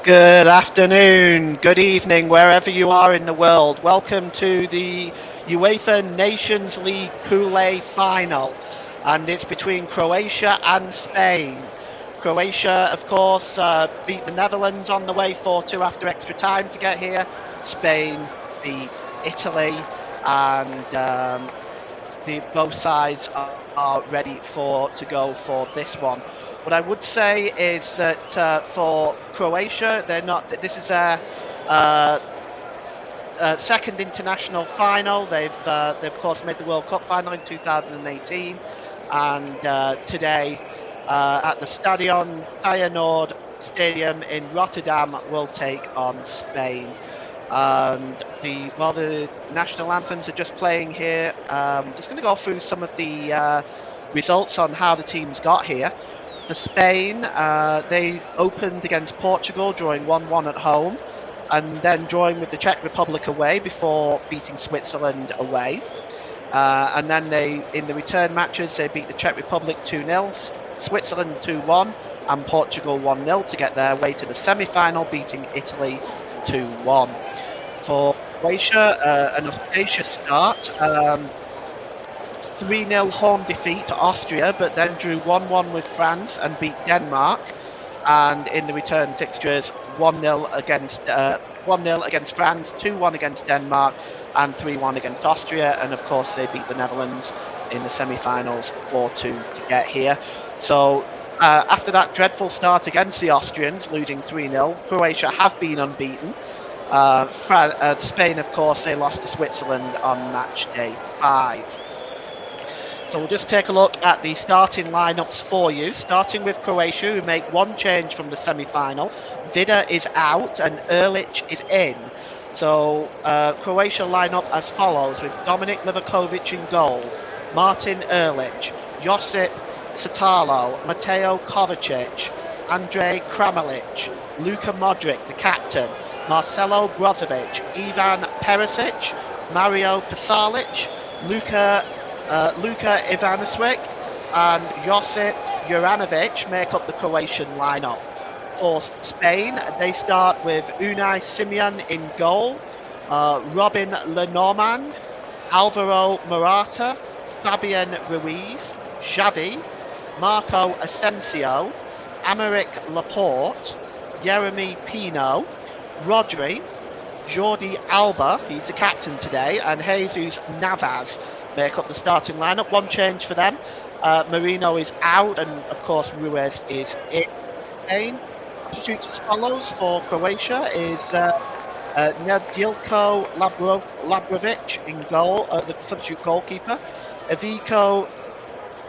Good afternoon, good evening, wherever you are in the world. Welcome to the UEFA Nations League Pool A final, and it's between Croatia and Spain. Croatia, of course, beat the Netherlands on the way 4-2 after extra time to get here. Spain beat Italy, and both sides are ready to go for this one. What I would say is that for Croatia, they're not. This is uh, second international final. They've of course made the World Cup final in 2018, and today at the Stadion Feyenoord Stadium in Rotterdam will take on Spain. And while the national anthems are just playing here, just going to go through some of the results on how the teams got here. For Spain, they opened against Portugal, drawing 1-1 at home, and then drawing with the Czech Republic away before beating Switzerland away. And then in the return matches, they beat the Czech Republic 2-0, Switzerland 2-1, and Portugal 1-0 to get their way to the semi-final, beating Italy 2-1. For Croatia, an auspicious start. 3-0 home defeat to Austria, but then drew 1-1 with France and beat Denmark. And in the return fixtures, 1-0 against France, 2-1 against Denmark, and 3-1 against Austria. And of course, they beat the Netherlands in the semi-finals 4-2 to get here. So after that dreadful start against the Austrians, losing 3-0, Croatia have been unbeaten. Spain, of course, they lost to Switzerland on match day 5. So we'll just take a look at the starting lineups for you, starting with Croatia, who make one change from the semi-final. Vida is out and Erlich is in. So Croatia line up as follows, with Dominik Livakovic in goal, Martin Erlich, Josip Satalo, Mateo Kovacic, Andrej Kramaric, Luka Modric, the captain, Marcelo Brozovic, Ivan Perisic, Mario Pasalic, Luka Ivanovic, and Josip Juranovic make up the Croatian lineup. For Spain, they start with Unai Simon in goal, Robin Lenormand, Alvaro Morata, Fabian Ruiz, Xavi, Marco Asensio, Aymeric Laporte, Jeremy Pino, Rodri, Jordi Alba, he's the captain today, and Jesus Navas make up the starting lineup. One change for them. Marino is out, and of course Ruiz is in. Substitutes as follows for Croatia is Nedjeljko Labrovic in goal, the substitute goalkeeper. Ivico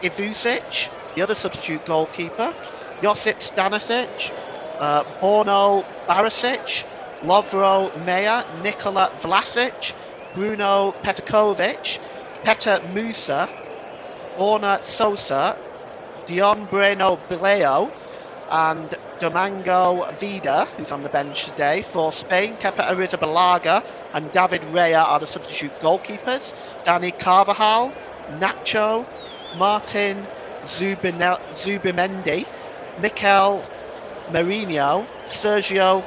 Ivusic, the other substitute goalkeeper. Josip Stanisic, Borno Barisic, Lovro Meja, Nikola Vlasic, Bruno Petkovic, Petar Musa, Borna Sosa, Dion Breno Bileo, and Domingo Vida, who's on the bench today. For Spain, Kepa Arrizabalaga and David Raya are the substitute goalkeepers. Dani Carvajal, Nacho, Martin Zubimendi, Mikel Merino, Sergio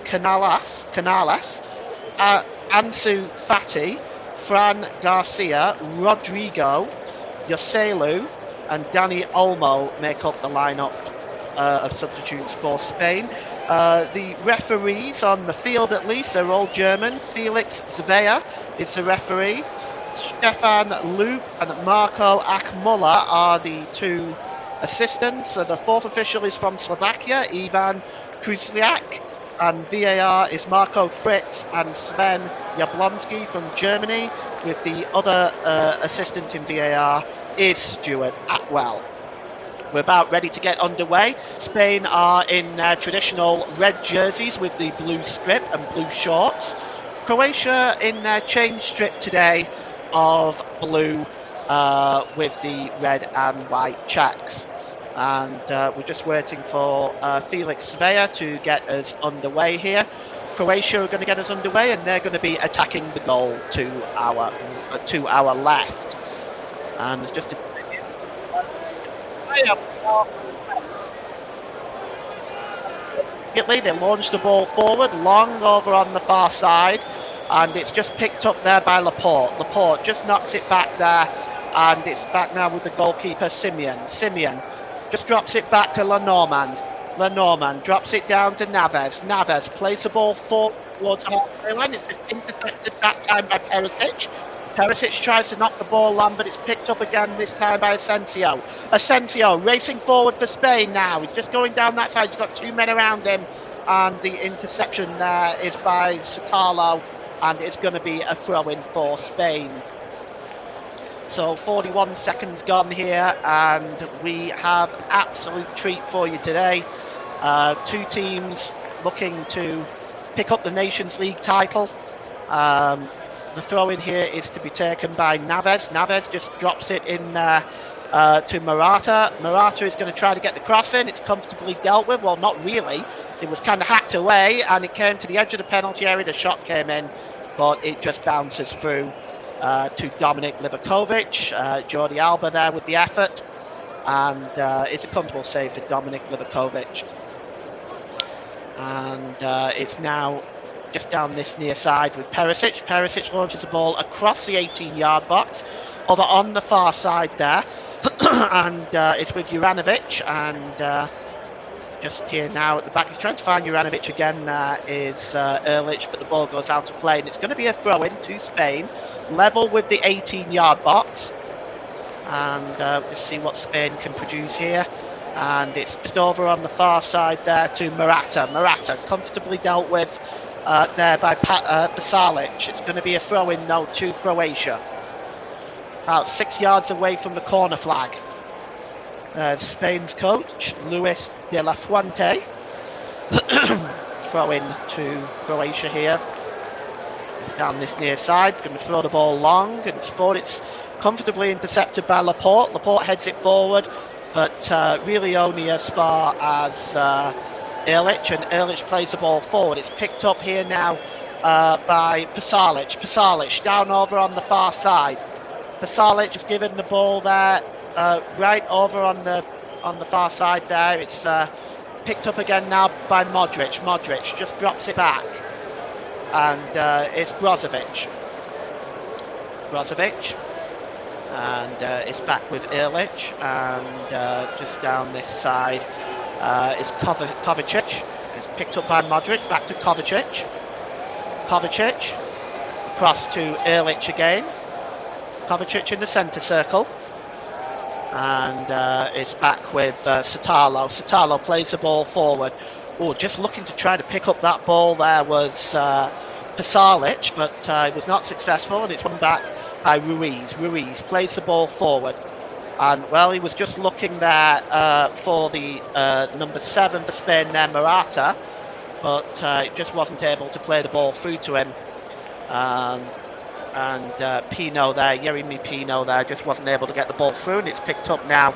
Canales, Ansu Fati, Fran Garcia, Rodrigo, Joselu, and Dani Olmo make up the lineup of substitutes for Spain. The referees on the field, at least, they're all German. Felix Zvea is the referee. Stefan Loop and Marko Akmulla are the two assistants. So the fourth official is from Slovakia, Ivan Kruzliak, and VAR is Marco Fritz and Sven Jablonski from Germany, with the other assistant in VAR is Stuart Atwell. We're about ready to get underway. Spain are in their traditional red jerseys with the blue strip and blue shorts. Croatia in their change strip today of blue with the red and white checks. And we're just waiting for Felix Zvea to get us underway here. Croatia are going to get us underway, and they're going to be attacking the goal to our left. And it's just immediately. They launch the ball forward, long over on the far side, and it's just picked up there by Laporte. Laporte just knocks it back there, and it's back now with the goalkeeper, Simeon. Simeon just drops it back to Lenormand. Lenormand drops it down to Naves. Naves plays the ball forward towards the halfway line. It's just intercepted that time by Perisic. Perisic tries to knock the ball on, but it's picked up again, this time by Asensio. Asensio racing forward for Spain now. He's just going down that side. He's got 2 men around him. And the interception there is by Satalo. And it's going to be a throw-in for Spain. So 41 seconds gone here. And we have an absolute treat for you today. 2 teams looking to pick up the Nations League title. The throw-in here is to be taken by Naves. Naves just drops it in to Morata. Morata is going to try to get the cross in. It's comfortably dealt with. Well, not really. It was kind of hacked away, and it came to the edge of the penalty area. The shot came in, but it just bounces through to Dominik Livakovic. Jordi Alba there with the effort, and it's a comfortable save for Dominik Livakovic. And it's now just down this near side with Perisic. Perisic launches the ball across the 18-yard box, over on the far side there, and it's with Juranovic, and just here now at the back, he's trying to find Juranovic again. There is Ehrlich, but the ball goes out of play, and it's going to be a throw-in to Spain, level with the 18-yard box, and just see what Spain can produce here. And it's just over on the far side there to Morata. Morata comfortably dealt with there by Pasalic. It's going to be a throw-in though to Croatia. About 6 yards away from the corner flag. Spain's coach, Luis de la Fuente. Throw-in to Croatia here. It's down this near side. Going to throw the ball long, and it's forward. It's comfortably intercepted by Laporte. Laporte heads it forward, but really only as far as Ehrlich, and Ehrlich plays the ball forward. It's picked up here now by Pasalic. Pasalic down over on the far side. Pasalic has given the ball there right over on the far side there. It's picked up again now by Modric. Modric just drops it back, and it's Brozovic. Brozovic, and it's back with Ehrlich, and just down this side is Kovacic. It's picked up by Modric, back to Kovacic. Kovacic across to Ehrlich again. Kovacic in the centre circle, and it's back with Satalo. Satalo plays the ball forward. Oh, just looking to try to pick up that ball there was Pasalic, but it was not successful, and it's won back by Ruiz. Ruiz plays the ball forward, and well, he was just looking there for the number 7 for Spain there, Morata, but just wasn't able to play the ball through to him. And Pino there, Yeremy Pino there, just wasn't able to get the ball through, and it's picked up now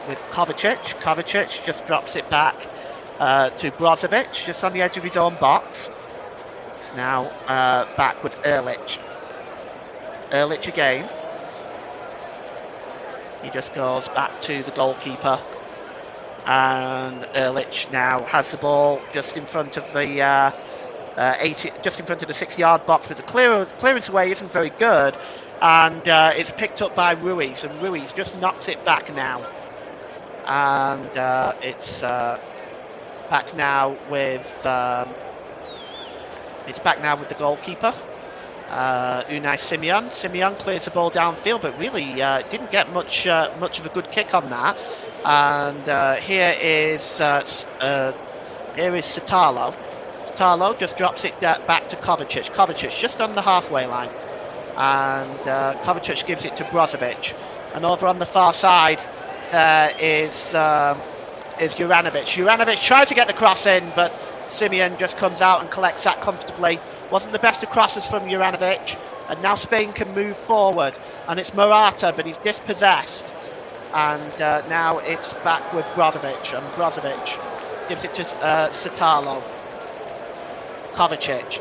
with Kovacic. Kovacic just drops it back to Brozovic, just on the edge of his own box. It's now back with Ehrlich. Ehrlich again. He just goes back to the goalkeeper, and Ehrlich now has the ball just in front of the 80, just in front of the 6-yard box, but the clearance away isn't very good, and it's picked up by Ruiz, and Ruiz just knocks it back now, and it's back now with the goalkeeper, Unai Simeon. Simeon clears the ball downfield, but really didn't get much of a good kick on that, and here is Satalo. Satalo just drops it back to Kovacic. Kovacic just on the halfway line, and Kovacic gives it to Brozovic. And over on the far side is Juranovic. Juranovic tries to get the cross in, but Simeon just comes out and collects that comfortably. Wasn't the best of crosses from Juranovic, and now Spain can move forward. And it's Morata, but he's dispossessed. And now it's back with Brozovic, and Brozovic gives it to Satalo. Kovacic.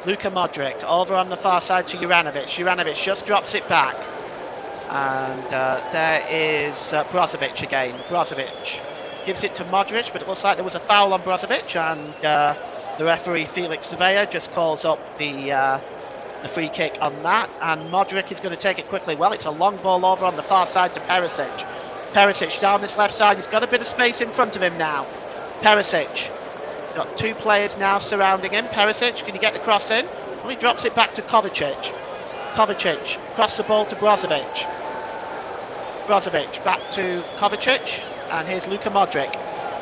Luka Modric over on the far side to Juranovic. Juranovic just drops it back. And there is Brozovic again. Brozovic gives it to Modric, but it looks like there was a foul on Brozovic, and the referee Felix Surveyor just calls up the free kick on that, and Modric is going to take it quickly. Well, it's a long ball over on the far side to Perisic. Perisic down this left side. He's got a bit of space in front of him now. Perisic. He's got two players now surrounding him. Perisic, can he get the cross in? Well, he drops it back to Kovacic. Kovacic, cross the ball to Brozovic. Brozovic back to Kovacic, and here's Luka Modric.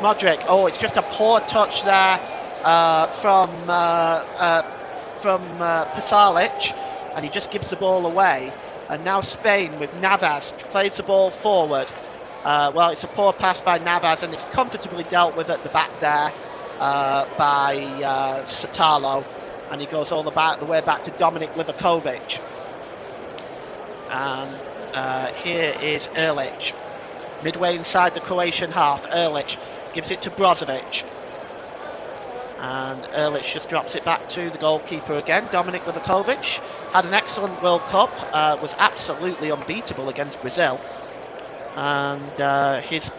Modric, oh, it's just a poor touch there from Pasalic, and he just gives the ball away. And now Spain with Navas plays the ball forward. Well, it's a poor pass by Navas, and it's comfortably dealt with at the back there by Satalo, and he goes all the way back to Dominic Livakovic. And here is Erlich, midway inside the Croatian half. Erlich gives it to Brozovic, and Erlich just drops it back to the goalkeeper again. Dominic Livakovic had an excellent World Cup, was absolutely unbeatable against Brazil, and he's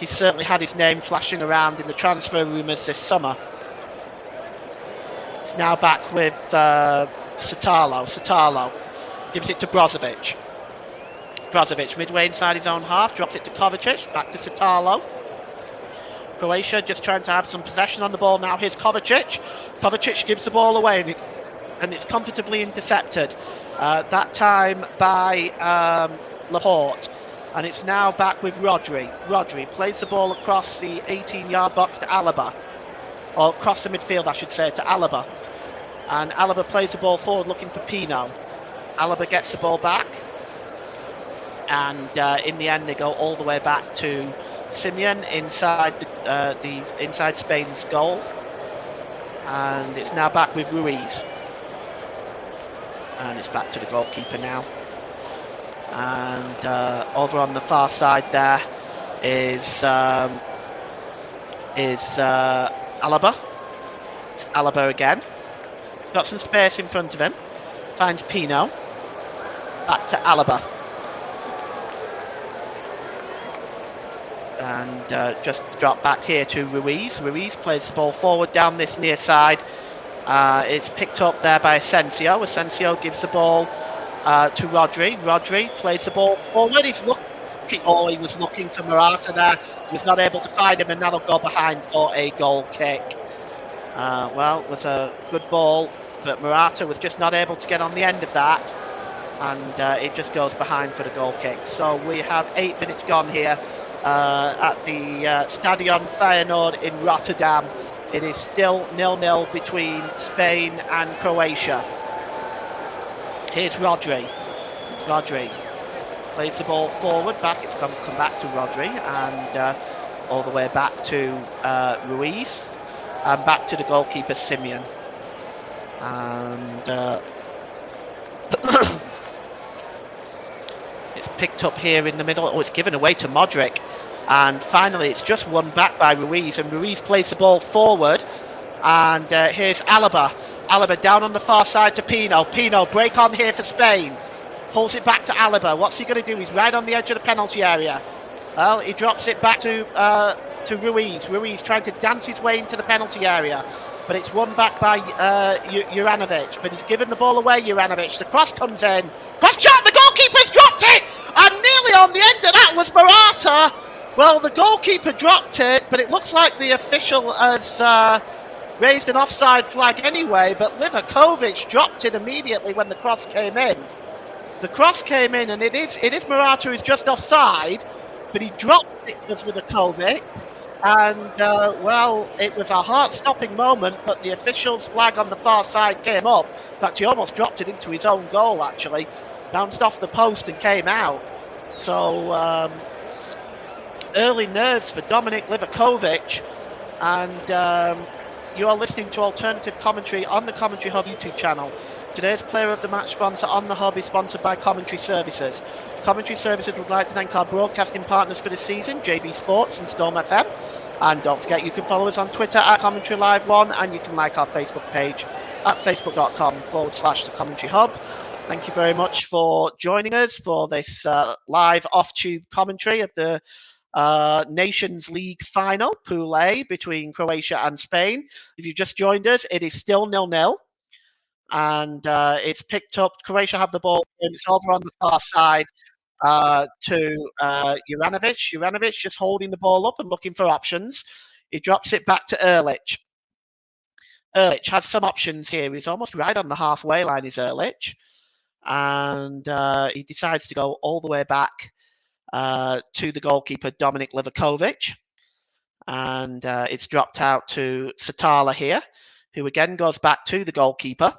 certainly had his name flashing around in the transfer rumours this summer. It's now back with Satalo. Satalo gives it to Brozovic. Brozovic midway inside his own half, drops it to Kovacic, back to Satalo. Croatia just trying to have some possession on the ball now. Here's Kovacic. Kovacic gives the ball away, and it's comfortably intercepted. That time by Laporte. And it's now back with Rodri. Rodri plays the ball across the 18-yard box to Alaba. Or across the midfield, I should say, to Alaba. And Alaba plays the ball forward looking for Pino. Alaba gets the ball back. And in the end, they go all the way back to Simeon inside inside Spain's goal. And it's now back with Ruiz. And it's back to the goalkeeper now. And over on the far side there is Alaba. It's Alaba again. He's got some space in front of him. Finds Pino. Back to Alaba. And just drop back here to Ruiz. Ruiz plays the ball forward down this near side. It's picked up there by Asensio. Asensio gives the ball to Rodri. Rodri plays the ball forward. He's looking. Oh, he was looking for Morata there. He was not able to find him, and that'll go behind for a goal kick. Well, it was a good ball, but Morata was just not able to get on the end of that, and it just goes behind for the goal kick. So we have 8 minutes gone here at the Stadion Feyenoord in Rotterdam. It is still 0-0 between Spain and Croatia. Here's Rodri. Rodri plays the ball forward, back. It's come back to Rodri, and all the way back to Ruiz, and back to the goalkeeper Simeon. And it's picked up here in the middle. Oh, it's given away to Modric. And finally, it's just won back by Ruiz, and Ruiz plays the ball forward. And here's Alaba. Alaba down on the far side to Pino. Pino, break on here for Spain. Pulls it back to Alaba. What's he going to do? He's right on the edge of the penalty area. Well, he drops it back to Ruiz. Ruiz trying to dance his way into the penalty area. But it's won back by Juranovic. But he's given the ball away, Juranovic. The cross comes in. Cross shot, the goalkeeper's dropped it! And nearly on the end of that was Morata. Well, the goalkeeper dropped it, but it looks like the official has raised an offside flag anyway, but Livakovic dropped it immediately when the cross came in. The cross came in, and it is Morata who's just offside, but he dropped it as Livakovic. And, well, it was a heart-stopping moment, but the official's flag on the far side came up. In fact, he almost dropped it into his own goal, actually. Bounced off the post and came out. So, early nerves for Dominic Livakovic. And you are listening to alternative commentary on the Commentary Hub YouTube channel. Today's Player of the Match sponsor on the Hub is sponsored by Commentary Services. Commentary Services would like to thank our broadcasting partners for this season, JB Sports and Storm FM. And don't forget, you can follow us on Twitter at Commentary Live 1, and you can like our Facebook page at facebook.com/The Commentary Hub. Thank you very much for joining us for this live off-tube commentary of the Nations League final, Pool A, between Croatia and Spain. If you just joined us, it is still 0-0. And it's picked up. Croatia have the ball, and it's over on the far side to Juranovic. Juranovic just holding the ball up and looking for options. He drops it back to Erlich. Erlich has some options here. He's almost right on the halfway line, is Erlich. And he decides to go all the way back to the goalkeeper, Dominik Livakovic. And it's dropped out to Satala here, who again goes back to the goalkeeper.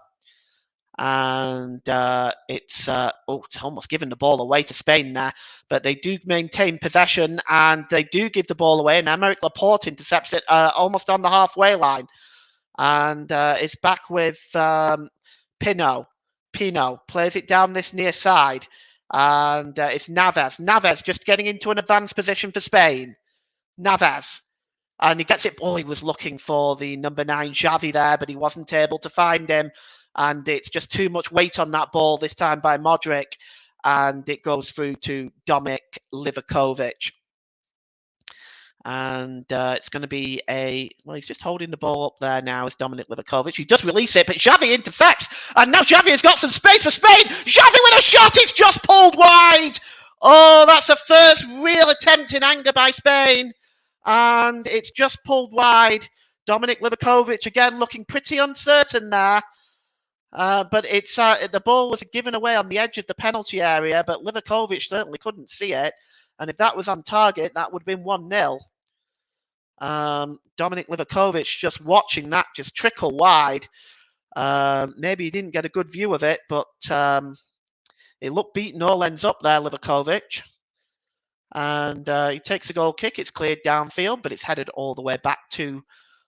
And it's almost given the ball away to Spain there, but they do maintain possession and they do give the ball away. And Aymeric Laporte intercepts it almost on the halfway line, and it's back with Pino. Pino plays it down this near side, and it's Navas. Navas just getting into an advanced position for Spain. Navas. And he gets it. Oh, he was looking for the number 9 Xavi there, but he wasn't able to find him. And it's just too much weight on that ball this time by Modric. And it goes through to Dominik Livakovic. And it's going to be well, he's just holding the ball up there now as Dominik Livakovic. He does release it, but Xavi intercepts. And now Xavi has got some space for Spain. Xavi with a shot. It's just pulled wide. Oh, that's the first real attempt in anger by Spain. And it's just pulled wide. Dominik Livakovic again looking pretty uncertain there. But it's the ball was given away on the edge of the penalty area, but Livakovic certainly couldn't see it. And if that was on target, that would have been 1-0. Dominik Livakovic just watching that just trickle wide. Maybe he didn't get a good view of it, but it looked beaten all ends up there, Livakovic. And he takes a goal kick. It's cleared downfield, but it's headed all the way back to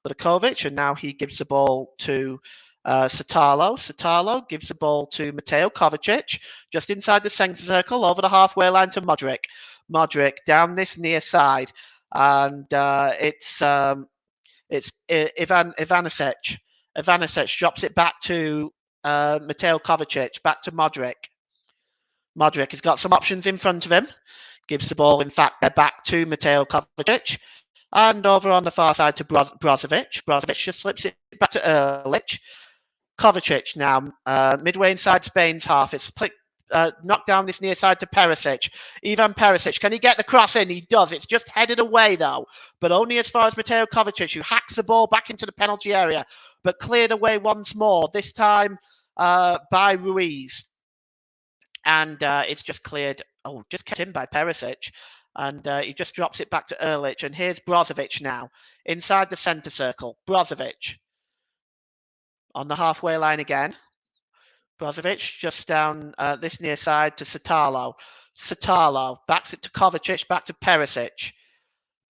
Livakovic. And now he gives the ball to Satalo. Satalo gives the ball to Mateo Kovacic, just inside the centre circle, over the halfway line to Modric. Modric down this near side. And it's Ivanisevic. Ivanisevic drops it back to Mateo Kovacic, back to Modric. Modric has got some options in front of him. Gives the ball, in fact, back to Mateo Kovacic. And over on the far side to Brozovic. Brozovic just slips it back to Erlich. Kovacic now, midway inside Spain's half. It's knocked down this near side to Perisic. Ivan Perisic, can he get the cross in? He does. It's just headed away, though, but only as far as Mateo Kovacic, who hacks the ball back into the penalty area, but cleared away once more, this time by Ruiz. And it's just cleared. Oh, just kept in by Perisic. And he just drops it back to Erlich. And here's Brozovic now, inside the centre circle. Brozovic on the halfway line again. Brozovic just down this near side to Satalo. Satalo backs it to Kovacic, back to Perisic.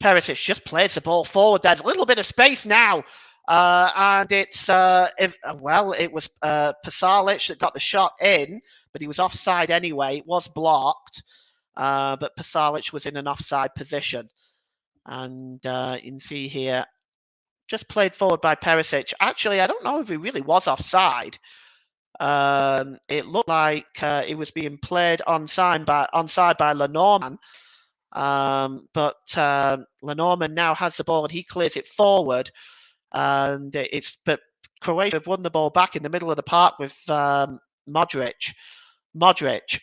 Perisic just plays the ball forward. There's a little bit of space now. And it's, it was Pasalic that got the shot in, but he was offside anyway. It was blocked, but Pasalic was in an offside position. And you can see here, just played forward by Perisic. Actually, I don't know if he really was offside. It looked like it was being played onside by Lenormand. But Lenormand now has the ball and he clears it forward. And but Croatia have won the ball back in the middle of the park with Modric. Modric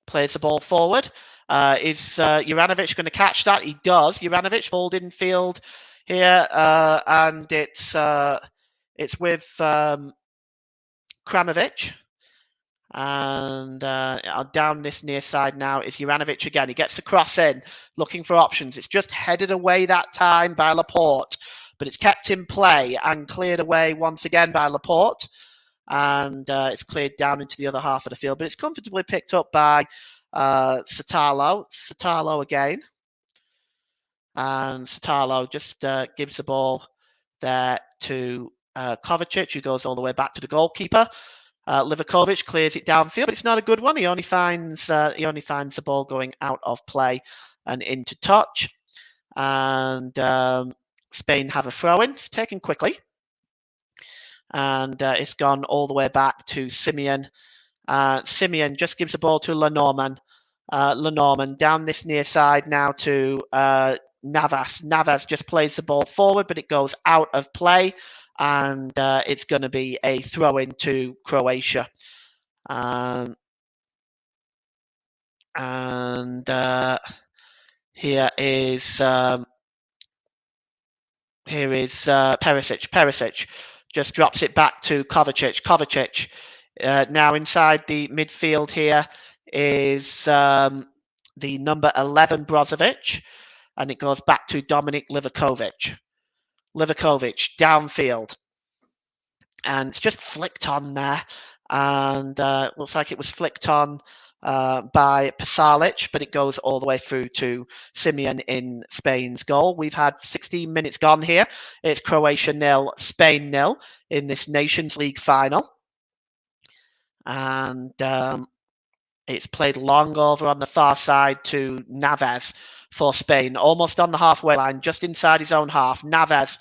plays the ball forward. Is Juranovic going to catch that? He does. Juranovic holding field here, and it's with Kramovic. And down this near side now is Juranovic again. He gets the cross in, looking for options. It's just headed away that time by Laporte, but it's kept in play and cleared away once again by Laporte. And it's cleared down into the other half of the field, but it's comfortably picked up by Satalo. Satalo again. And Satalo just gives the ball there to Kovacic, who goes all the way back to the goalkeeper. Livakovic clears it downfield, but it's not a good one. He only finds the ball going out of play and into touch. And Spain have a throw-in. It's taken quickly. And it's gone all the way back to Simeon. Simeon just gives the ball to Lenormand. Lenormand down this near side now to Navas. Navas just plays the ball forward, but it goes out of play, and it's going to be a throw-in to Croatia. And here is Perisic. Perisic just drops it back to Kovacic. Kovacic now inside the midfield here is the number 11 Brozovic, and it goes back to Dominik Livakovic. Livakovic downfield, and it's just flicked on there, and looks like it was flicked on by Pasalic, but it goes all the way through to Simeon in Spain's goal. We've had 16 minutes gone here. It's Croatia 0, Spain 0 in this Nations League final. And it's played long over on the far side to Navas for Spain, almost on the halfway line, just inside his own half. Navas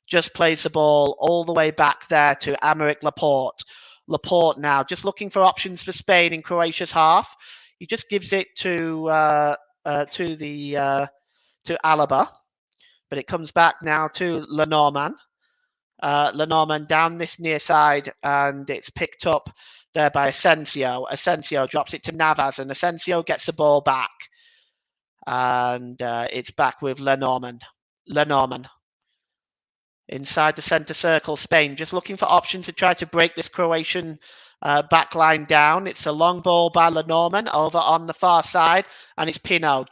just plays the ball all the way back there to Aymeric Laporte. Laporte now just looking for options for Spain in Croatia's half. He just gives it to Alaba, but it comes back now to Lenormand. Lenormand down this near side, and it's picked up there by Asensio. Asensio drops it to Navas, and Asensio gets the ball back, and it's back with Lenormand. Lenormand inside the centre circle. Spain just looking for options to try to break this Croatian back line down. It's a long ball by Lenormand over on the far side, and it's Pino.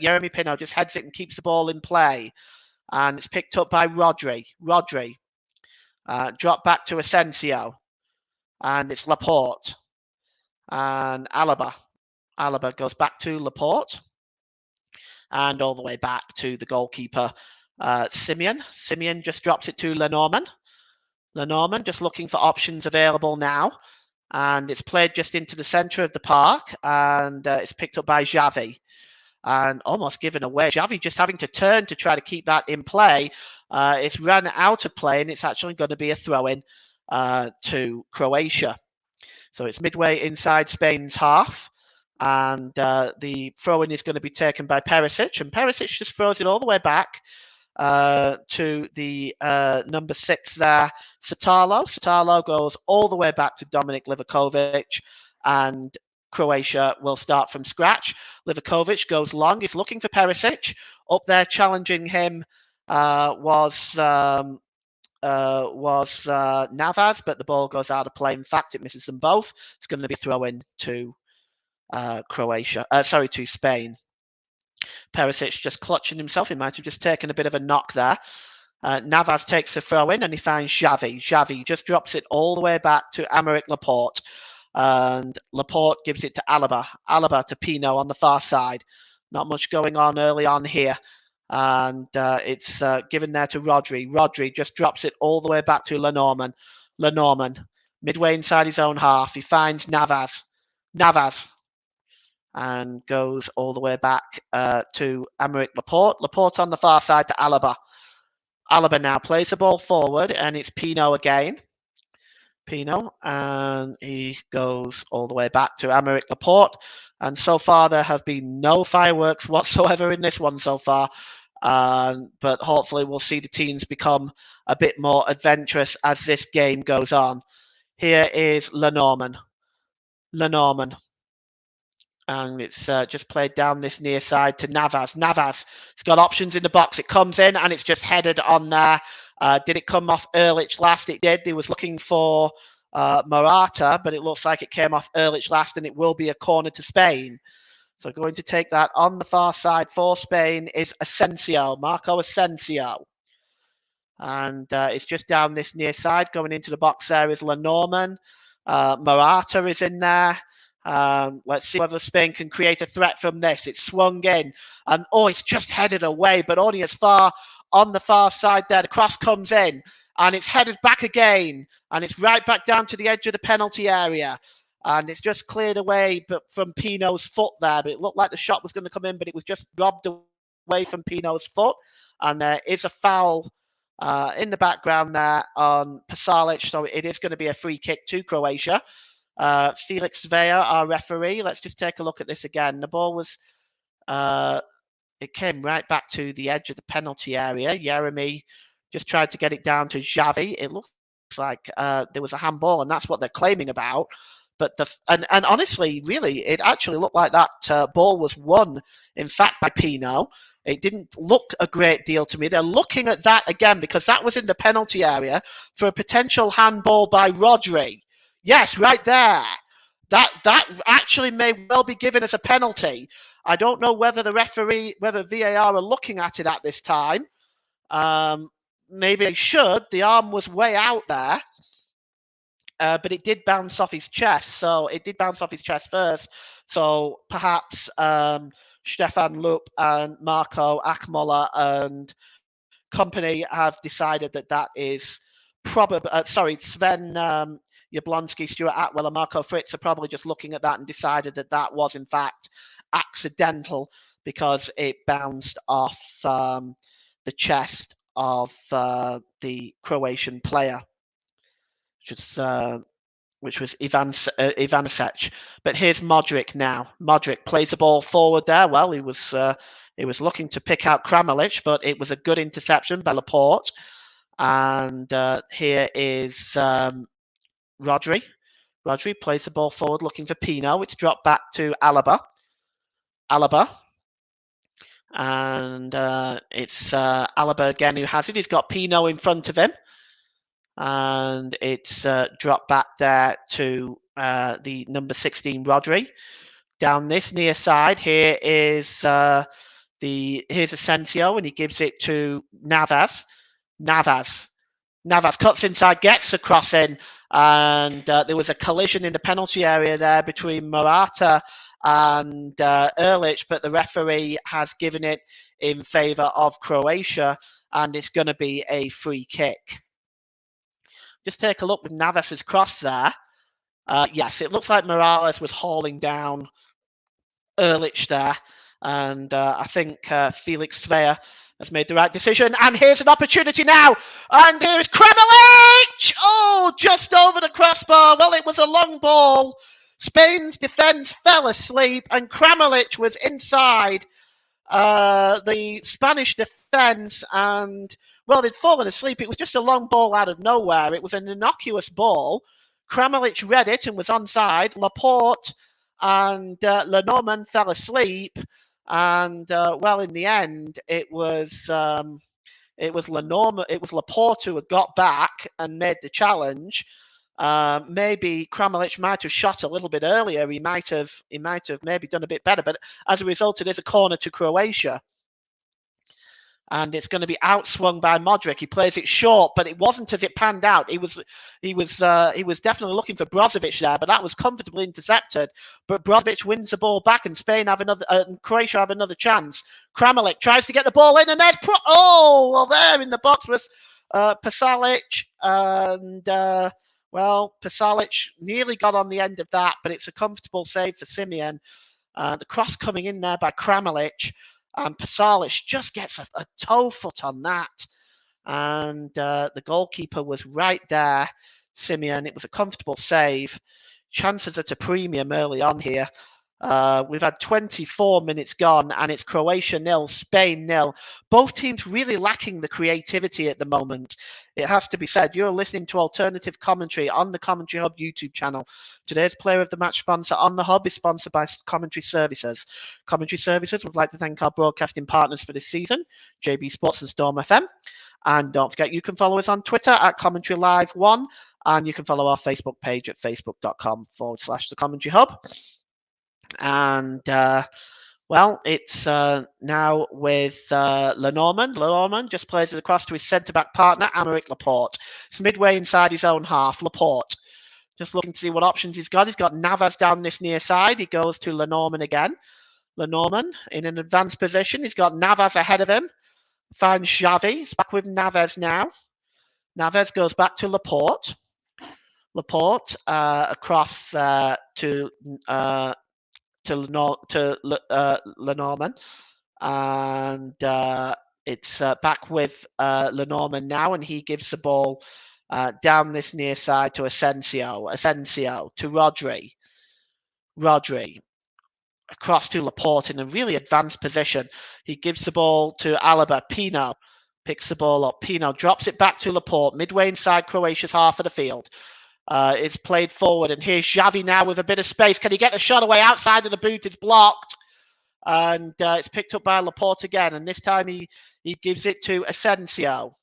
Jeremy Pino just heads it and keeps the ball in play, and it's picked up by Rodri. Rodri drop back to Asensio, and it's Laporte and Alaba. Alaba goes back to Laporte, and all the way back to the goalkeeper, Simeon. Simeon just drops it to Lenormand. Lenormand just looking for options available now, and it's played just into the centre of the park, and it's picked up by Xavi, and almost given away. Xavi just having to turn to try to keep that in play. It's run out of play, and it's actually going to be a throw-in to Croatia. So it's midway inside Spain's half, and the throw-in is going to be taken by Perisic, and Perisic just throws it all the way back to the number 6 there, Satalo. Satalo goes all the way back to Dominik Livakovic, and Croatia will start from scratch. Livakovic goes long. He's looking for Perisic. Up there challenging him was Navas, but the ball goes out of play. In fact, it misses them both. It's going to be a throw-in to to Spain. Perisic just clutching himself. He might have just taken a bit of a knock there. Navas takes a throw in, and he finds Xavi. Xavi just drops it all the way back to Aymeric Laporte, and Laporte gives it to Alaba. Alaba to Pino on the far side. Not much going on early on here, and it's given there to Rodri. Rodri just drops it all the way back to Lenormand. Lenormand midway inside his own half. He finds Navas. Navas. And goes all the way back to Aymeric Laporte. Laporte on the far side to Alaba. Alaba now plays the ball forward, and it's Pino again. Pino, and he goes all the way back to Aymeric Laporte. And so far, there have been no fireworks whatsoever in this one so far. But hopefully, we'll see the teams become a bit more adventurous as this game goes on. Here is Lenormand. Lenormand. And it's just played down this near side to Navas. Navas, it's got options in the box. It comes in, and it's just headed on there. Did it come off Ehrlich last? It did. They was looking for Morata, but it looks like it came off Ehrlich last, and it will be a corner to Spain. So going to take that on the far side for Spain is Asensio, Marco Asensio. And it's just down this near side. Going into the box there is Lenormand. Morata is in there. Let's see whether Spain can create a threat from this. It's swung in, and it's just headed away, but only as far on the far side there. The cross comes in, and it's headed back again, and it's right back down to the edge of the penalty area, and it's just cleared away but from Pino's foot there. But it looked like the shot was going to come in, but it was just robbed away from Pino's foot, and there is a foul in the background there on Pasalic, so it is going to be a free kick to Croatia. Felix Vea, our referee. Let's just take a look at this again. The ball was, it came right back to the edge of the penalty area. Jeremy just tried to get it down to Xavi. It looks like there was a handball, and that's what they're claiming about. But and honestly, really, it actually looked like that ball was won, in fact, by Pino. It didn't look a great deal to me. They're looking at that again because that was in the penalty area for a potential handball by Rodri. Yes, right there. That actually may well be given as a penalty. I don't know whether whether VAR are looking at it at this time. Maybe they should. The arm was way out there. But it did bounce off his chest. So it did bounce off his chest first. So perhaps Stefan Loop and Marco Akmola and company have decided that is probably, Sven Jablonski, Stuart Atwell, and Marco Fritz are probably just looking at that and decided that was in fact accidental because it bounced off the chest of the Croatian player, which was Ivanisevic. But here's Modric now. Modric plays the ball forward there. Well, he was looking to pick out Kramaric, but it was a good interception by Laporte. And here is Rodri. Rodri plays the ball forward looking for Pino. It's dropped back to Alaba. And it's Alaba again who has it. He's got Pino in front of him. And it's dropped back there to the number 16, Rodri. Down this near side, here is here's Asensio, and he gives it to Navas. Navas cuts inside, gets a cross in, and there was a collision in the penalty area there between Morata and Ehrlich, but the referee has given it in favour of Croatia, and it's going to be a free kick. Just take a look with Navas's cross there. Yes, it looks like Morales was hauling down Ehrlich there. And I think Felix Svea has made the right decision. And here's an opportunity now. And here's Kramaric! Oh, just over the crossbar. Well, it was a long ball. Spain's defence fell asleep and Kramaric was inside the Spanish defence, and well, they'd fallen asleep. It was just a long ball out of nowhere. It was an innocuous ball. Kramaric read it and was onside. Laporte and Lenormand fell asleep, and well, in the end, it was Lenormand. It was Laporte who had got back and made the challenge. Maybe Kramaric might have shot a little bit earlier. He might have maybe done a bit better. But as a result, it is a corner to Croatia. And it's going to be outswung by Modric. He plays it short, but it wasn't as it panned out. He was definitely looking for Brozovic there, but that was comfortably intercepted. But Brozovic wins the ball back, and Croatia have another chance. Kramaric tries to get the ball in, and there's there in the box was Pasalic, and Pasalic nearly got on the end of that, but it's a comfortable save for Simeon. The cross coming in there by Kramaric. And Pasalic just gets a toe foot on that. And the goalkeeper was right there, Simeon. It was a comfortable save. Chances at a premium early on here. We've had 24 minutes gone, and it's Croatia 0, Spain 0. Both teams really lacking the creativity at the moment. It has to be said. You're listening to alternative commentary on the Commentary Hub YouTube channel. Today's Player of the Match sponsor on the Hub is sponsored by Commentary Services. Commentary Services would like to thank our broadcasting partners for this season, JB Sports and Storm FM. And don't forget, you can follow us on Twitter at Commentary Live 1, and you can follow our Facebook page at facebook.com/The Commentary Hub. And it's now with Lenormand. Lenormand just plays it across to his centre-back partner, Aymeric Laporte. It's midway inside his own half. Laporte just looking to see what options he's got. He's got Navas down this near side. He goes to Lenormand again. Lenormand in an advanced position. He's got Navas ahead of him. Finds Xavi. He's back with Navas now. Navas goes back to Laporte. Laporte across to Lenormand, and it's back with Lenormand now, and he gives the ball down this near side to Asensio to Rodri across to Laporte in a really advanced position. He gives the ball to Alaba. Pino picks the ball up. Pino drops it back to Laporte, midway inside Croatia's half of the field. It's played forward, and here's Xavi now with a bit of space. Can he get the shot away outside of the boot? It's blocked, and it's picked up by Laporte again, and this time he gives it to Asensio.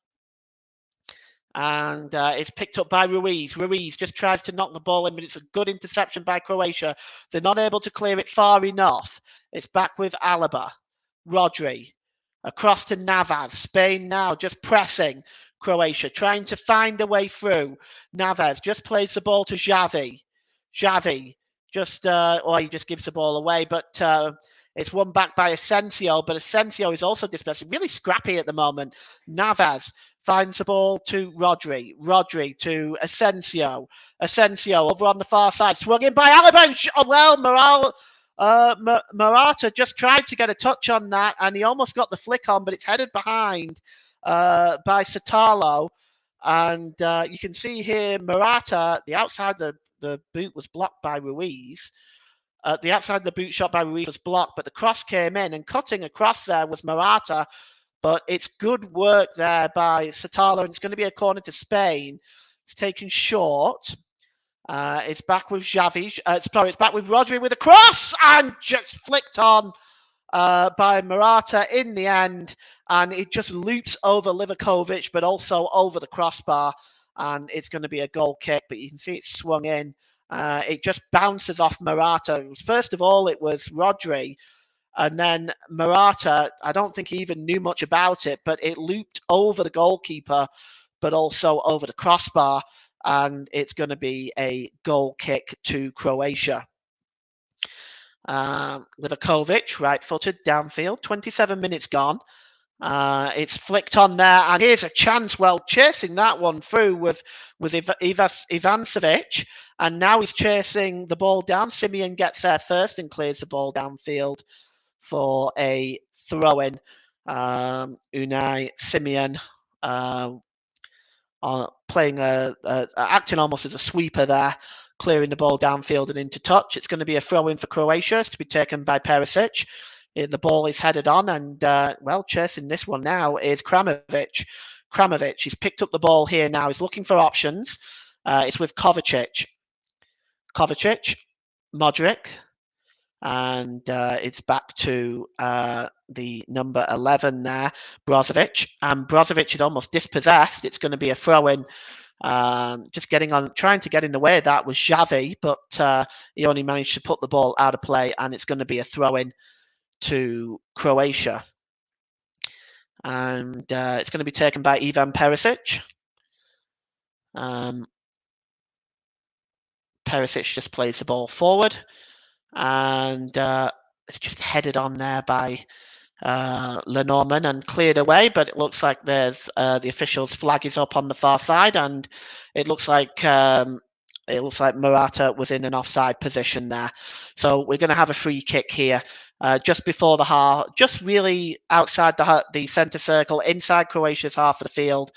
And it's picked up by Ruiz. Ruiz just tries to knock the ball in, but it's a good interception by Croatia. They're not able to clear it far enough. It's back with Alaba. Rodri. Across to Navas. Spain now just pressing Croatia, trying to find a way through. Navas just plays the ball to Xavi. Xavi just, he just gives the ball away, but it's won back by Asensio, but Asensio is also dispersing, really scrappy at the moment. Navas finds the ball to Rodri. Rodri to Asensio. Asensio over on the far side. Swung in by Alaba. Morata just tried to get a touch on that, and he almost got the flick on, but it's headed behind by Satalo. And you can see here, Morata, the outside the boot was blocked by Ruiz. The outside the boot shot by Ruiz was blocked, but the cross came in, and cutting across there was Morata. But it's good work there by Satalo, and it's going to be a corner to Spain. It's taken short. It's back with Xavi. It's back with Rodri with a cross, and just flicked on by Morata in the end. And it just loops over Livakovic, but also over the crossbar. And it's going to be a goal kick, but you can see it's swung in. It just bounces off Morata. First of all, it was Rodri. And then Morata, I don't think he even knew much about it, but it looped over the goalkeeper, but also over the crossbar. And it's going to be a goal kick to Croatia. Livakovic, right-footed, downfield, 27 minutes gone. It's flicked on there, and here's a chance. Well, chasing that one through with Ivancevic, and now he's chasing the ball down. Simeon gets there first and clears the ball downfield for a throw-in. Unai Simeon playing acting almost as a sweeper there, clearing the ball downfield and into touch. It's going to be a throw-in for Croatia. It's to be taken by Perisic. The ball is headed on, and chasing this one now is Kramovic. Kramovic, he's picked up the ball here now. He's looking for options. It's with Kovacic. Modric, and it's back to the number 11 there, Brozovic. And Brozovic is almost dispossessed. It's going to be a throw-in. Just trying to get in the way of that was Xavi, but he only managed to put the ball out of play, and it's going to be a throw-in to Croatia. And it's going to be taken by Ivan Perisic. Perisic just plays the ball forward, and it's just headed on there by Lenormand and cleared away, but it looks like there's the official's flag is up on the far side, and it looks like Morata was in an offside position there. So we're going to have a free kick here. Just before the half, just really outside the centre circle, inside Croatia's half of the field.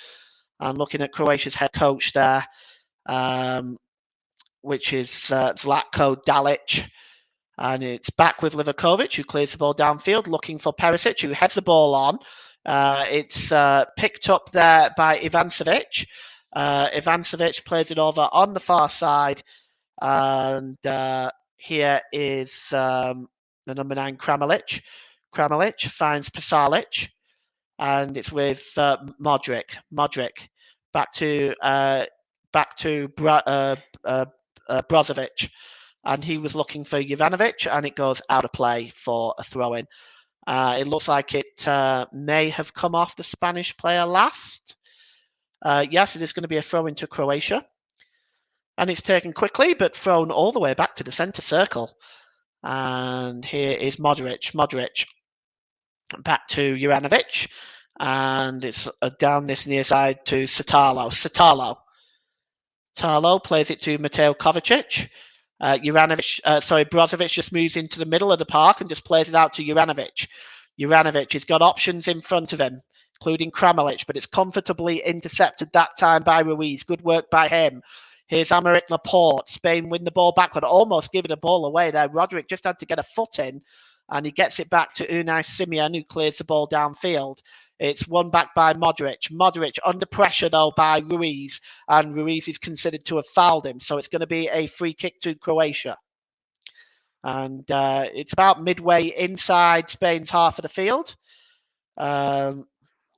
I'm looking at Croatia's head coach there, which is Zlatko Dalic. And it's back with Livakovic, who clears the ball downfield, looking for Perisic, who heads the ball on. It's picked up there by Ivancevic. Ivancevic plays it over on the far side. And here is the number 9, Kramaric. Kramaric finds Pasalic, and it's with Modric. Modric back to Brozovic, and he was looking for Jovanovic, and it goes out of play for a throw-in. It looks like it may have come off the Spanish player last. Yes, it is going to be a throw-in to Croatia, and it's taken quickly, but thrown all the way back to the centre circle. And here is Modric. Modric back to Juranovic, and it's down this near side to Satalo. Satalo plays it to Mateo Kovacic. Brozovic just moves into the middle of the park and just plays it out to Juranovic. Juranovic has got options in front of him. including Kramaric, but it's comfortably intercepted that time by Ruiz. Good work by him. Here's Aymeric Laporte. Spain win the ball back, but almost giving the ball away there. Roderick just had to get a foot in, and he gets it back to Unai Simon, who clears the ball downfield. It's won back by Modric. Modric under pressure, though, by Ruiz, and Ruiz is considered to have fouled him. So it's going to be a free kick to Croatia. And it's about midway inside Spain's half of the field.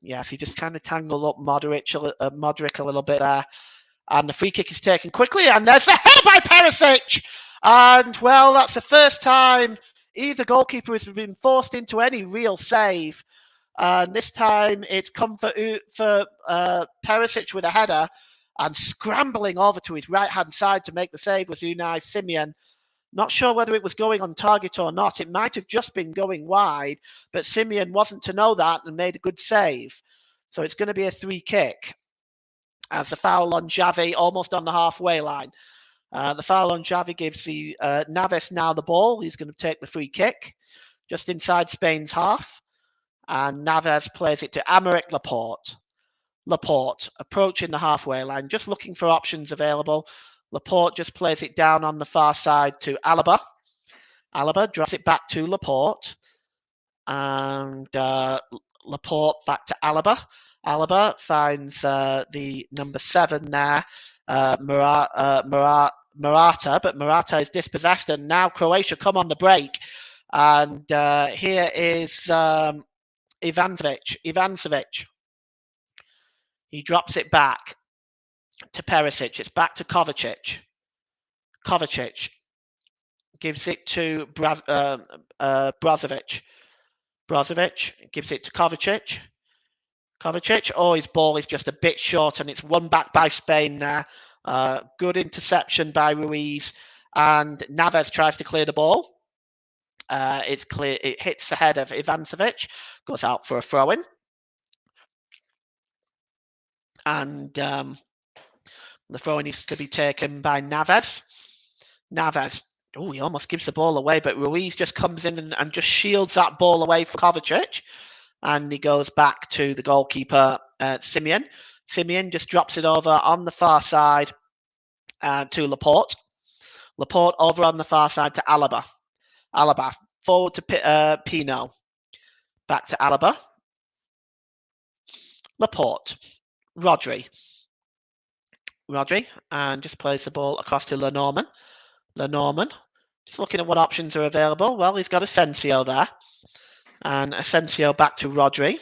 Yes, he just kind of tangled up Modric a little bit there. And the free kick is taken quickly, and there's the head by Perisic. And, well, that's the first time either goalkeeper has been forced into any real save. And this time it's come for Perisic with a header, and scrambling over to his right-hand side to make the save was Unai Simon. Not sure whether it was going on target or not. It might have just been going wide, but Simon wasn't to know that and made a good save. So it's going to be a free kick. As the foul on Xavi almost on the halfway line. The foul on Xavi gives the Naves now the ball. He's going to take the free kick just inside Spain's half. And Naves plays it to Aymeric Laporte. Laporte approaching the halfway line, just looking for options available. Laporte just plays it down on the far side to Alaba. Alaba drops it back to Laporte. And Laporte back to Alaba. Alaba finds the number 7 there, Morata, but Morata is dispossessed, and now Croatia come on the break. And here is Ivanovic. He drops it back to Perisic. It's back to Kovacic. Kovacic gives it to Brozovic. Brozovic gives it to Kovacic. Kovacic, his ball is just a bit short, and it's won back by Spain there. Good interception by Ruiz, and Naves tries to clear the ball. It's clear. It hits the head of Ivanovic, goes out for a throw-in. And the throw-in is to be taken by Naves. Naves, he almost gives the ball away, but Ruiz just comes in and just shields that ball away from Kovacic. And he goes back to the goalkeeper, Simon. Simon just drops it over on the far side to Laporte. Laporte over on the far side to Alaba. Alaba forward to Pino. Back to Alaba. Laporte. Rodri, and just plays the ball across to Lenormand. Lenormand, just looking at what options are available. Well, he's got Asensio there. And Asensio back to Rodri.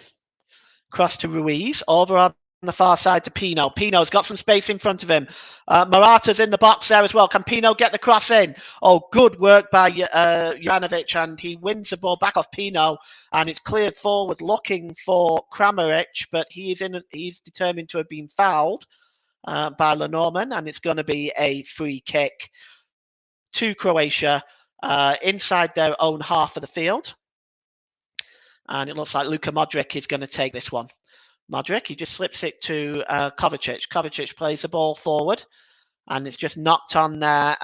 Cross to Ruiz. Over on the far side to Pino. Pino's got some space in front of him. Morata's in the box there as well. Can Pino get the cross in? Good work by Juranovic, and he wins the ball back off Pino, and it's cleared forward looking for Kramaric, but he's determined to have been fouled by Lenormand, and it's going to be a free kick to Croatia inside their own half of the field. And it looks like Luka Modric is going to take this one. Modric, he just slips it to Kovacic. Kovacic plays the ball forward, and it's just knocked on there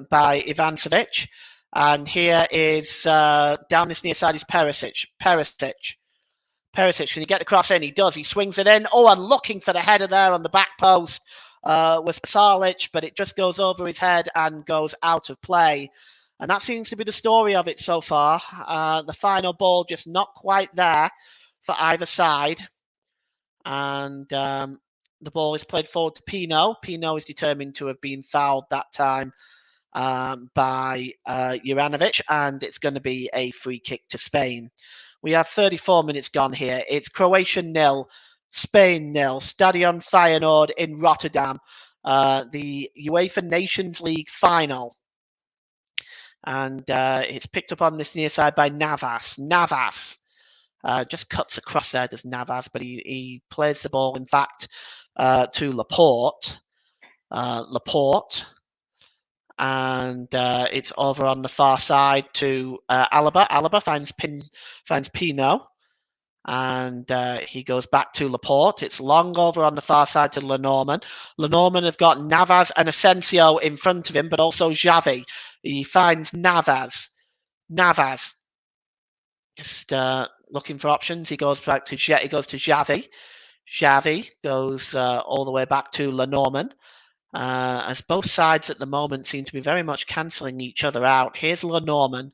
by Ivanovic. And here is, down this near side is Perisic. Perisic, can he get the cross in? He does. He swings it in. And looking for the header there on the back post was Pasalic, but it just goes over his head and goes out of play. And that seems to be the story of it so far. The final ball just not quite there for either side. And the ball is played forward to Pino. Pino is determined to have been fouled that time by Juranovic, and it's going to be a free kick to Spain. We have 34 minutes gone here. It's Croatia 0, Spain 0. Stadion Feyenoord in Rotterdam, the UEFA Nations League final. And it's picked up on this near side by Navas. Navas just cuts across there, does Navas, but he plays the ball, in fact, to Laporte. Laporte. And it's over on the far side to Alaba. Alaba finds Pino. And he goes back to Laporte. It's long over on the far side to Lenormand. Lenormand have got Navas and Asensio in front of him, but also Xavi. He finds Navas. Navas just looking for options. He goes back to Xavi. Xavi goes all the way back to Lenormand. As both sides at the moment seem to be very much cancelling each other out. Here's Lenormand.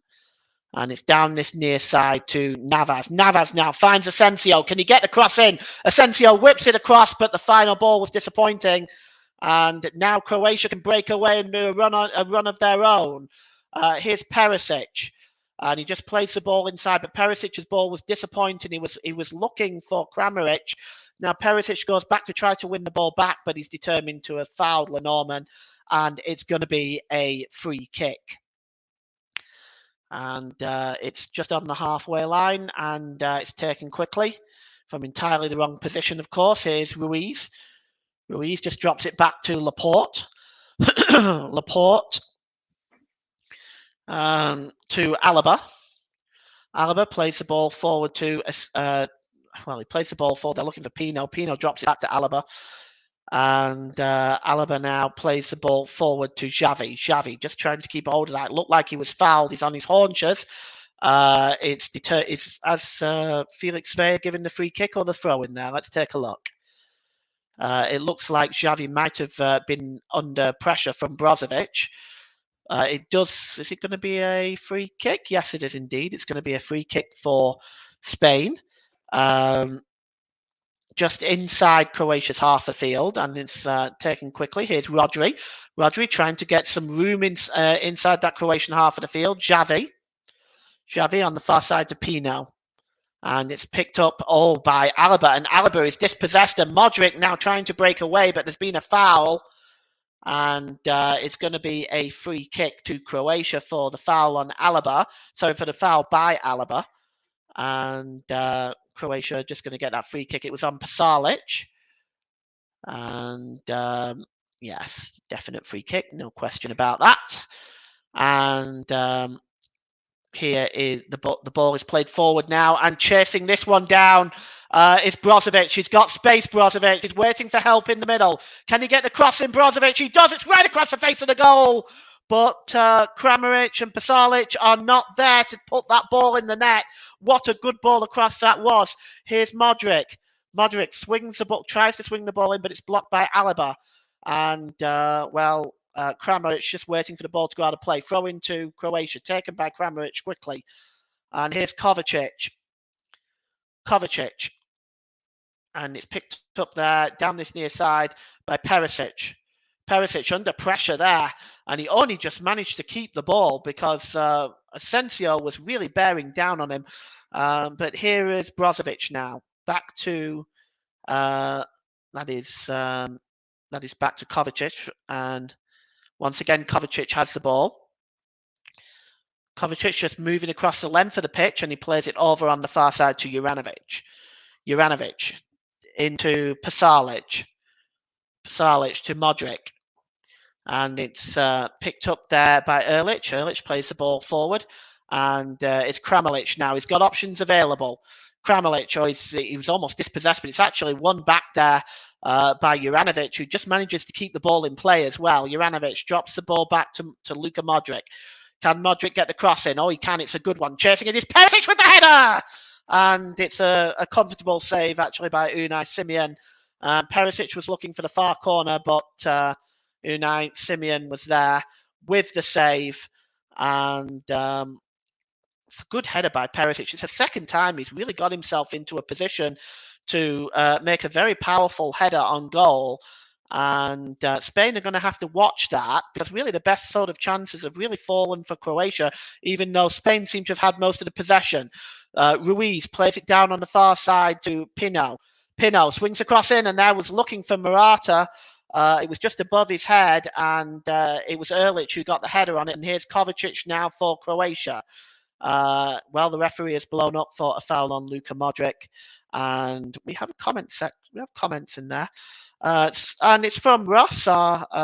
And it's down this near side to Navas. Navas now finds Asensio. Can he get the cross in? Asensio whips it across, but the final ball was disappointing. And now Croatia can break away and do a run of their own. Here's Perisic. And he just plays the ball inside, but Perisic's ball was disappointing. He was looking for Kramaric. Now Perisic goes back to try to win the ball back, but he's determined to have fouled Lenormand, and it's going to be a free kick. And it's just on the halfway line, and it's taken quickly from entirely the wrong position, of course. Here's Ruiz. Ruiz just drops it back to Laporte. Laporte to Alaba. Alaba plays the ball forward to, he plays the ball forward. They're looking for Pino. Pino drops it back to Alaba. And Alaba now plays the ball forward to Xavi. Xavi just trying to keep a hold of that. It looked like he was fouled. He's on his haunches. It's Felix Vea giving the free kick or the throw in there? Let's take a look. It looks like Xavi might have been under pressure from Brozovic. Is it going to be a free kick? Yes, it is indeed. It's going to be a free kick for Spain. Just inside Croatia's half the field, and it's taken quickly. Here's Rodri. Rodri trying to get some room inside that Croatian half of the field. Xavi on the far side to Pino. And it's picked up by Alaba, and Alaba is dispossessed, and Modric now trying to break away, but there's been a foul, and it's going to be a free kick to Croatia for the foul on Alaba. Sorry, for the foul by Alaba. And Croatia just going to get that free kick. It was on Pasalic. And yes, definite free kick. No question about that. And here is the ball is played forward now, and chasing this one down is Brozovic. He's got space, Brozovic. He's waiting for help in the middle. Can he get the cross in, Brozovic? He does. It's right across the face of the goal. But Kramaric and Pasalic are not there to put that ball in the net. What a good ball across that was. Here's Modric. Modric swings the ball, tries to swing the ball in, but it's blocked by Alaba. And, Kramaric just waiting for the ball to go out of play. Throw into Croatia, taken by Kramaric quickly. And here's Kovacic. And it's picked up there, down this near side by Perisic. Perisic under pressure there, and he only just managed to keep the ball because Asensio was really bearing down on him. But here is Brozovic now, back to that is back to Kovacic, and once again Kovacic has the ball. Kovacic just moving across the length of the pitch, and he plays it over on the far side to Juranovic. Juranovic into Pasalic. Pasalic to Modric. And it's picked up there by Erlich. Erlich plays the ball forward. And it's Kramaric now. He's got options available. Kramaric, he was almost dispossessed, but it's actually won back there by Juranovic, who just manages to keep the ball in play as well. Juranovic drops the ball back to Luka Modric. Can Modric get the cross in? Oh, he can. It's a good one. Chasing it is Perisic with the header! And it's a comfortable save, actually, by Unai Simon. Perisic was looking for the far corner, but Unai Simon was there with the save. And it's a good header by Perisic. It's the second time he's really got himself into a position to make a very powerful header on goal. And Spain are going to have to watch that, because really the best sort of chances have really fallen for Croatia, even though Spain seem to have had most of the possession. Ruiz plays it down on the far side to Pino. Pino swings across in, and now was looking for Morata. It was just above his head, and it was Erlich who got the header on it. And here's Kovacic now for Croatia. The referee has blown up for a foul on Luka Modric, and we have a comment we have comments in there. And it's from Ross, our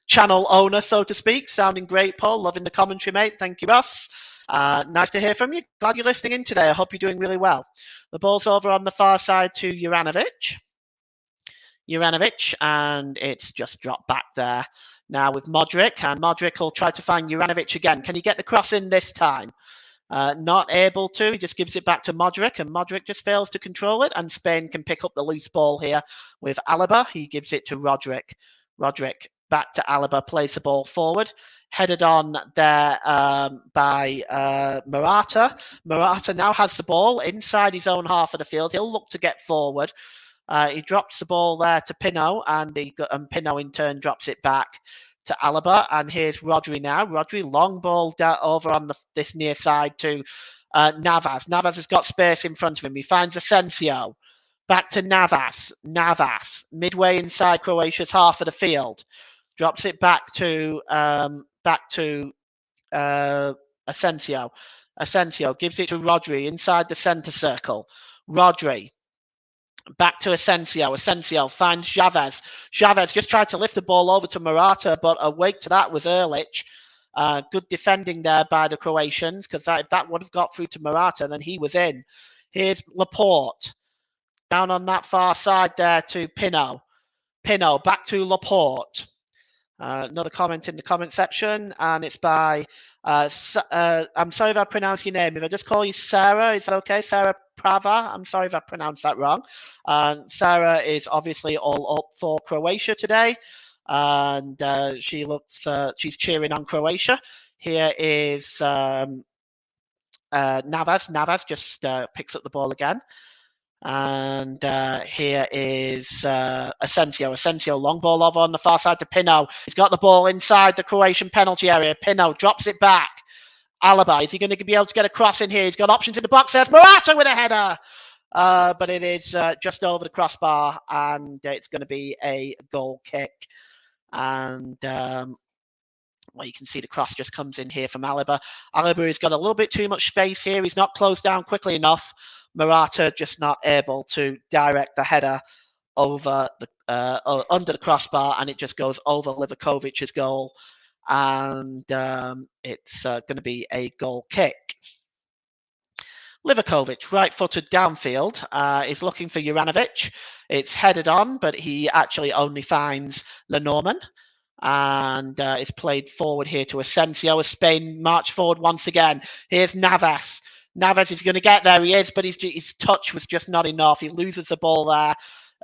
channel owner, so to speak. Sounding great, Paul. Loving the commentary, mate. Thank you, Ross. Nice to hear from you. Glad you're listening in today. I hope you're doing really well. The ball's over on the far side to Juranovic. Juranovic, and it's just dropped back there. Now with Modric, and Modric will try to find Juranovic again. Can he get the cross in this time? Not able to. He just gives it back to Modric, and Modric just fails to control it. And Spain can pick up the loose ball here with Alaba. He gives it to Rodric. Rodric back to Alaba, plays the ball forward. Headed on there by Morata. Morata now has the ball inside his own half of the field. He'll look to get forward. He drops the ball there to Pinot, and Pinot in turn drops it back to Alaba. And here's Rodri now. Rodri, long ball over on this near side to Navas. Navas has got space in front of him. He finds Asensio. Back to Navas. Navas, midway inside Croatia's half of the field. Drops it back to Asensio. Asensio gives it to Rodri inside the centre circle. Rodri back to Asensio. Asensio finds Chavez. Chavez just tried to lift the ball over to Morata, but awake to that was Erlich. Good defending there by the Croatians, because if that would have got through to Morata, then he was in. Here's Laporte. Down on that far side there to Pinot. Pinot back to Laporte. Another comment in the comment section, and it's by I'm sorry if I pronounce your name. If I just call you Sarah, is that okay? Sarah Prava. I'm sorry if I pronounced that wrong. Sarah is obviously all up for Croatia today, and she's cheering on Croatia. Here is Navas. Navas just picks up the ball again. And here is Asensio. Asensio, long ball over on the far side to Pinot. He's got the ball inside the Croatian penalty area. Pinot drops it back. Alaba, is he going to be able to get a cross in here? He's got options in the box. There's Morata with a header. But it is just over the crossbar, and it's going to be a goal kick. And you can see the cross just comes in here from Alaba. Alaba has got a little bit too much space here. He's not closed down quickly enough. Morata just not able to direct the header over the under the crossbar, and it just goes over Livakovic's goal, and it's going to be a goal kick. Livakovic, right-footed downfield, is looking for Juranovic. It's headed on, but he actually only finds Lenormand, and is played forward here to Asensio as Spain march forward once again. Here's Navas. Navas is going to get there. He is, but his touch was just not enough. He loses the ball there.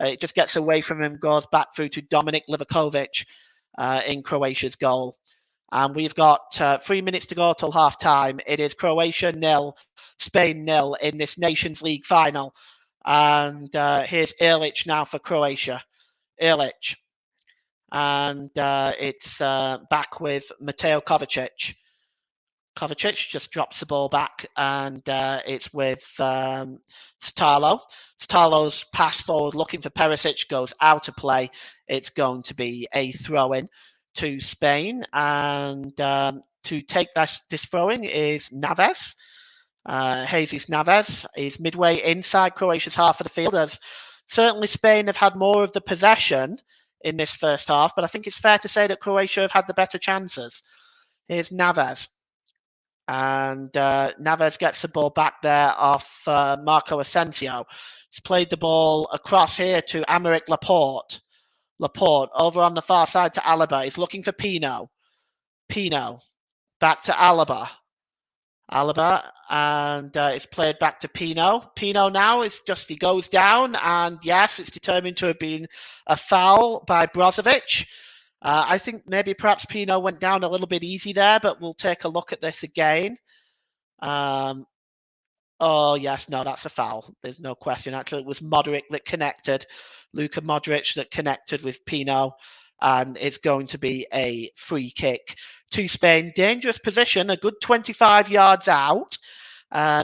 It just gets away from him, goes back through to Dominik Livakovic in Croatia's goal. And we've got 3 minutes to go till half time. It is Croatia 0, Spain 0 in this Nations League final. And here's Erlich now for Croatia. Erlich. And it's back with Mateo Kovacic. Kovacic just drops the ball back, and it's with Starlo. Starlo's pass forward looking for Perisic goes out of play. It's going to be a throw-in to Spain, and to take this throw-in is Navas. Jesus Navas is midway inside Croatia's half of the field, as certainly Spain have had more of the possession in this first half, but I think it's fair to say that Croatia have had the better chances. Here's Navas. And Navas gets the ball back there off Marco Asensio. He's played the ball across here to Aymeric Laporte. Laporte over on the far side to Alaba. He's looking for Pinot. Pinot back to Alaba. Alaba, and it's played back to Pinot. Pinot now is just, he goes down, and yes, it's determined to have been a foul by Brozovic. I think maybe perhaps Pinot went down a little bit easy there, but we'll take a look at this again. Oh, yes, no, that's a foul. There's no question. Actually, it was Modric that connected, Luka Modric that connected with Pinot, and it's going to be a free kick to Spain. Dangerous position, a good 25 yards out.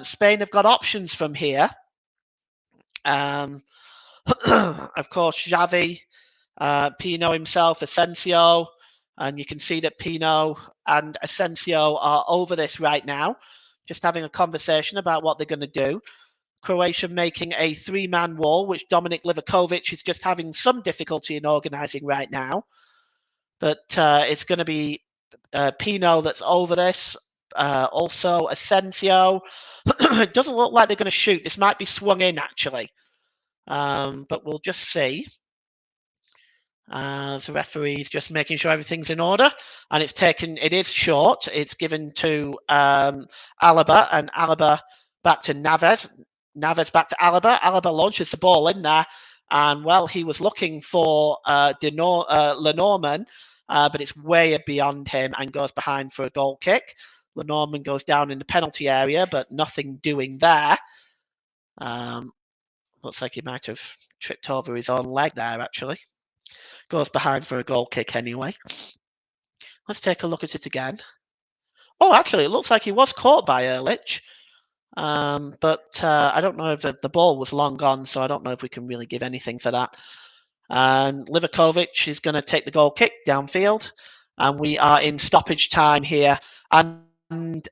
Spain have got options from here. Of course, Xavi, Pinot himself, Asensio, and you can see that Pinot and Asensio are over this right now, just having a conversation about what they're going to do. Croatia making a three-man wall, which Dominik Livakovic is just having some difficulty in organising right now. But it's going to be Pinot that's over this. Also, Asensio. It doesn't look like they're going to shoot. This might be swung in, actually. But we'll just see. The referee's just making sure everything's in order, and it is short. It's given to Alaba, and Alaba back to Naves. Naves back to Alaba. Alaba launches the ball in there, and well, he was looking for Lenormand, but it's way beyond him and goes behind for a goal kick. Lenormand goes down in the penalty area, but nothing doing there. Looks like he might have tripped over his own leg there, actually. Goes behind for a goal kick anyway. Let's take a look at it again. Oh, actually, it looks like he was caught by Ehrlich. But I don't know if the ball was long gone, so I don't know if we can really give anything for that. And Livakovic is going to take the goal kick downfield. And we are in stoppage time here. And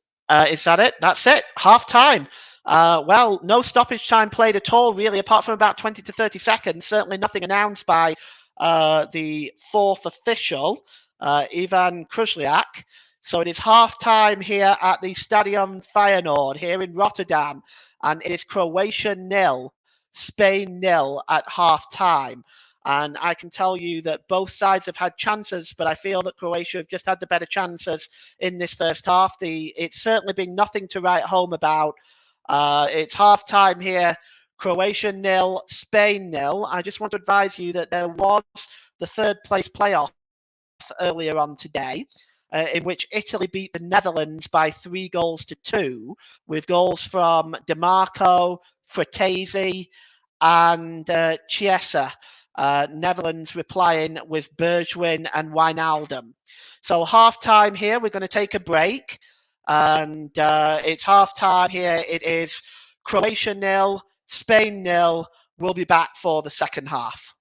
is that it? That's it. Half time. Well, no stoppage time played at all, really, apart from about 20 to 30 seconds. Certainly nothing announced by the fourth official, Ivan Kruzliak. So it is half time here at the Stadion Feyenoord here in Rotterdam. And it is Croatia 0, Spain 0 at half time. And I can tell you that both sides have had chances, but I feel that Croatia have just had the better chances in this first half. It's certainly been nothing to write home about. It's half time here. Croatia 0, Spain 0. I just want to advise you that there was the third place playoff earlier on today, in which Italy beat the Netherlands by 3-2, with goals from DeMarco, Fratesi, and Chiesa. Netherlands replying with Bergwijn and Wijnaldum. So half time here, we're going to take a break. And it's half time here. It is Croatia 0, Spain 0. We'll be back for the second half.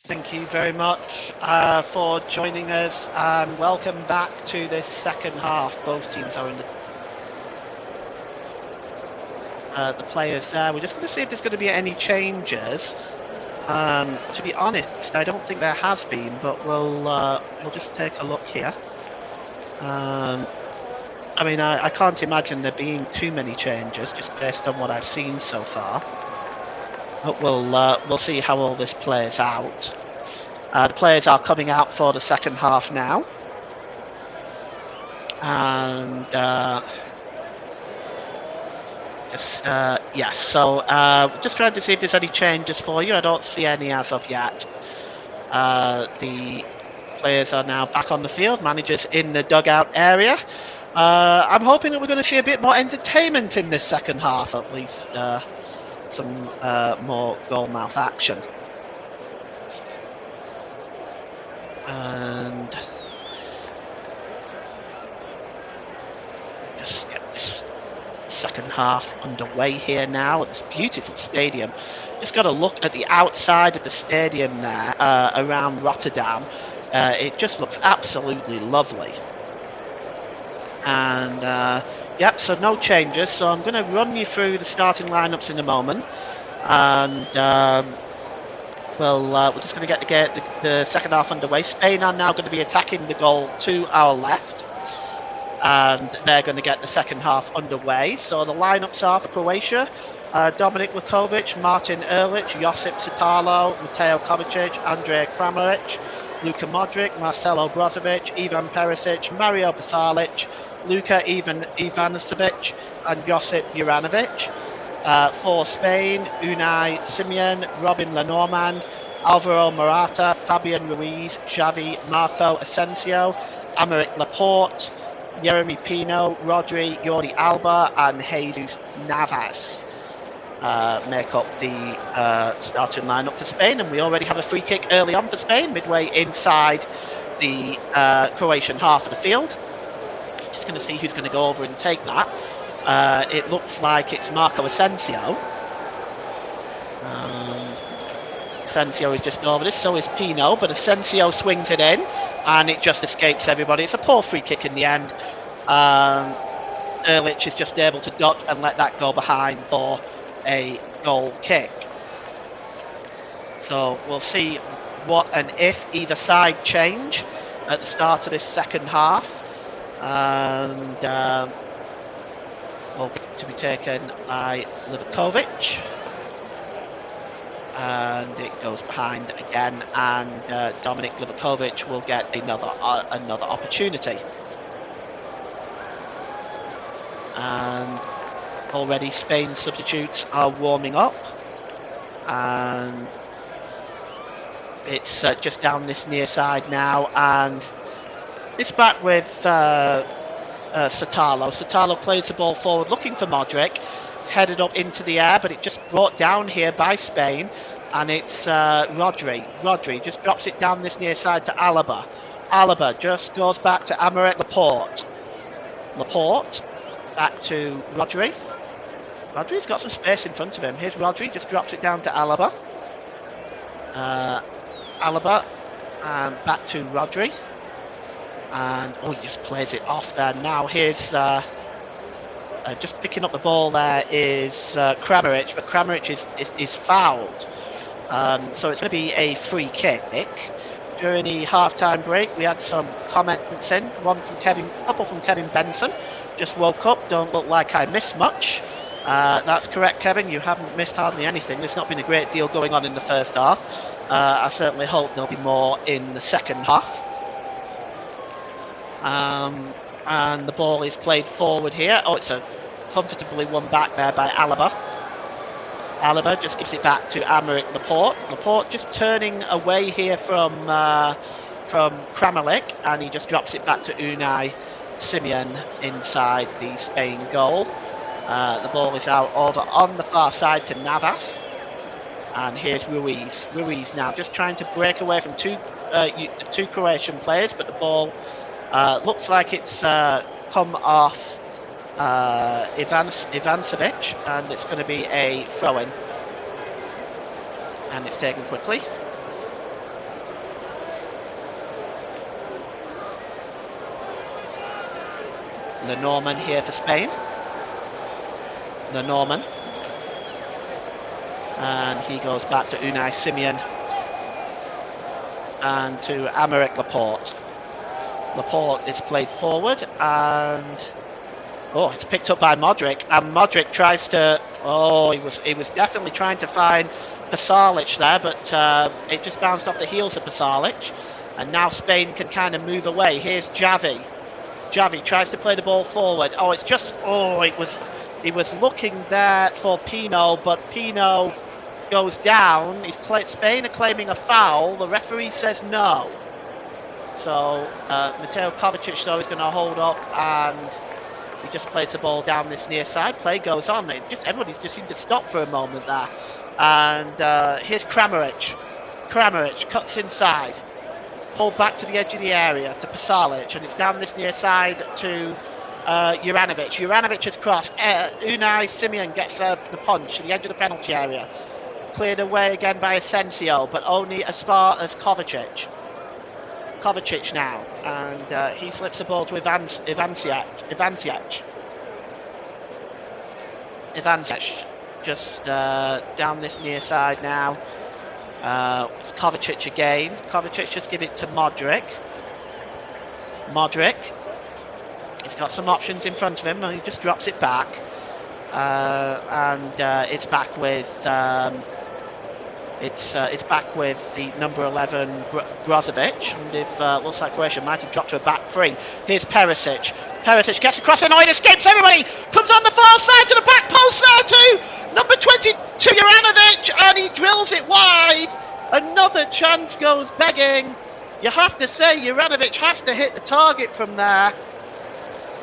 Thank you very much for joining us, and welcome back to this second half. Both teams are in the players there. We're just going to see if there's going to be any changes. To be honest, I don't think there has been, but we'll just take a look here. I mean, I can't imagine there being too many changes, just based on what I've seen so far. But we'll see how all this plays out. The players are coming out for the second half now, and yes. So just trying to see if there's any changes for you. I don't see any as of yet. The players are now back on the field. Managers in the dugout area. I'm hoping that we're going to see a bit more entertainment in this second half, at least some more goal-mouth action. And just get this second half underway here now at this beautiful stadium. Just got to look at the outside of the stadium there around Rotterdam. It just looks absolutely lovely. And yep, so no changes. So I'm going to run you through the starting lineups in a moment, and we're just going to get the second half underway. Spain are now going to be attacking the goal to our left, and they're going to get the second half underway. So the lineups are for Croatia: Dominik Lukovic, Martin Ehrlich, Josip Stallo, Mateo Kovacic, Andrej Kramaric, Luka Modric, Marcelo Brozovic, Ivan Perisic, Mario Basalic, Luka Ivanovic, and Josip Juranovic. For Spain, Unai Simon, Robin Lenormand, Alvaro Morata, Fabian Ruiz, Xavi, Marco Asensio, Aymeric Laporte, Jeremy Pino, Rodri, Jordi Alba, and Jesus Navas make up the starting lineup for Spain. And we already have a free kick early on for Spain, midway inside the Croatian half of the field. Just going to see who's going to go over and take that. It looks like it's Marco Asensio. And Asensio is just over this, so is Pino, but Asensio swings it in, and it just escapes everybody. It's a poor free kick in the end. Ehrlich is just able to duck and let that go behind for a goal kick. So we'll see what and if either side change at the start of this second half. And will to be taken by Livakovic, and it goes behind again, and Dominik Livakovic will get another opportunity. And already Spain's substitutes are warming up, and it's just down this near side now, and it's back with Stallo. Stallo plays the ball forward looking for Modric. It's headed up into the air, but it just brought down here by Spain, and it's Rodri. Rodri just drops it down this near side to Alaba. Alaba just goes back to Aymeric Laporte. Laporte back to Rodri. Rodri's got some space in front of him. Here's Rodri, just drops it down to Alaba. Alaba, and back to Rodri. And he just plays it off there. Now here's just picking up the ball there is Kramaric, but Kramaric is fouled. So it's going to be a free kick. During the half-time break, we had some comments in. A couple from Kevin Benson. Just woke up, don't look like I missed much. That's correct, Kevin. You haven't missed hardly anything. There's not been a great deal going on in the first half. I certainly hope there'll be more in the second half. And the ball is played forward here. It's a comfortably won back there by Alaba. Alaba just gives it back to Aymeric Laporte. Laporte just turning away here from Kramaric, and he just drops it back to Unai Simon inside the Spain goal. The ball is out over on the far side to Navas, and here's Ruiz. Ruiz now just trying to break away from two Croatian players, but the ball looks like it's come off Ivanovic, and it's going to be a throw-in, and it's taken quickly. Lenormand here for Spain. Lenormand. And he goes back to Unai Simon. And to Aymeric Laporte. Laporte is played forward and it's picked up by Modric, and Modric tries to he was definitely trying to find Pasalic there, but it just bounced off the heels of Pasalic, and now Spain can kind of move away. Here's Xavi. Xavi tries to play the ball forward. He was looking there for Pino, but Pino goes down. Spain are claiming a foul. The referee says no. So Mateo Kovacic though is going to hold up, and he just plays the ball down this near side. Play goes on. Everybody's just seemed to stop for a moment there. And here's Kramaric. Kramaric cuts inside, pulled back to the edge of the area to Pasalic, and it's down this near side to Juranovic. Juranovic has crossed. Unai Simon gets the punch at the edge of the penalty area. Cleared away again by Asensio, but only as far as Kovacic. Kovacic now, and he slips the ball to Ivancic, just down this near side now. It's Kovacic again. Kovacic just give it to Modric. He's got some options in front of him, and he just drops it back. And it's back with it's back with the number 11 Brozovic, and if looks like Croatia might have dropped to a back three. Here's Perisic. Perisic gets across the line, escapes everybody, comes on the far side to the back post there to number 22 Juranovic, and he drills it wide. Another chance goes begging. You have to say Juranovic has to hit the target from there.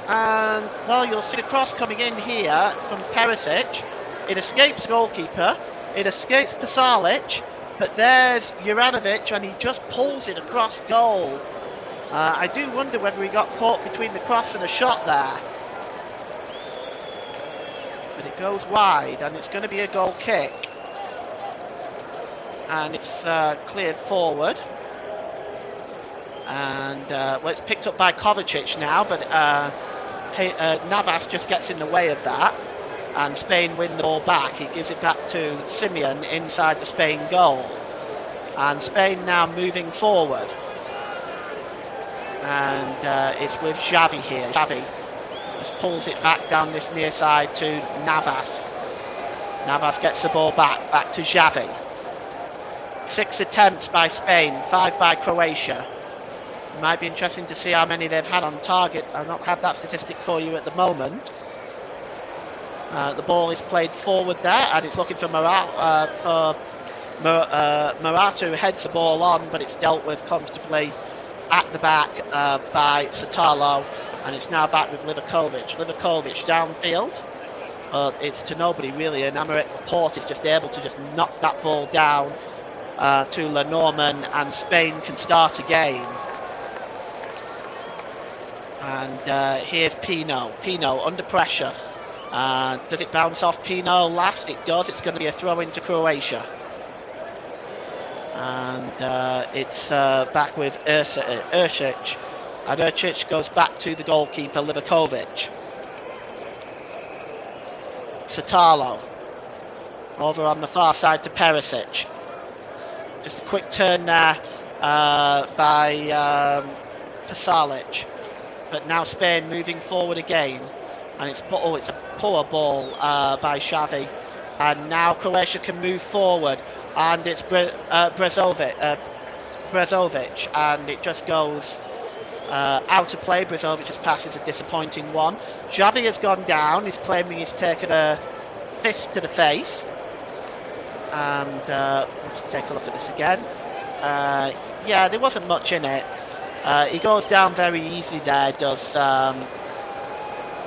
And well, you'll see the cross coming in here from Perisic. It escapes goalkeeper. It escapes Pasalic, but there's Juranovic, and he just pulls it across goal. I do wonder whether he got caught between the cross and a shot there. But it goes wide, and it's going to be a goal kick. And it's cleared forward. And it's picked up by Kovacic now, but Navas just gets in the way of that. And Spain win the ball back. He gives it back to Simeon inside the Spain goal. And Spain now moving forward. And it's with Xavi here. Xavi just pulls it back down this near side to Navas. Navas gets the ball back to Xavi. 6 attempts by Spain, 5 by Croatia. It might be interesting to see how many they've had on target. I've not had that statistic for you at the moment. The ball is played forward there, and it's looking for Morata, who heads the ball on, but it's dealt with comfortably at the back by Satalo, and it's now back with Livakovic. Livakovic downfield. It's to nobody really, and Aymeric Laporte is just able to just knock that ball down to Lenormand, and Spain can start again. And here's Pino. Pino under pressure. Does it bounce off Pino last? It does. It's going to be a throw into Croatia. And it's back with Uršić. And Uršić goes back to the goalkeeper, Livakovic. Satalo. Over on the far side to Perisic. Just a quick turn there by Pasalic. But now Spain moving forward again. And it's a poor ball by Xavi, and now Croatia can move forward, and it's Brozovic, and it just goes out of play. Brezovic's pass is a disappointing one. Xavi has gone down. He's claiming he's taken a fist to the face, and let's take a look at this again. Yeah, there wasn't much in it. He goes down very easily there, does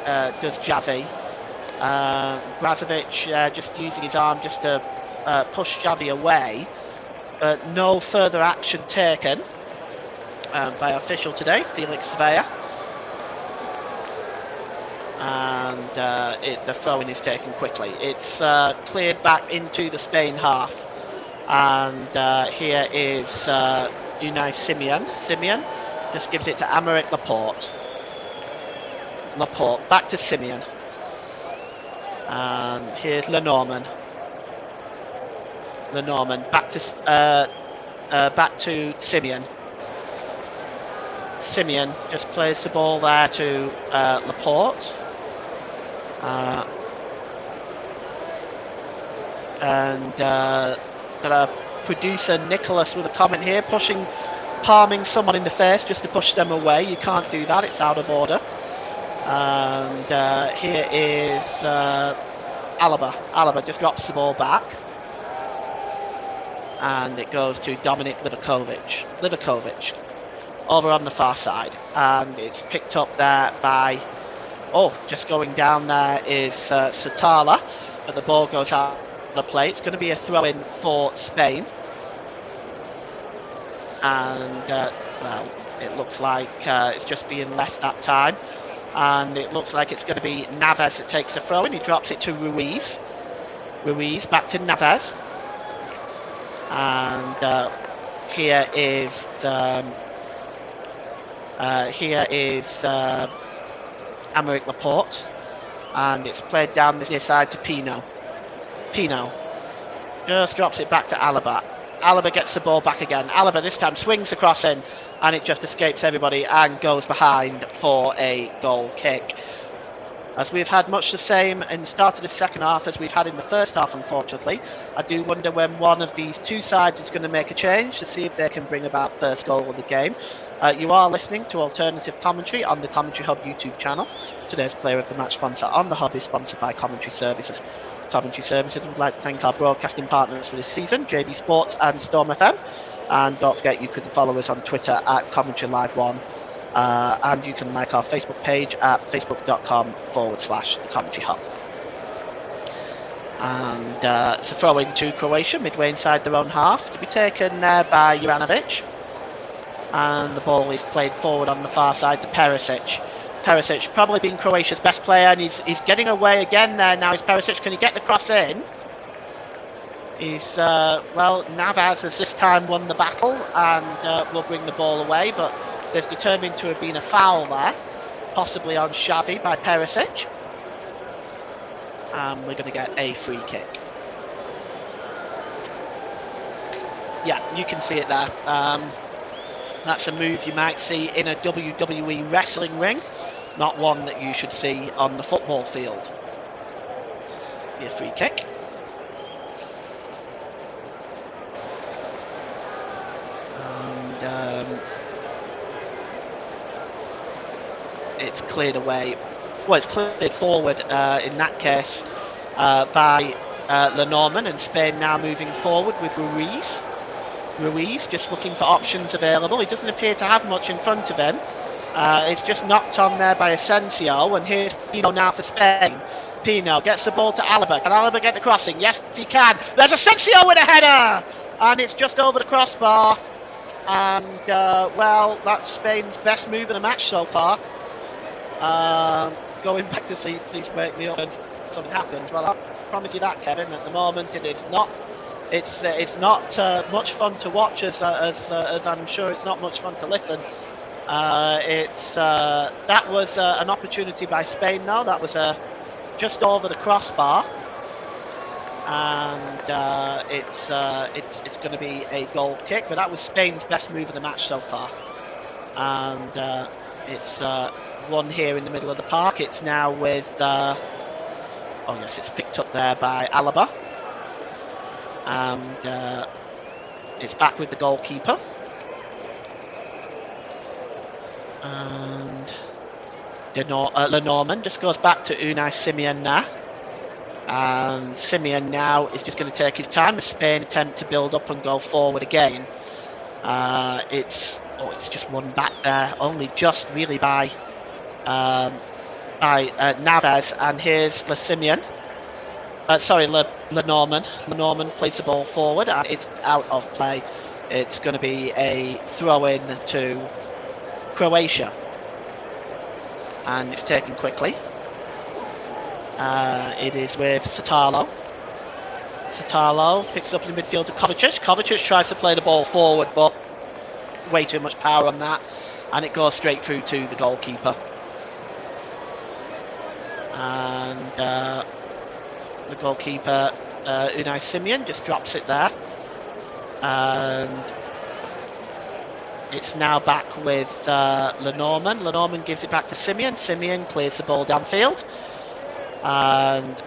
Xavi. Brozovic just using his arm just to push Xavi away. No further action taken by official today, Felix Vea. And the throw-in is taken quickly. It's cleared back into the Spain half. And here is Unai Simon. Simon just gives it to Aymeric Laporte. Laporte. Back to Simeon. And here's Lenormand. Back to Simeon. Simeon just plays the ball there to Laporte. And got a producer Nicholas with a comment here, palming someone in the face just to push them away. You can't do that, it's out of order. And here is Alaba. Alaba just drops the ball back. And it goes to Dominik Livakovic over on the far side. And it's picked up there by, just going down there is Satala. But the ball goes out of the play. It's going to be a throw-in for Spain. And, it looks like it's just being left that time. And it looks like it's going to be Naves that takes the throw-in. He drops it to Ruiz. Ruiz back to Naves. And here is Aymeric Laporte, and it's played down this near side to Pino. Pino just drops it back to Alaba. Alaba gets the ball back again. Alaba this time swings across in, and it just escapes everybody and goes behind for a goal kick. As we've had much the same in the start of the second half as we've had in the first half, unfortunately. I do wonder when one of these two sides is going to make a change to see if they can bring about first goal of the game. You are listening to Alternative Commentary on the Commentary Hub YouTube channel. Today's Player of the Match sponsor on the Hub is sponsored by Commentary Services. Commentary Services would like to thank our broadcasting partners for this season, JB Sports and Storm FM. And don't forget, you can follow us on Twitter at Commentary Live 1. And you can like our Facebook page at facebook.com/the Commentary Hub. And it's a throw in to Croatia, midway inside their own half, to be taken there by Juranovic. And the ball is played forward on the far side to Perisic. Perisic probably being Croatia's best player, and he's getting away again there now. Is Perisic? Can he get the cross in? Navas has this time won the battle and will bring the ball away, but there's determined to have been a foul there, possibly on Xavi by Perisic. And we're going to get a free kick. Yeah, you can see it there. That's a move you might see in a WWE wrestling ring, not one that you should see on the football field. Be a free kick. And it's cleared away. Well, it's cleared forward in that case by Lenormand, and Spain now moving forward with Ruiz. Ruiz just looking for options available. He doesn't appear to have much in front of him. It's just knocked on there by Asensio, and here's Pino now for Spain. Pino gets the ball to Alaba. Can Alaba get the crossing? Yes, he can. There's Asensio with a header, and it's just over the crossbar. And that's Spain's best move of the match so far. Going back to see, please wake me up and something happened. Well, I promise you that, Kevin. At the moment, it is not. It's not much fun to watch, as I'm sure it's not much fun to listen. That was an opportunity by Spain. Now that was just over the crossbar, and it's going to be a goal kick. But that was Spain's best move of the match so far, and it's one here in the middle of the park. It's now with it's picked up there by Alaba. And it's back with the goalkeeper. And Lenormand just goes back to Unai Simeon now. And Simeon now is just going to take his time as Spain attempt to build up and go forward again. It's just one back there, only just really by Naves. And here's Lenormand. Lenormand plays the ball forward, and it's out of play. It's going to be a throw-in to Croatia, and it's taken quickly. It is with Satalo. Satalo picks up in the midfield to Kovacic. Kovacic tries to play the ball forward, but way too much power on that, and it goes straight through to the goalkeeper. And the goalkeeper, Unai Simon, just drops it there. And it's now back with Lenormand. Lenormand gives it back to Simeon. Simeon clears the ball downfield and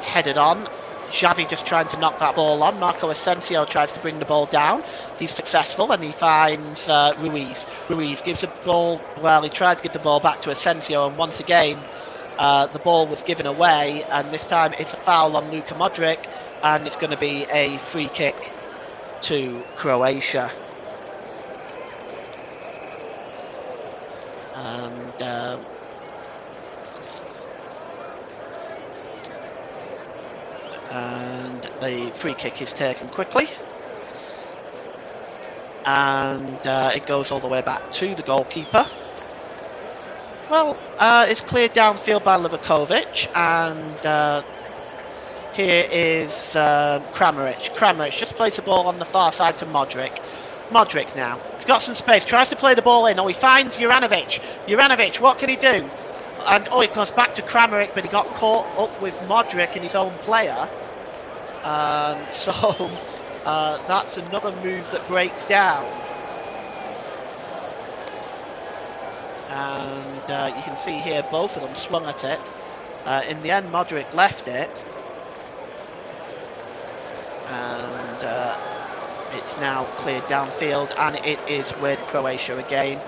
headed on. Xavi just trying to knock that ball on. Marco Asensio tries to bring the ball down. He's successful and he finds Ruiz. Ruiz gives the ball, well, he tried to give the ball back to Asensio, and once again the ball was given away, and this time it's a foul on Luka Modric, and it's going to be a free kick to Croatia. And the free kick is taken quickly, and it goes all the way back to the goalkeeper. Well, it's cleared downfield by Livakovic, and here is Kramaric. Kramaric just plays the ball on the far side to Modric. Modric now, he's got some space, tries to play the ball in. Oh, he finds Juranovic. Juranovic, what can he do? And oh, it goes back to Kramaric, but he got caught up with Modric and his own player. So that's another move that breaks down. And you can see here both of them swung at it. In the end, Modric left it. And it's now cleared downfield, and it is with Croatia again.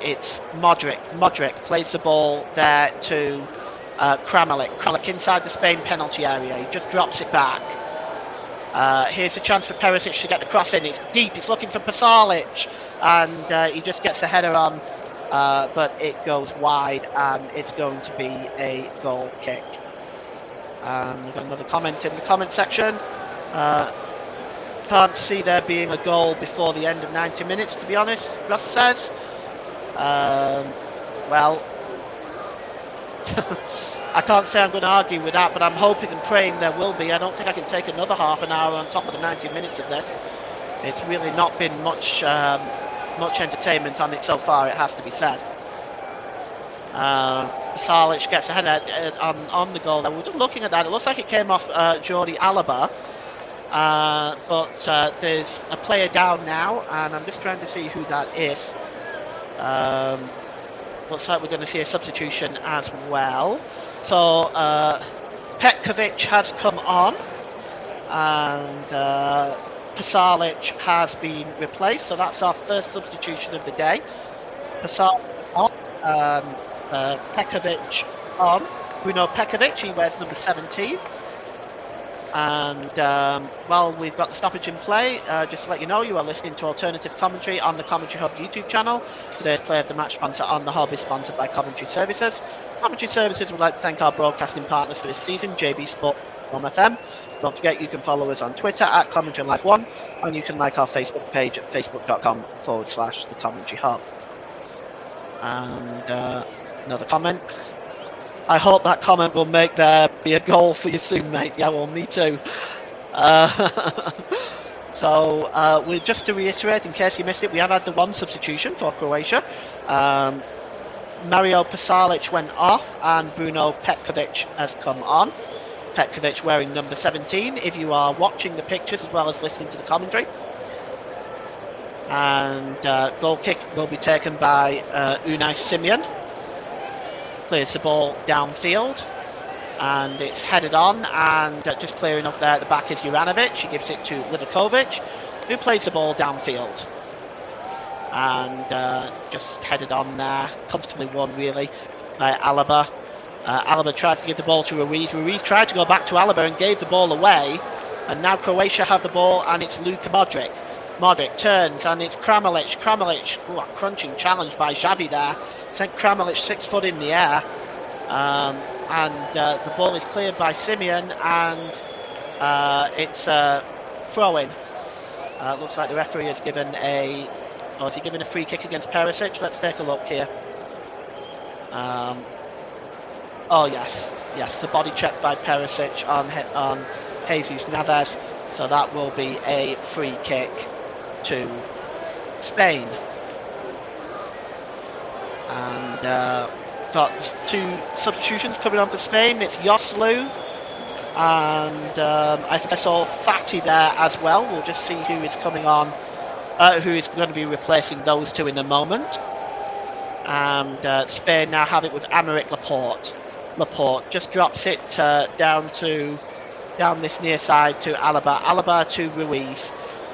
It's Modric. Modric plays the ball there to Kramaric. Kramaric inside the Spain penalty area. He just drops it back. Here's a chance for Perisic to get the cross in. It's deep. It's looking for Pasalic, and he just gets the header on, but it goes wide, and it's going to be a goal kick. We've got another comment in the comment section. Can't see there being a goal before the end of 90 minutes, to be honest, Russ says. Well, I can't say I'm going to argue with that, but I'm hoping and praying there will be. I don't think I can take another half an hour on top of the 90 minutes of this. It's really not been much entertainment on it so far, it has to be said. Pasalic gets a header on the goal. We're just looking at that. It looks like it came off Jordi Alba. But there's a player down now, and I'm just trying to see who that is. Looks like we're going to see a substitution as well. So Petkovic has come on, and Pasalic has been replaced. So that's our first substitution of the day. Pasalic on, Petkovic on. Bruno Petkovic, he wears number 17. And well, we've got the stoppage in play. Just to let you know, you are listening to alternative commentary on the Commentary Hub YouTube channel. Today's Play of the Match sponsor on the Hub is sponsored by Commentary Services. Commentary Services would like to thank our broadcasting partners for this season, JB Sport, FM. Don't forget, you can follow us on Twitter at Commentary Live 1, and you can like our Facebook page at facebook.com/the Commentary Hub. And another comment. I hope that comment will make there be a goal for you soon, mate. Yeah, well, me too. So, we're just to reiterate, in case you missed it, we have had the one substitution for Croatia. Mario Pasalic went off, and Bruno Petkovic has come on. Petkovic wearing number 17, if you are watching the pictures as well as listening to the commentary. And goal kick will be taken by Unai Simon. Clears the ball downfield, and it's headed on, and just clearing up there at the back is Juranovic. He gives it to Livakovic, who plays the ball downfield, and just headed on there, comfortably won really by Alaba. Alaba tries to give the ball to Ruiz. Ruiz tried to go back to Alaba and gave the ball away, and now Croatia have the ball, and it's Luka Modric. Modric turns, and it's Kramaric. Kramaric, a crunching challenge by Xavi there. Sent Kramaric 6 foot in the air, and the ball is cleared by Simeon, and it's throw-in. Looks like the referee has given a... Oh, is he giving a free kick against Perisic? Let's take a look here. Oh, yes. Yes, the body check by Perisic on Jesus Navas. So that will be a free kick to Spain. And got 2 substitutions coming on for Spain. It's Joselu, and I think I saw Fati there as well. We'll just see who is coming on, who is going to be replacing those 2 in a moment. And Spain now have it with Aymeric Laporte. Laporte just drops it down this near side to Alaba. Alaba to Ruiz.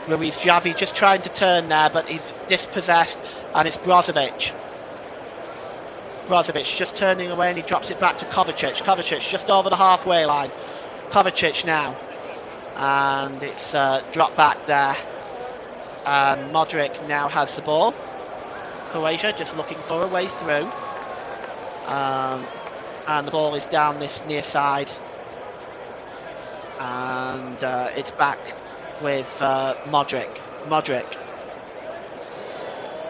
Javi just trying to turn there, but he's dispossessed, and it's Brozovic just turning away, and he drops it back to Kovacic. Kovacic just over the halfway line. Kovacic now, and it's dropped back there, and Modric now has the ball. Croatia just looking for a way through, and the ball is down this near side, and it's back with Modric,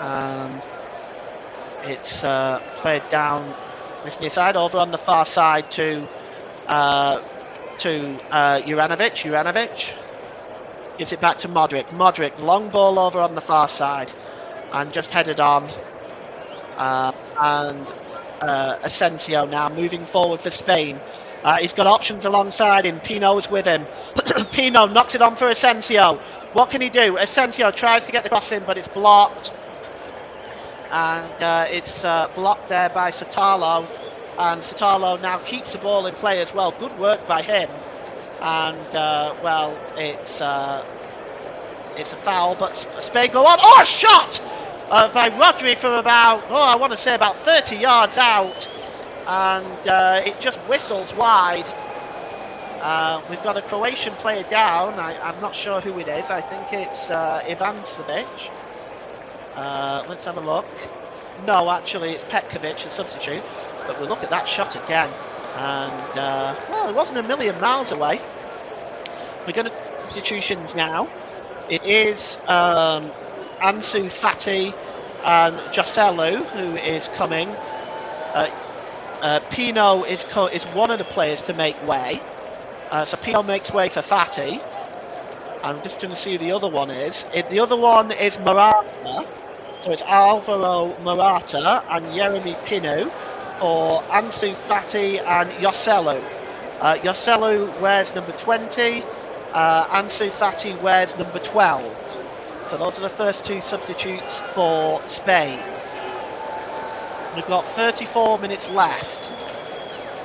and it's played down this near side over on the far side to Juranovic gives it back to Modric, long ball over on the far side, and just headed on, and Asensio now moving forward for Spain. He's got options alongside him. Pino's with him. Pino knocks it on for Asensio. What can he do? Asensio tries to get the cross in, but it's blocked. And it's blocked there by Satalo. And Satalo now keeps the ball in play as well. Good work by him. And, well, it's a foul, but Spain go on. Oh, a shot by Rodri from about, I want to say about 30 yards out. And it just whistles wide. We've got a Croatian player down. I'm not sure who it is. I think it's Ivancevic. Let's have a look. No, actually it's Petkovic, a substitute. But we'll look at that shot again. And, well, it wasn't a million miles away. We're going to substitutions now. It is Ansu Fati and Joselu who is coming. Pino is one of the players to make way. So Pino makes way for Fati. I'm just going to see who the other one is. The other one is Morata. So it's Alvaro Morata and Yeremy Pino for Ansu Fati and Joselu. Joselu wears number 20. Ansu Fati wears number 12. So those are the first 2 substitutes for Spain. We've got 34 minutes left,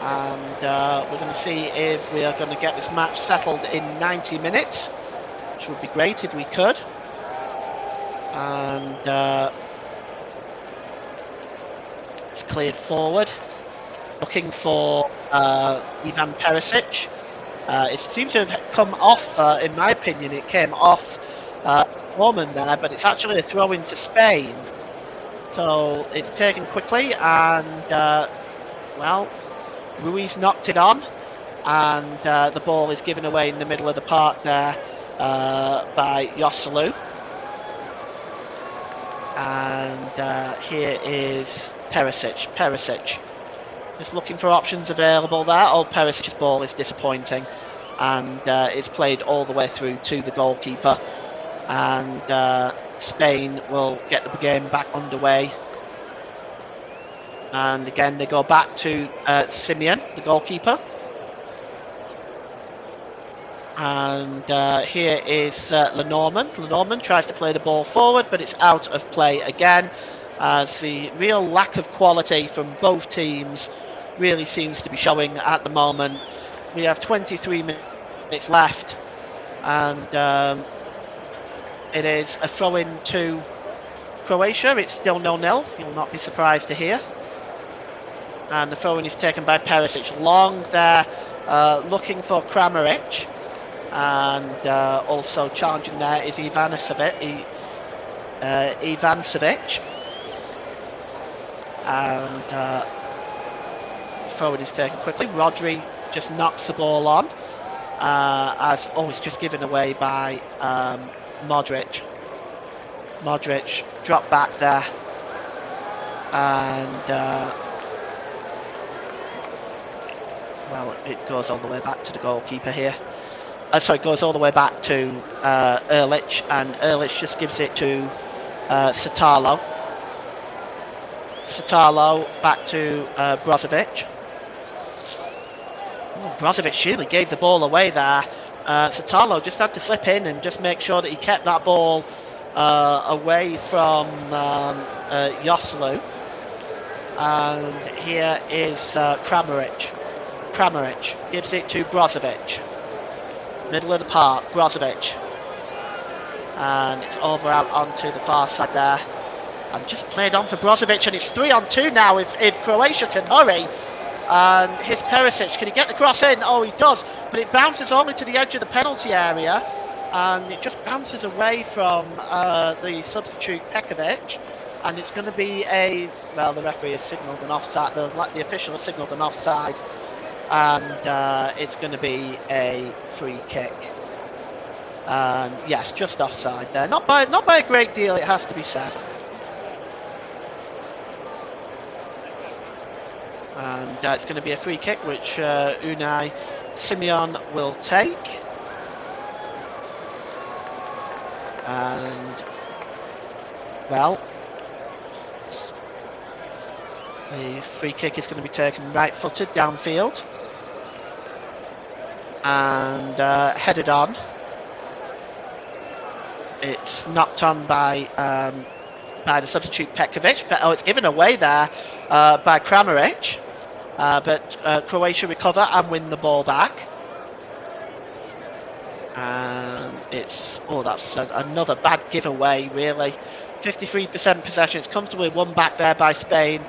and we're going to see if we are going to get this match settled in 90 minutes, which would be great if we could. And it's cleared forward, looking for Ivan Perisic. It seems to have come off, in my opinion, it came off Norman there, but it's actually a throw into Spain. So it's taken quickly, and well, Ruiz knocked it on, and the ball is given away in the middle of the park there by Joselu. And here is Perisic. Just looking for options available there. Oh, Perisic's ball is disappointing, and it's played all the way through to the goalkeeper. And Spain will get the game back underway. And again, they go back to Simeon, the goalkeeper. And here is Lenormand. Lenormand tries to play the ball forward, but it's out of play again, as the real lack of quality from both teams really seems to be showing at the moment. We have 23 minutes left, and it is a throw-in to Croatia. It's still 0-0. You'll not be surprised to hear. And the throw-in is taken by Perisic. Long there, looking for Kramaric. And also challenging there is Ivancevic. And throw-in is taken quickly. Rodri just knocks the ball on. It's just given away by Modric. Modric dropped back there, and well, it goes all the way back to the goalkeeper here. It goes all the way back to Erlich, and Erlich just gives it to Satalo. Satalo back to Brozovic. Brozovic really gave the ball away there. Satalo just had to slip in and just make sure that he kept that ball away from Joselu. And here is Kramaric. Kramaric gives it to Brozovic. Middle of the park, Brozovic. And it's over out onto the far side there. And just played on for Brozovic, and it's 3-on-2 now if Croatia can hurry. And here's Perisic. Can he get the cross in? Oh, he does. But it bounces only to the edge of the penalty area. And it just bounces away from the substitute Pekovic. And it's going to be well, the referee has signalled an offside. The official has signalled an offside. And it's going to be a free kick. Yes, just offside there. Not by a great deal, it has to be said. And it's going to be a free kick, which Unai Simeon will take. And, well, the free kick is going to be taken right-footed downfield. And headed on. It's knocked on by the substitute Pekovic. But, it's given away there by Kramaric. But Croatia recover and win the ball back. And it's, that's another bad giveaway, really. 53% possession. It's comfortably won back there by Spain.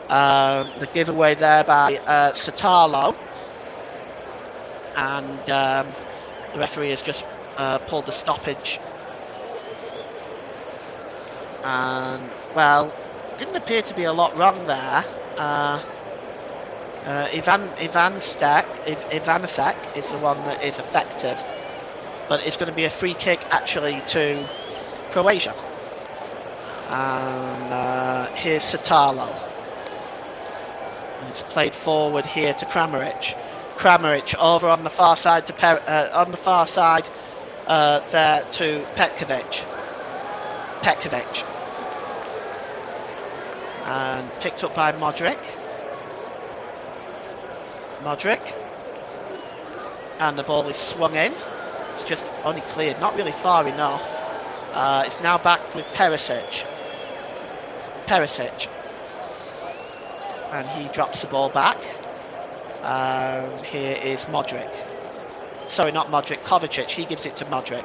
The giveaway there by Satalo. And the referee has just pulled the stoppage. And, well, didn't appear to be a lot wrong there. Ivanasek is the one that is affected, but it's going to be a free kick actually to Croatia. And here's Satalo. It's played forward here to Kramaric. Kramaric over on the far side to there to Pekovic. Pekovic. And picked up by Modric. And the ball is swung in. It's just only cleared, not really far enough. It's now back with Perisic. And he drops the ball back. And here is Modric. Sorry, not Modric, Kovacic. He gives it to Modric.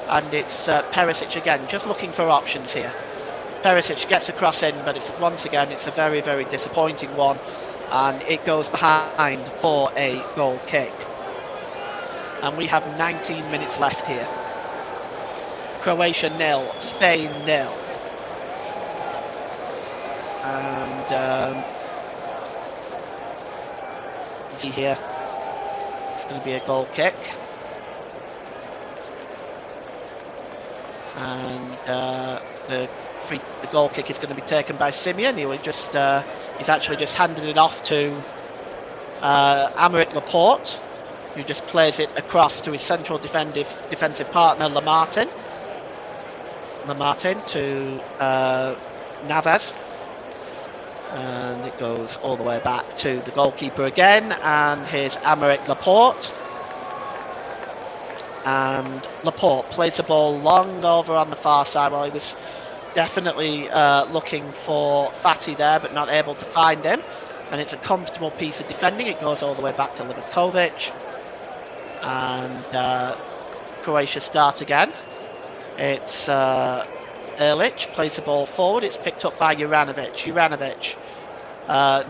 And it's Perisic again, just looking for options here. Perisic gets a cross in, but once again it's a very, very disappointing one. And it goes behind for a goal kick. And we have 19 minutes left here. Croatia 0, Spain 0. And see here, it's going to be a goal kick. And the goal kick is going to be taken by Simeon. He's actually just handed it off to Aymeric Laporte, who just plays it across to his central defensive partner Lamartin to Navas, and it goes all the way back to the goalkeeper again. And here's Aymeric Laporte. And Laporte plays the ball long over on the far side. Well, he was definitely looking for Fatty there, but not able to find him. And it's a comfortable piece of defending. It goes all the way back to Livakovic. And Croatia start again. It's Erlich plays the ball forward. It's picked up by Juranovic.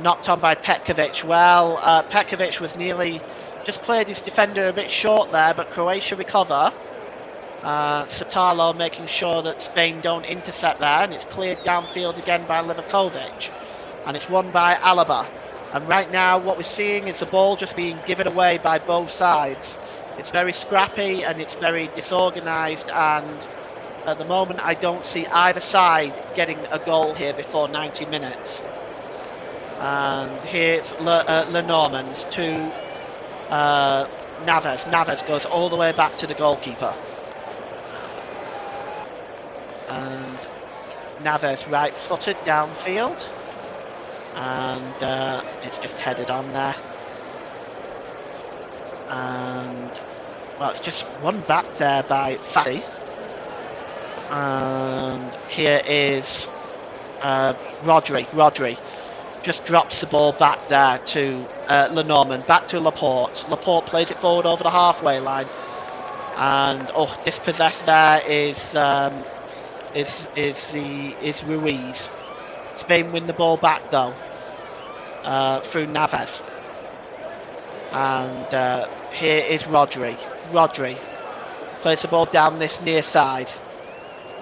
Knocked on by Petkovic. Well, Petkovic was nearly just played his defender a bit short there, but Croatia recover. Satalo making sure that Spain don't intercept there, and it's cleared downfield again by Livakovic. And it's won by Alaba. And right now what we're seeing is the ball just being given away by both sides. It's very scrappy and it's very disorganised, and at the moment I don't see either side getting a goal here before 90 minutes. And here's Lenormand to Navas. Navas goes all the way back to the goalkeeper. And Navas right-footed downfield. and it's just headed on there. And well, it's just one back there by Fatty. And here is Rodri just drops the ball back there to Lenormand, back to Laporte. Laporte plays it forward over the halfway line, and dispossessed there is Ruiz. Spain win the ball back though through Navas, and here is Rodri. Rodri plays the ball down this near side,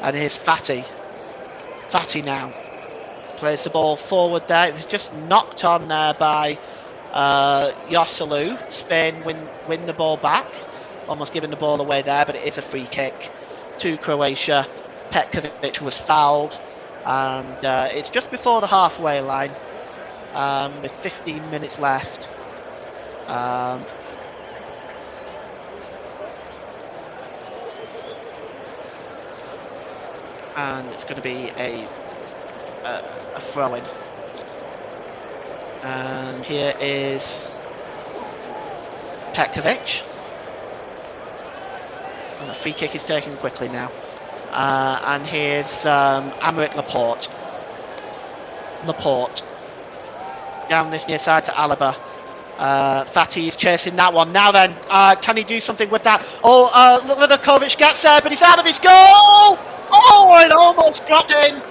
and here's Fatty. Fatty now plays the ball forward there. It was just knocked on there by Yosselu. Spain win the ball back. Almost giving the ball away there, but it is a free kick to Croatia. Petkovic was fouled, and it's just before the halfway line with 15 minutes left. And it's going to be a throw-in. And here is Petkovic. And the free kick is taken quickly now. And here's Aymeric Laporte. Laporte. Down this near side to Alaba. Fatty is chasing that one. Now then, can he do something with that? Livakovic gets there, but he's out of his goal! Oh, it almost dropped in.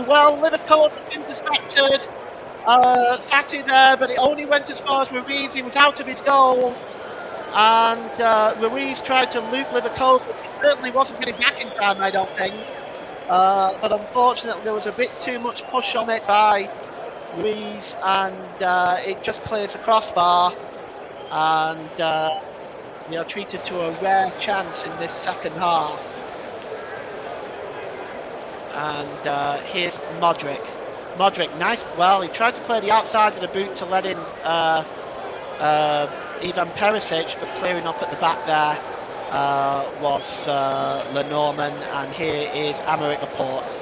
Well, Livakovic intercepted Fatty there, but it only went as far as Ruiz. He was out of his goal. And Ruiz tried to loop Livakovic. It certainly wasn't getting back in time, I don't think. But unfortunately, there was a bit too much push on it by Ruiz, and it just clears the crossbar. And we are treated to a rare chance in this second half. And here's Modric. Modric, nice. Well, he tried to play the outside of the boot to let in Ivan Perisic, but clearing up at the back there was Lenormand, and here is Aymeric Laporte.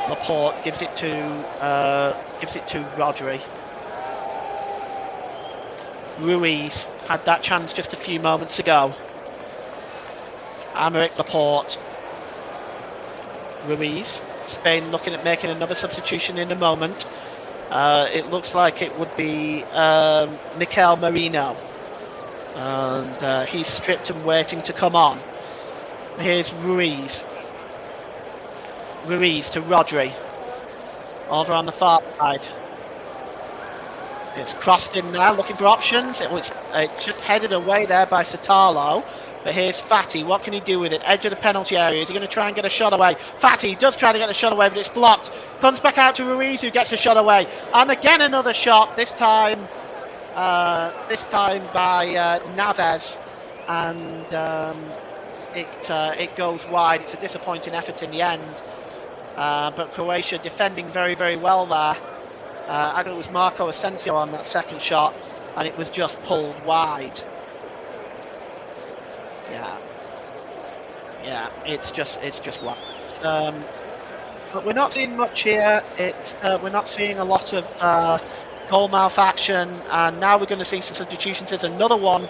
Laporte gives it to Rodri. Ruiz had that chance just a few moments ago. Aymeric Laporte. Ruiz. Spain looking at making another substitution in a moment. It looks like it would be Mikel Merino, and he's stripped and waiting to come on. Here's Ruiz. Ruiz to Rodri. Over on the far side. It's crossed in there, looking for options. It just headed away there by Satalo. But here's Fatty. What can he do with it? Edge of the penalty area. Is he going to try and get a shot away? Fatty does try to get a shot away, but it's blocked. Comes back out to Ruiz, who gets a shot away. And again another shot. This time by Navas, and it goes wide. It's a disappointing effort in the end. But Croatia defending very, very well there. I think it was Marco Asensio on that second shot, and it was just pulled wide. Yeah, it's just wide. But we're not seeing much here. We're not seeing a lot of goalmouth action, and now we're going to see some substitutions. There's another one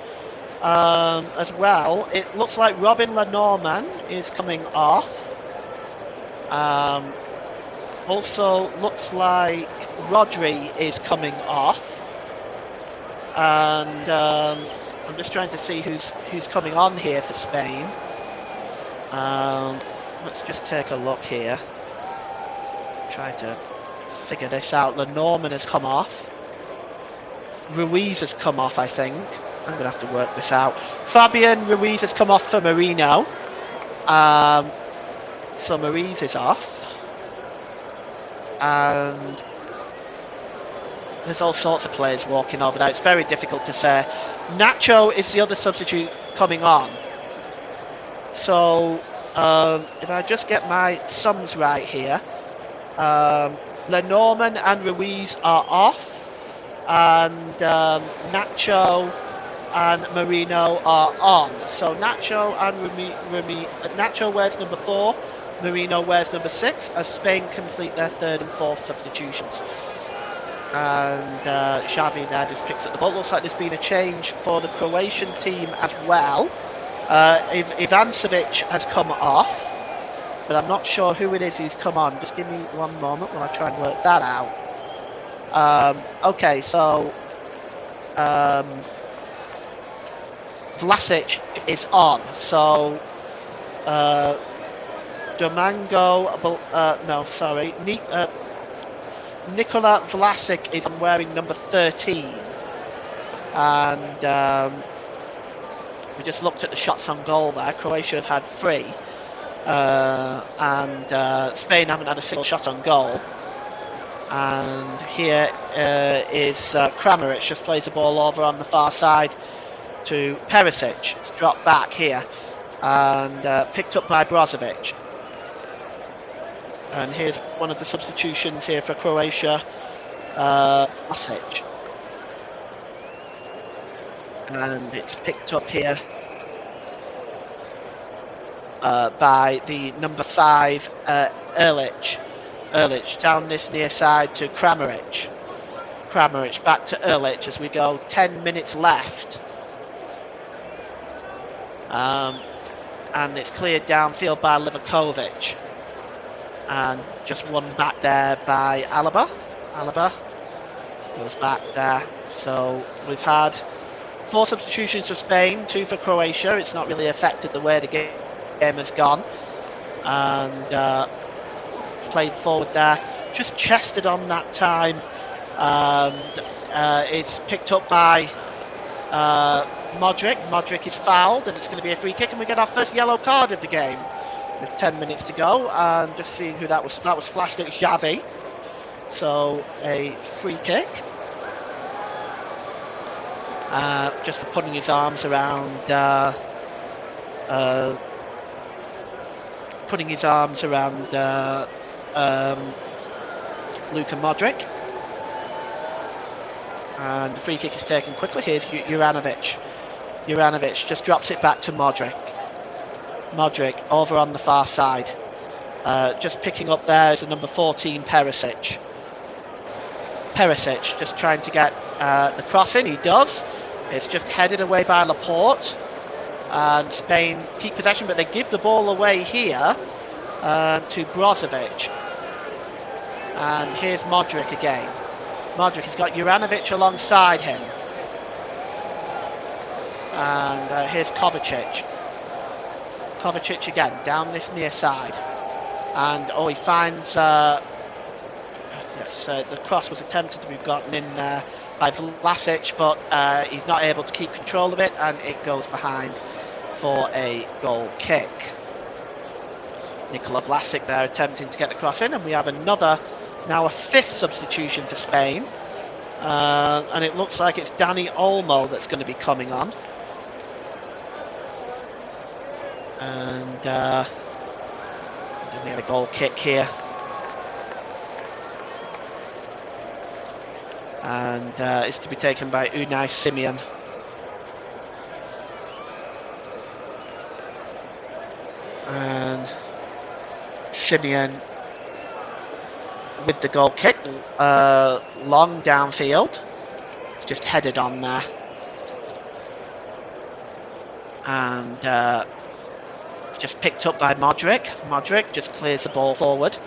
as well. It looks like Robin Lenormand is coming off. Also looks like Rodri is coming off, and I'm just trying to see who's coming on here for Spain. Let's just take a look here. Try to figure this out. Lenormand has come off. Ruiz has come off, I think. I'm going to have to work this out. Fabian Ruiz has come off for Merino. So Ruiz is off. And there's all sorts of players walking over there. It's very difficult to say. Nacho is the other substitute coming on. So if I just get my sums right here, Lenormand and Ruiz are off, and Nacho and Merino are on. So Nacho and Nacho wears number 4, Marino wears number 6 as Spain complete their 3rd and 4th substitutions. And Xavi there just picks up the ball. Looks like there's been a change for the Croatian team as well. Ivancevic has come off, but I'm not sure who it is who's come on. Just give me one moment while I try and work that out. Okay, so Vlasic is on. So Nikola Vlasic is wearing number 13. And we just looked at the shots on goal there. Croatia have had 3. And Spain haven't had a single shot on goal. And here is Kramaric, just plays the ball over on the far side to Perisic. It's dropped back here and picked up by Brozovic. And here's one of the substitutions here for Croatia, Vlasic. And it's picked up here by the number 5, Erlich. Erlich down this near side to Kramaric. Kramaric back to Erlich as we go 10 minutes left. And it's cleared downfield by Livakovic. And just one back there by Alaba. Alaba goes back there. So we've had 4 substitutions for Spain, 2 for Croatia. It's not really affected the way the game has gone. And it's played forward there. Just chested on that time. It's picked up by Modric. Modric is fouled and it's going to be a free kick, and we get our first yellow card of the game with 10 minutes to go. And just seeing who that was flashed at Xavi. So a free kick. Just for putting his arms around Luka Modric. And the free kick is taken quickly. Here's Juranovic. Juranovic just drops it back to Modric. Modric over on the far side. Just picking up there is the number 14, Perisic. Perisic just trying to get the cross in. He does. It's just headed away by Laporte. And Spain keep possession, but they give the ball away here to Brozovic. And here's Modric again. Modric has got Juranovic alongside him. And here's Kovacic. Kovacic again, down this near side. And he finds... the cross was attempted to be gotten in there by Vlasic, but he's not able to keep control of it, and it goes behind for a goal kick. Nikola Vlasic there attempting to get the cross in, and we have now a 5th substitution for Spain. And it looks like it's Dani Olmo that's going to be coming on. And doesn't get a goal kick here. And it's to be taken by Unai Simon. And Simon with the goal kick, long downfield. It's just headed on there. And it's just picked up by Modric. Modric just clears the ball forward.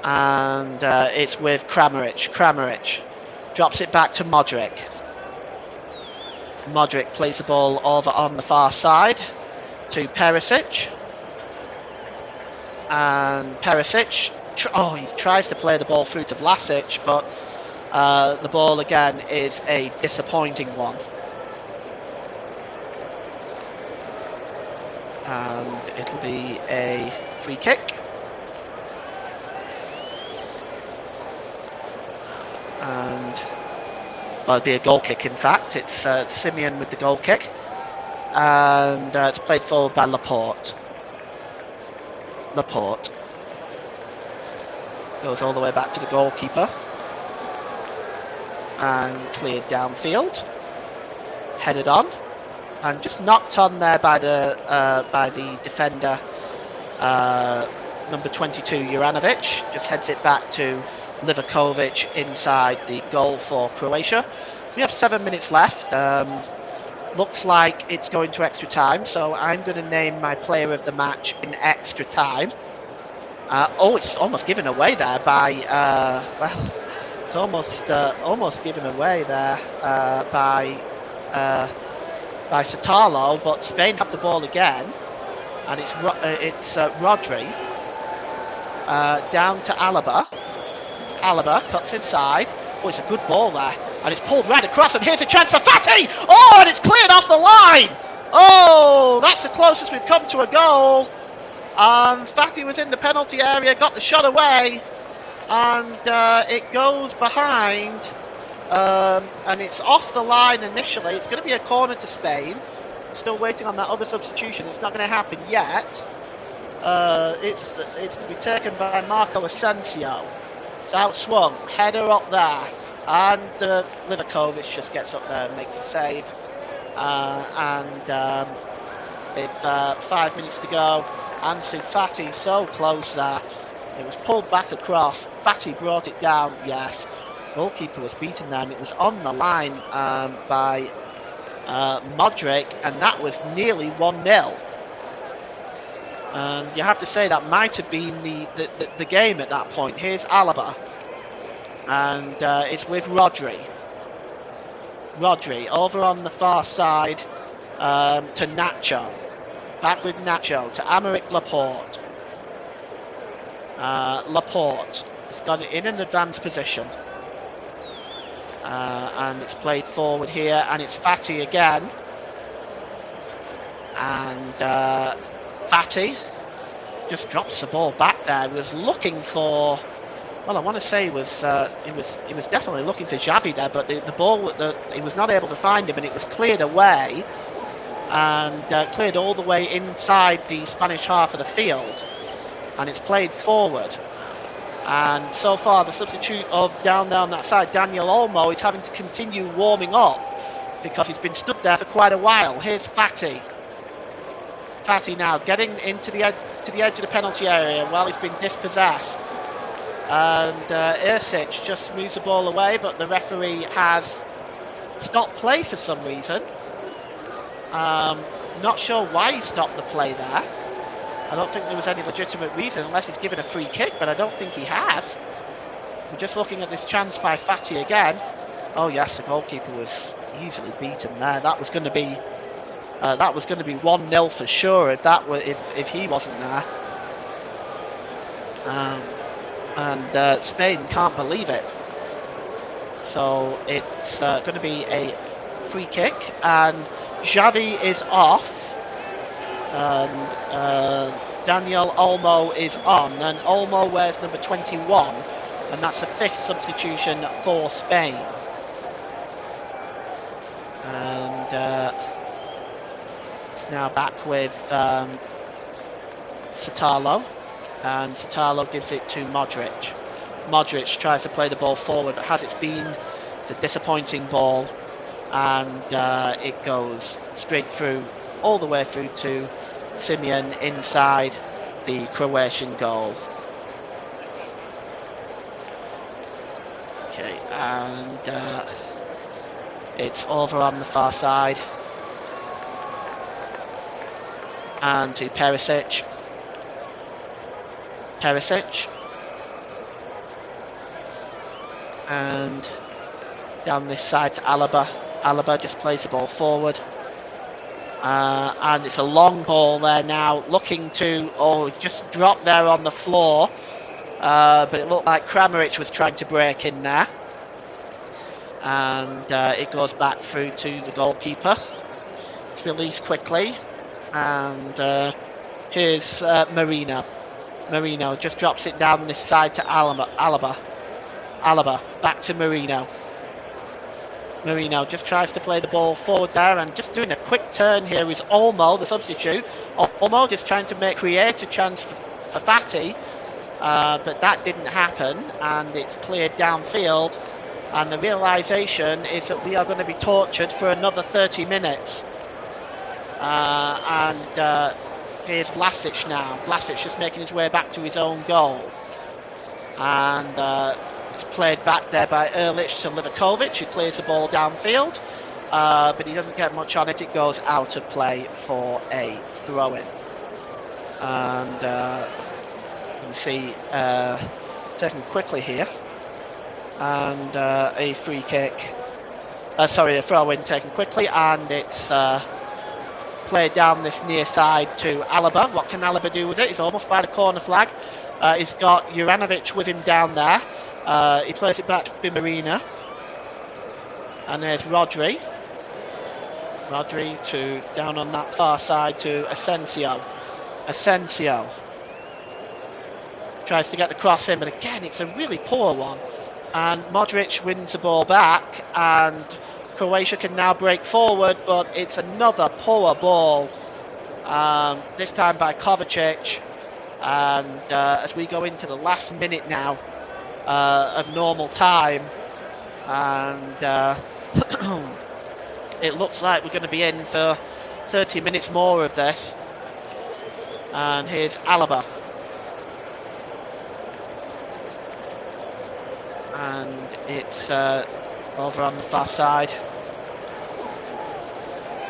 And it's with Kramaric. Kramaric drops it back to Modric. Modric plays the ball over on the far side to Perisic. And Perisic, he tries to play the ball through to Vlasic, but the ball again is a disappointing one. And it'll be a free kick. And it'll be a goal kick, in fact. It's Simeon with the goal kick. And it's played forward by Laporte. Laporte goes all the way back to the goalkeeper. And cleared downfield. Headed on. And just knocked on there by the defender Number 22, Juranovic, just heads it back to Livakovic inside the goal for Croatia. We have 7 minutes left. Looks like it's going to extra time, so I'm going to name my player of the match in extra time. It's almost given away there by, it's almost given away there by Satalo, but Spain have the ball again, and it's Rodri down to Alaba. Alaba cuts inside. Oh, it's a good ball there, and it's pulled right across, and here's a chance for Fati. Oh, and it's cleared off the line. Oh, that's the closest we've come to a goal. Fati was in the penalty area, got the shot away, and it goes behind, and it's off the line initially. It's going to be a corner to Spain. Still waiting on that other substitution. It's not going to happen yet. It's to be taken by Marco Asensio. It's outswung, header up there, and Livakovic just gets up there and makes a save. With 5 minutes to go, Ansu Fati so close there. It was pulled back across. Fati brought it down. Yes, goalkeeper was beaten there, and it was on the line by Modric, and that was nearly 1-0. And you have to say that might have been the game at that point. Here's Alaba, and it's with Rodri. Rodri over on the far side to Nacho. Back with Nacho to Aymeric Laporte. Laporte has got it in an advanced position. And it's played forward here, and it's Fati again. And Fati just drops the ball back there. He was looking for, well, I want to say he was definitely looking for Xavi there, but the ball, he was not able to find him, and it was cleared away, and cleared all the way inside the Spanish half of the field, and it's played forward. And so far, the substitute of down there on that side, Daniel Olmo, is having to continue warming up because he's been stood there for quite a while. Here's Fati. Fati now getting into the edge of the penalty area while he's been dispossessed. And Ersic just moves the ball away, but the referee has stopped play for some reason. Not sure why he stopped the play there. I don't think there was any legitimate reason, unless he's given a free kick, but I don't think he has. We're just looking at this chance by Fati again. Oh yes, the goalkeeper was easily beaten there. That was going to be 1-0 for sure if he wasn't there. And Spain can't believe it. So it's going to be a free kick, and Xavi is off. And Daniel Olmo is on, and Olmo wears number 21, and that's the 5th substitution for Spain. And it's now back with Satalo, and Satalo gives it to Modric. Modric tries to play the ball forward, but has it's been a disappointing ball, and it goes straight through, all the way through to Simeon inside the Croatian goal. Okay, and it's over on the far side, and to Perisic. And down this side to Alaba. Alaba just plays the ball forward. And it's a long ball there now, looking to, it's just dropped there on the floor. But it looked like Kramaric was trying to break in there. And it goes back through to the goalkeeper. It's released quickly. And here's Marino. Marino just drops it down this side to Alaba. Alaba, back to Marino. Marino just tries to play the ball forward there, and just doing a quick turn here is Olmo, the substitute. Olmo just trying to create a chance for Fati, but that didn't happen, and it's cleared downfield. And the realisation is that we are going to be tortured for another 30 minutes. And Here's Vlasic now. Vlasic just making his way back to his own goal. And it's played back there by Erlich to Livakovic, who clears the ball downfield. But he doesn't get much on it. It goes out of play for a throw-in. And you can see taken quickly here. And a free kick. A throw-in taken quickly. And it's played down this near side to Alaba. What can Alaba do with it? He's almost by the corner flag. He's got Juranovic with him down there. He plays it back to Marina. And there's Rodri. Rodri to down on that far side to Asensio. Asensio tries to get the cross in, but again, it's a really poor one. And Modric wins the ball back, and Croatia can now break forward, but it's another poor ball. This time by Kovacic. And as we go into the last minute now of normal time, and it looks like we're going to be in for 30 minutes more of this. And here's Alaba. And it's over on the far side.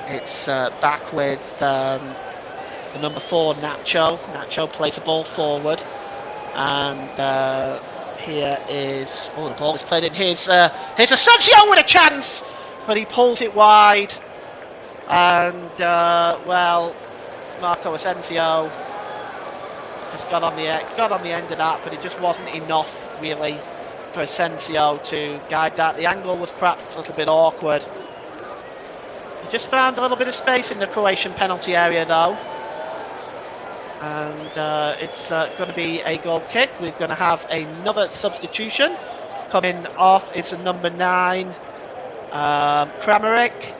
It's back with the number 4, Nacho. Nacho plays the ball forward. And here is... Oh, the ball is played in. Here's Asensio with a chance! But he pulls it wide. And, well, Marco Asensio just got on the end of that, but it just wasn't enough, really, for Asensio to guide that. The angle was perhaps a little bit awkward. He just found a little bit of space in the Croatian penalty area, though. And it's going to be a goal kick. We're going to have another substitution coming off. It's a number 9, Kramaric.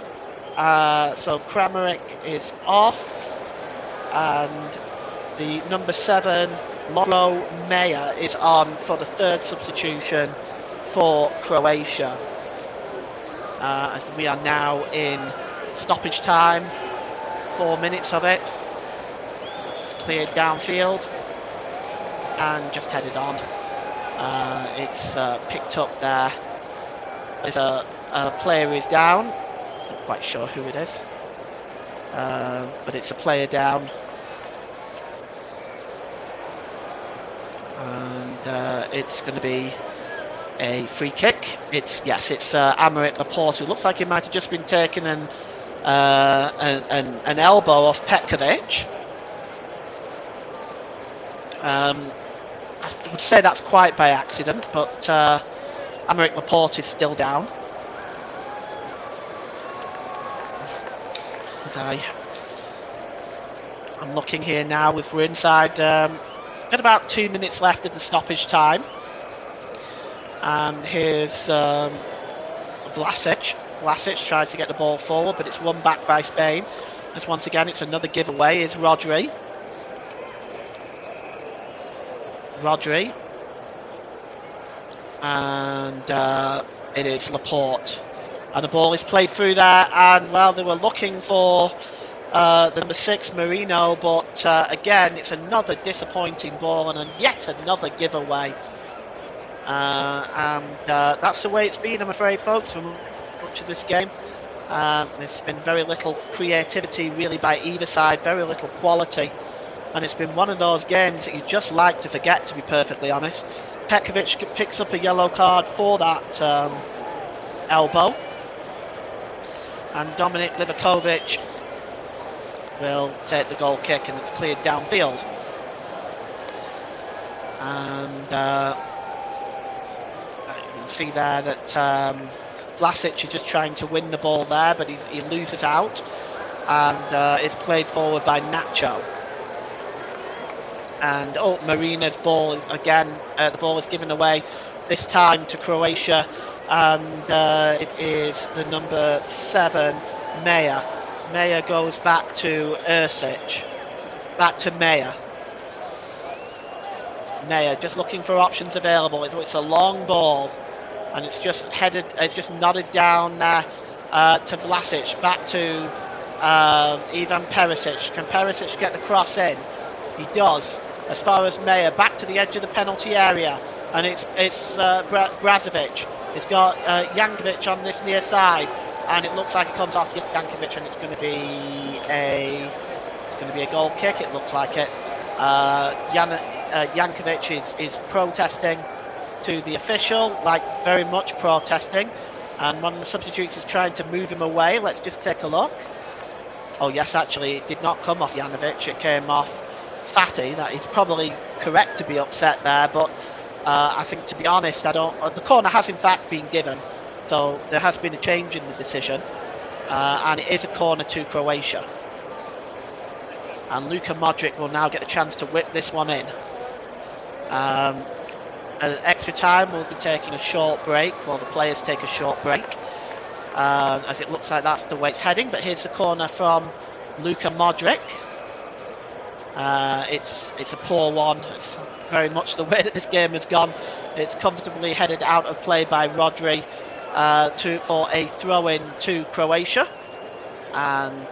So Kramaric is off, and the number 7, Loro Meyer, is on for the third substitution for Croatia. As we are now in stoppage time, 4 minutes of it. It's cleared downfield and just headed on. It's picked up there. There's a player who is down. Not quite sure who it is, but it's a player down, and it's going to be a free kick. It's Aymeric Laporte, who looks like he might have just been taking an elbow off Petkovic. I would say that's quite by accident, but Aymeric Laporte is still down. I'm looking here now. We're inside. Got about 2 minutes left of the stoppage time. And here's Vlasic. Vlasic tries to get the ball forward, but it's won back by Spain. As once again, it's another giveaway. Is Rodri. And it is Laporte. And the ball is played through there, and well, they were looking for the number 6, Marino, but again, it's another disappointing ball and yet another giveaway. And that's the way it's been, I'm afraid, folks, for much of this game. There's been very little creativity, really, by either side, very little quality. And it's been one of those games that you just like to forget, to be perfectly honest. Petkovic picks up a yellow card for that elbow. And Dominik Livakovic will take the goal kick, and it's cleared downfield. And you can see there that Vlasic is just trying to win the ball there, but he loses out. And it's played forward by Nacho. And Marina's ball again. The ball is given away, this time to Croatia. And it is the number 7, Meyer. Meyer goes back to Ersic. Back to Meyer. Meyer just looking for options available. It's a long ball, and it's just nodded down there to Vlasic. Back to Ivan Perisic. Can Perisic get the cross in? He does. As far as Mayer, back to the edge of the penalty area, and it's Brazovic. It's got Jankovic on this near side, and it looks like it comes off Jankovic, and it's going to be a goal kick. It looks like it. Jankovic is protesting to the official, like very much protesting, and one of the substitutes is trying to move him away. Let's just take a look. Oh yes, actually, it did not come off Janovic. It came off Fatty. That is probably correct to be upset there, but I think, to be honest, I don't. The corner has in fact been given, so there has been a change in the decision, and it is a corner to Croatia. And Luka Modric will now get the chance to whip this one in. At extra time, we'll be taking a short break. Well, the players take a short break, as it looks like that's the way it's heading. But here's the corner from Luka Modric. It's a poor one. It's very much the way that this game has gone. It's comfortably headed out of play by Rodri for a throw-in to Croatia. And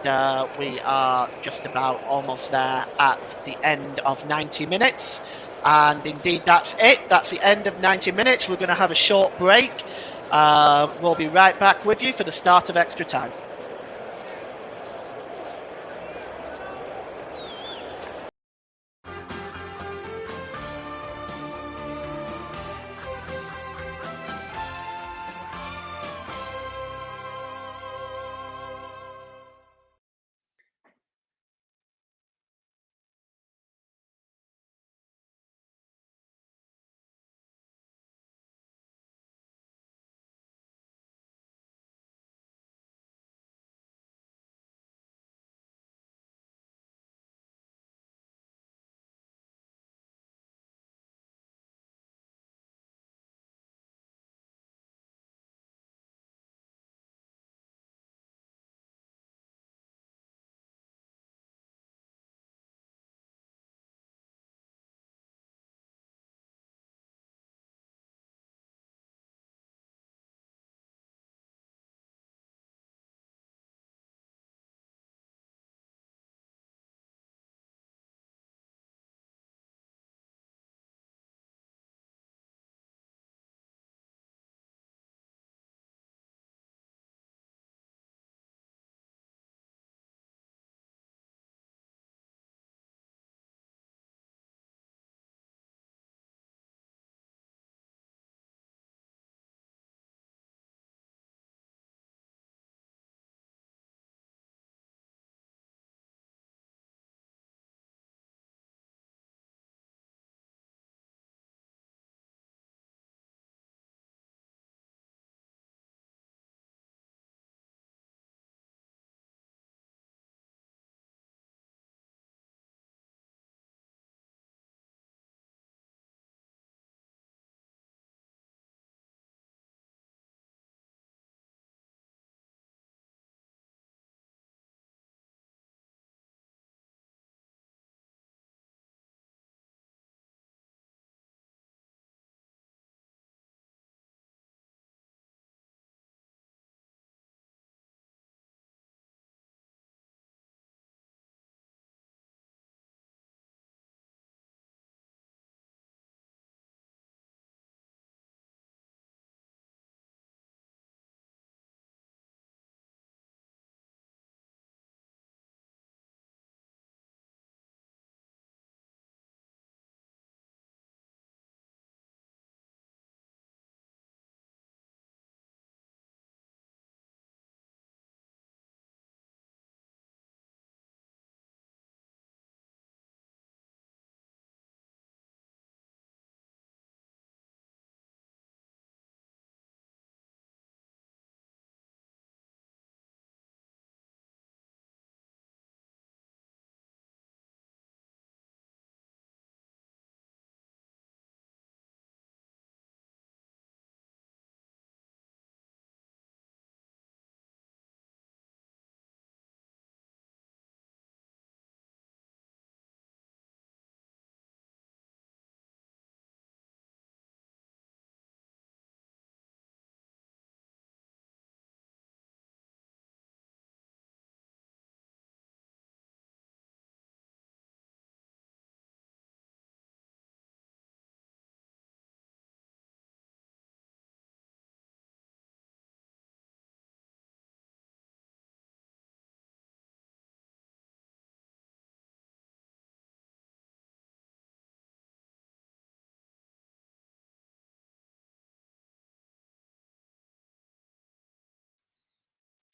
we are just about almost there at the end of 90 minutes. And indeed, that's it. That's the end of 90 minutes. We're going to have a short break. We'll be right back with you for the start of extra time.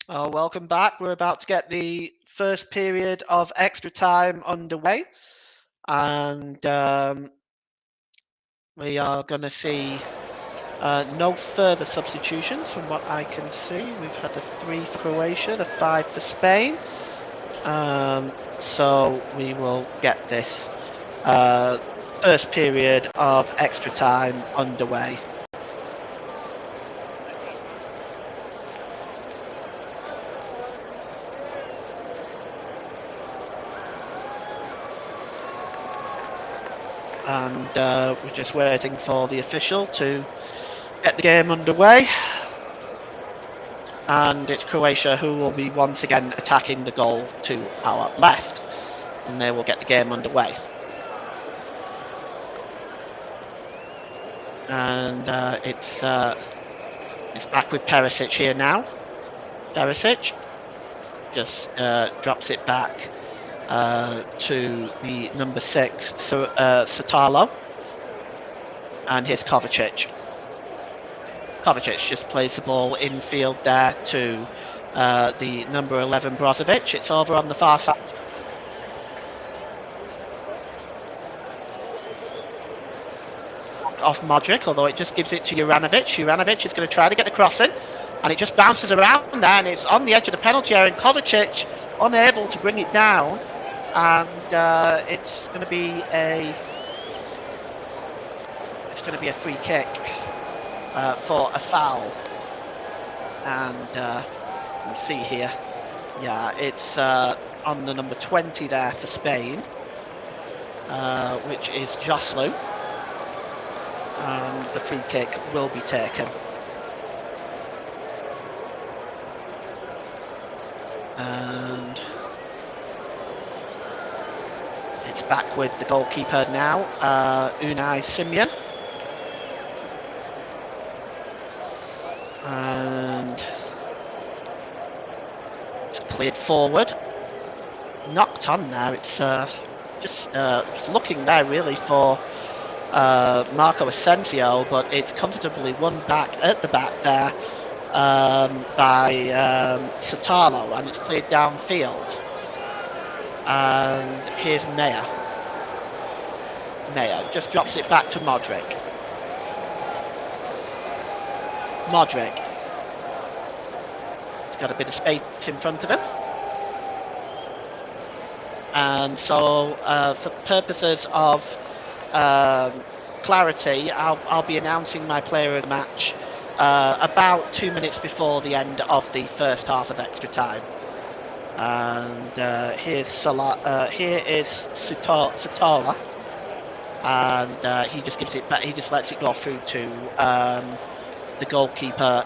Welcome back. We're about to get the first period of extra time underway, and we are going to see no further substitutions from what I can see. We've had the 3 for Croatia, the 5 for Spain, so we will get this first period of extra time underway. And we're just waiting for the official to get the game underway. And it's Croatia who will be once again attacking the goal to our left, and they will get the game underway. And it's back with Perisic here now. Perisic just drops it back to the number 6, Satalo, and here's Kovacic. Kovacic just plays the ball infield there to the number 11 Brozovic. It's over on the far side. Off Modric, although it just gives it to Juranovic. Juranovic is going to try to get the cross in, and it just bounces around there, and it's on the edge of the penalty area, and Kovacic unable to bring it down, and it's going to be a free kick for a foul. And you see here, yeah, it's on the number 20 there for Spain, which is Joslu, and the free kick will be taken. And it's back with the goalkeeper now, Unai Simon. And it's cleared forward. Knocked on there. It's just looking there really for Marco Asensio, but it's comfortably won back at the back there by Satalo, and it's cleared downfield. And here's Meyer. Meyer just drops it back to Modric. Modric. He's got a bit of space in front of him. And so for purposes of clarity, I'll be announcing my player of the match about 2 minutes before the end of the first half of extra time. And here is Sutola, and he just gives it back. He just lets it go through to the goalkeeper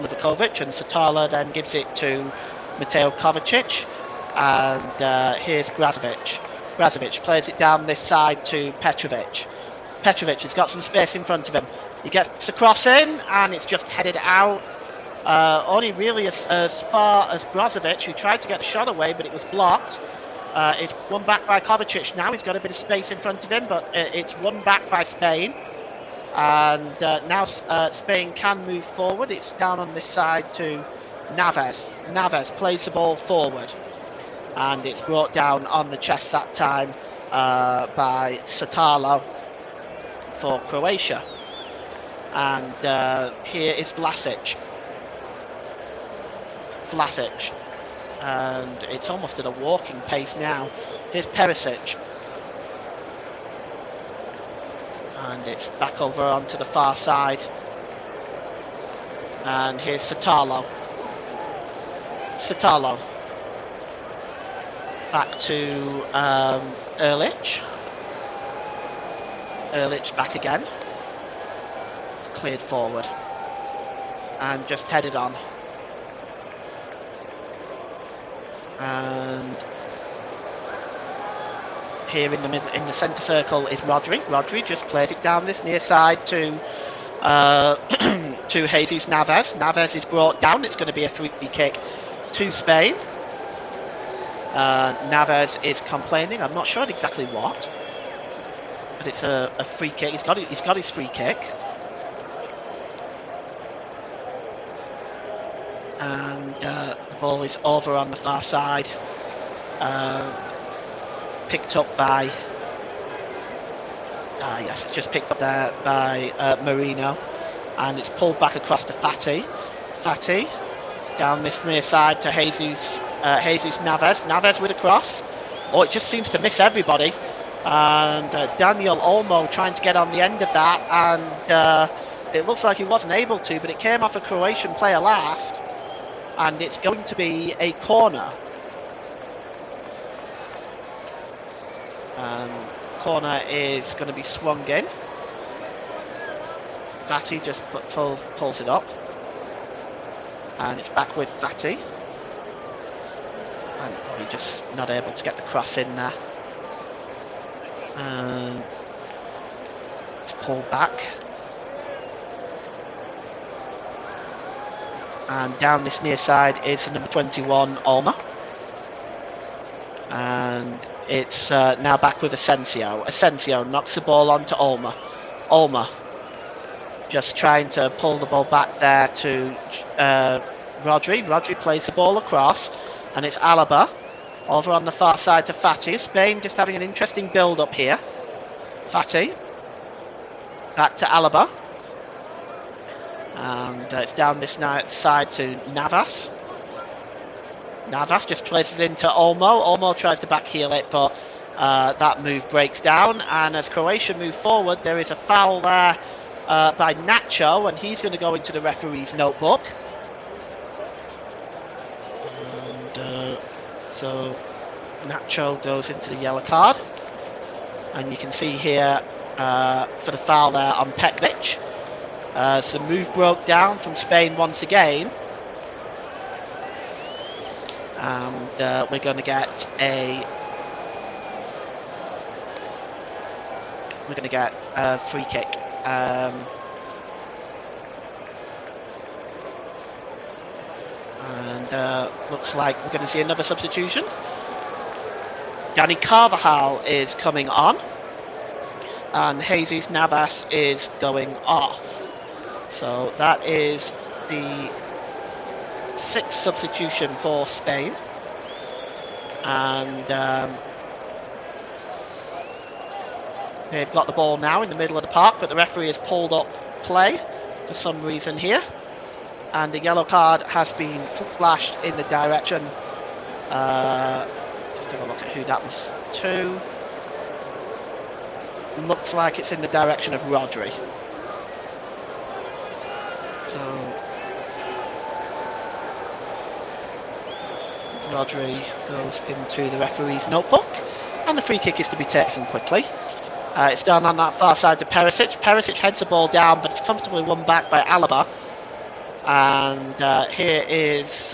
Livakovic, and Satala then gives it to Mateo Kovacic, and here's Brozovic. Brozovic plays it down this side to Petrovic. Petrovic has got some space in front of him. He gets the cross in, and it's just headed out. Only really as far as Brozovic, who tried to get the shot away, but it was blocked. It's won back by Kovacic now. He's got a bit of space in front of him, but it's won back by Spain. And now Spain can move forward. It's down on this side to Naves. Naves plays the ball forward, and it's brought down on the chest that time by Satalo for Croatia. And here is Vlasic. And it's almost at a walking pace now. Here's Perisic. And it's back over onto the far side. And here's Satalo. Back to Erlich. Erlich back again. It's cleared forward. And just headed on. And here in the middle, in the centre circle, is Rodri. Rodri just plays it down this near side to to Jesus Naves. Naves is brought down. It's going to be a free kick to Spain. Naves is complaining. I'm not sure exactly what, but it's a free kick. He's got his free kick. And the ball is over on the far side. Picked up by... yes, it's just picked up there by Marino. And it's pulled back across to Fati. Fati down this near side to Jesus Navas. Navas with a cross. Oh, it just seems to miss everybody. And Daniel Olmo trying to get on the end of that, and it looks like he wasn't able to, but it came off a Croatian player last, and it's going to be a corner. Corner is going to be swung in. Fati just pulls it up, and it's back with Fati, and he's just not able to get the cross in there. It's pulled back, and down this near side is number 21 Olmo, and it's now back with Asensio. Asensio knocks the ball onto Olmo. Olmo just trying to pull the ball back there to Rodri. Rodri plays the ball across, and it's Alaba over on the far side to Fati. Spain just having an interesting build-up here. Fati. Back to Alaba. And it's down this side to Navas. Navas just plays it into Olmo. Olmo tries to back heel it, but that move breaks down. And as Croatia move forward, there is a foul there by Nacho, and he's going to go into the referee's notebook. And so Nacho goes into the yellow card, and you can see here for the foul there on Peklic. So move broke down from Spain once again, and we're going to get a free kick. And looks like we're going to see another substitution. Dani Carvajal is coming on, and Jesus Navas is going off. So that is the 6th substitution for Spain. And they've got the ball now in the middle of the park, but the referee has pulled up play for some reason here. And the yellow card has been flashed in the direction. Just have a look at who that was to. Looks like it's in the direction of Rodri. So Rodri goes into the referee's notebook, and the free kick is to be taken quickly. It's down on that far side to Perisic. Perisic heads the ball down, but it's comfortably won back by Alaba. And here is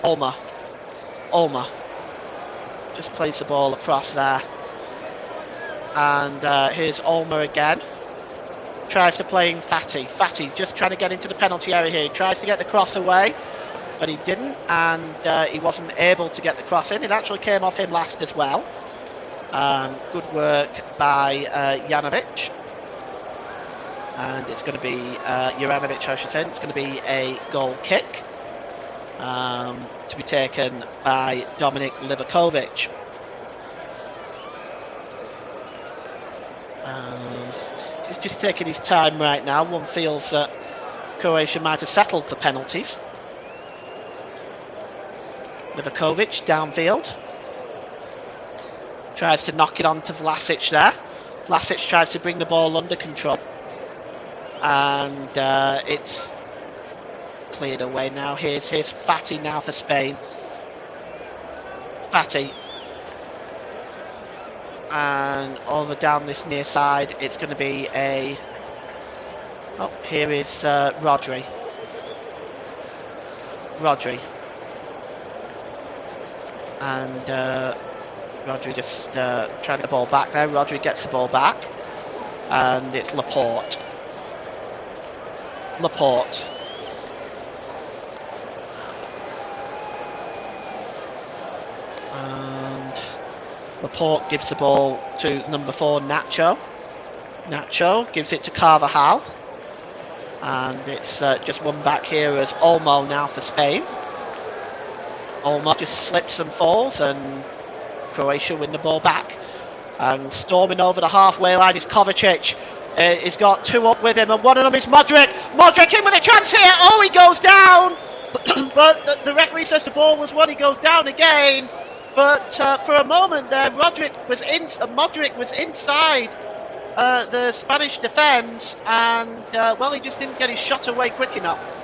Olmo. Olmo just plays the ball across there. And here's Olmo again. Tries to play in Fati. Fati just trying to get into the penalty area here. He tries to get the cross away, but he didn't, and he wasn't able to get the cross in. It actually came off him last as well. Good work by Janovic. And it's going to be Juranovic, I should say. It's going to be a goal kick to be taken by Dominik Livakovic. He's just taking his time right now. One feels that Croatia might have settled for penalties. Livakovic downfield. Tries to knock it onto Vlasic there. Vlasic tries to bring the ball under control. And it's cleared away now. Here's Fati now for Spain. Fati. And over down this near side, it's going to be a... Oh, here is Rodri. Rodri. And Rodri just trying to get the ball back there. Rodri gets the ball back. And it's Laporte. Laporte. And Laporte gives the ball to number 4, Nacho. Nacho gives it to Carvajal. And it's just one back here as Olmo now for Spain. Olmo just slips and falls, and Croatia win the ball back. And storming over the halfway line is Kovacic. He's got two up with him, and one of them is Modric. Modric in with a chance here. Oh, he goes down. But the referee says the ball was won. He goes down again. But for a moment there, Modric was inside the Spanish defence, and well, he just didn't get his shot away quick enough.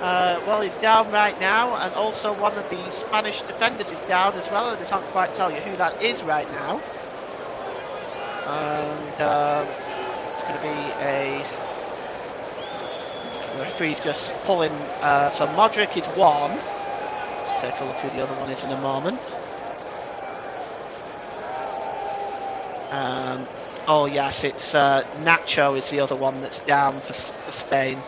Well, he's down right now, and also one of the Spanish defenders is down as well, and I can't quite tell you who that is right now. And it's going to be the referee's just pulling, so Modric is one. Let's take a look who the other one is in a moment. Oh yes, it's Nacho is the other one that's down for Spain.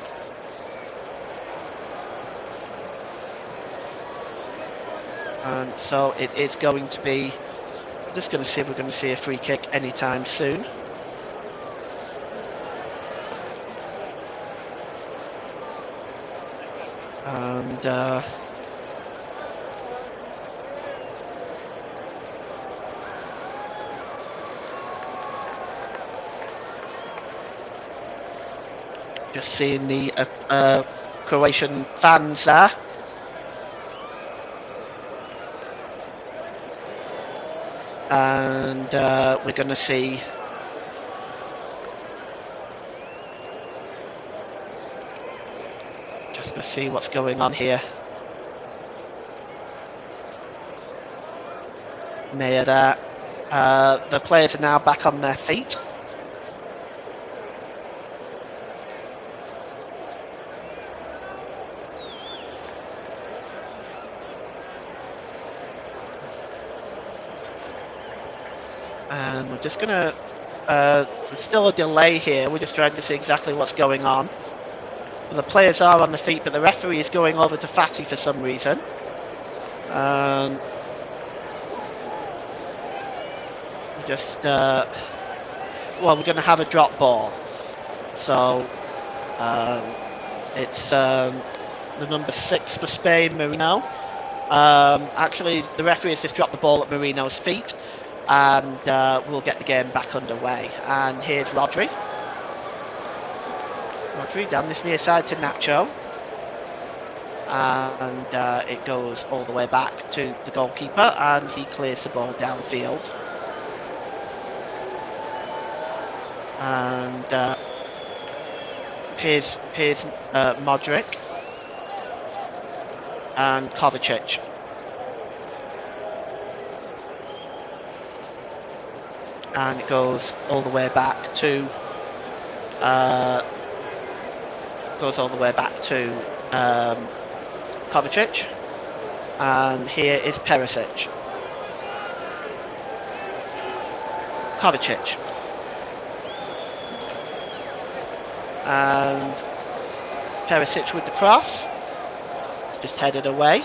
And so it is going to be, I'm just going to see if we're going to see a free kick anytime soon. And just seeing the Croatian fans there. And we're going to see what's going on here. Near there, the players are now back on their feet. And we're just gonna, there's still a delay here, we're just trying to see exactly what's going on. The players are on the feet, but the referee is going over to Fati for some reason. Well, we're going to have a drop ball. So, it's the number 6 for Spain, Marino. Actually, the referee has just dropped the ball at Marino's feet. And we'll get the game back underway. And here's Rodri. Rodri down this near side to Nacho. And it goes all the way back to the goalkeeper, and he clears the ball downfield. And here's Modric and Kovacic. And it goes all the way back to Kovacic, and here is Perisic. Kovacic, and Perisic with the cross, just headed away,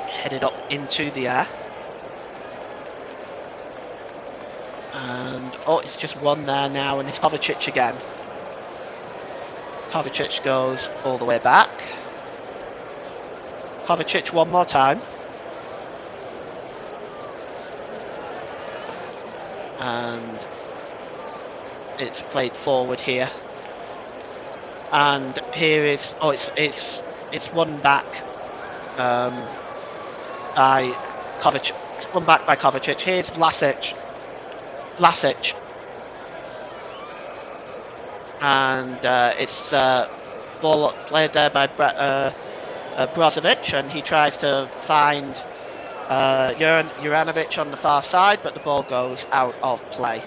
headed up into the air. And oh, it's just one there now, and it's Kovacic again. Kovacic goes all the way back. Kovacic one more time. And it's played forward here. And here is, oh, it's won back by Kovacic. It's won back by Kovacic. Here's Vlasic. And it's ball played there by Brozovic, and he tries to find Juranovic on the far side, but the ball goes out of play.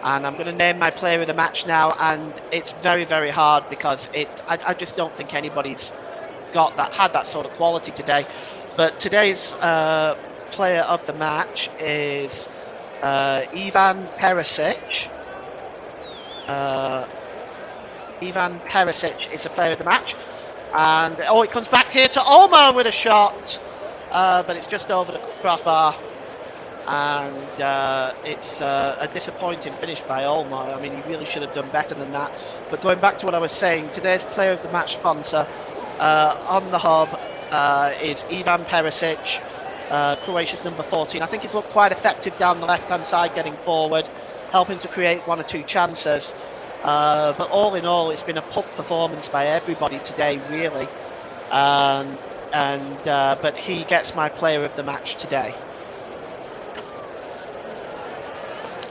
And I'm going to name my player of the match now, and it's very, very hard because I just don't think anybody's had that sort of quality today. But today's player of the match is Ivan Perisic. Ivan Perisic is the player of the match. And oh, it comes back here to Olmo with a shot, but it's just over the crossbar. and it's a disappointing finish by Olmo. I mean, he really should have done better than that. But going back to what I was saying, today's player of the match sponsor on the hub is Ivan Perisic, Croatia's number 14. I think he's looked quite effective down the left-hand side, getting forward, helping to create one or two chances. But all in all, it's been a poor performance by everybody today, really. But he gets my player of the match today.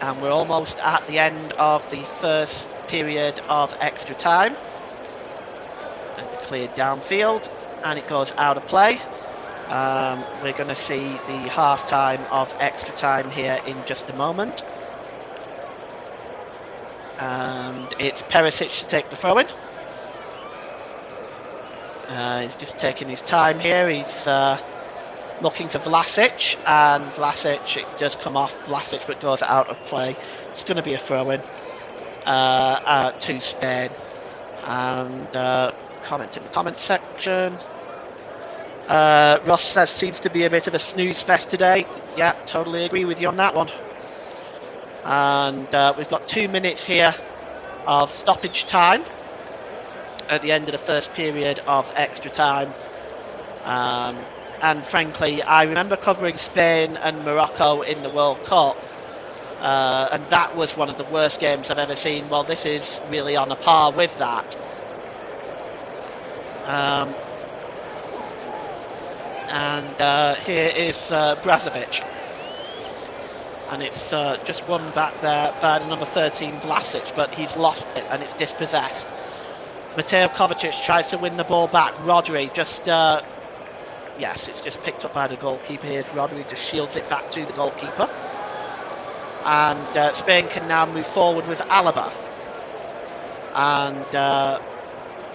And we're almost at the end of the first period of extra time. It's cleared downfield and it goes out of play. We're going to see the half time of extra time here in just a moment. And it's Perisic to take the throw in. He's just taking his time here. He's looking for Vlasic, and Vlasic, it does come off Vlasic, but goes out of play. It's going to be a throw-in to Spain. And comment in the comment section. Ross says seems to be a bit of a snooze fest today. Yeah, totally agree with you on that one. And we've got 2 minutes here of stoppage time at the end of the first period of extra time. And frankly, I remember covering Spain and Morocco in the World Cup, and that was one of the worst games I've ever seen. Well, this is really on a par with that. Here is Brazovic. And it's just won back there by the number 13 Vlasic, but he's lost it and it's dispossessed. Mateo Kovacic tries to win the ball back. Rodri just... yes, it's just picked up by the goalkeeper here. Rodri just shields it back to the goalkeeper. And Spain can now move forward with Alaba. And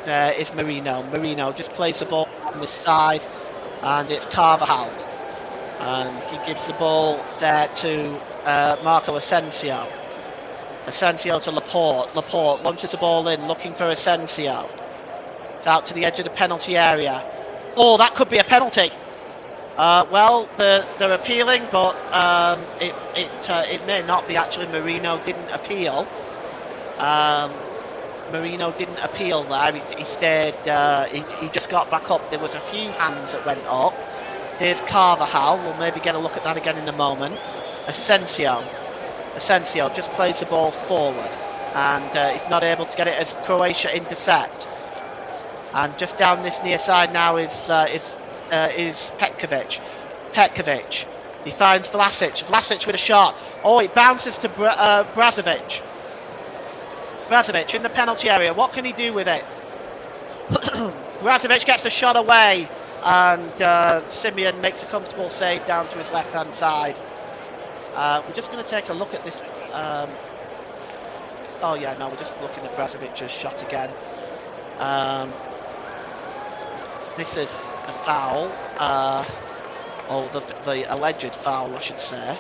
there is Marino. Marino just plays the ball on this side. And it's Carvajal. And he gives the ball there to Marco Asensio. Asensio to Laporte. Laporte launches the ball in, looking for Asensio. It's out to the edge of the penalty area. Oh, that could be a penalty. Well, they're appealing, but it may not be. Actually, Marino didn't appeal. Marino didn't appeal there. He stayed. He just got back up. There was a few hands that went up. Here's Carvajal. We'll maybe get a look at that again in a moment. Asensio just plays the ball forward, and he's not able to get it as Croatia intercept. And just down this near side now is Petkovic. Petkovic. He finds Vlasic. Vlasic with a shot. Oh, it bounces to Brazovic. Brazovic in the penalty area. What can he do with it? Brazovic gets the shot away, and Simeon makes a comfortable save down to his left-hand side. We're just going to take a look at this. Oh yeah, no, we're just looking at Brazovic's shot again. This is a foul, or the alleged foul, I should say.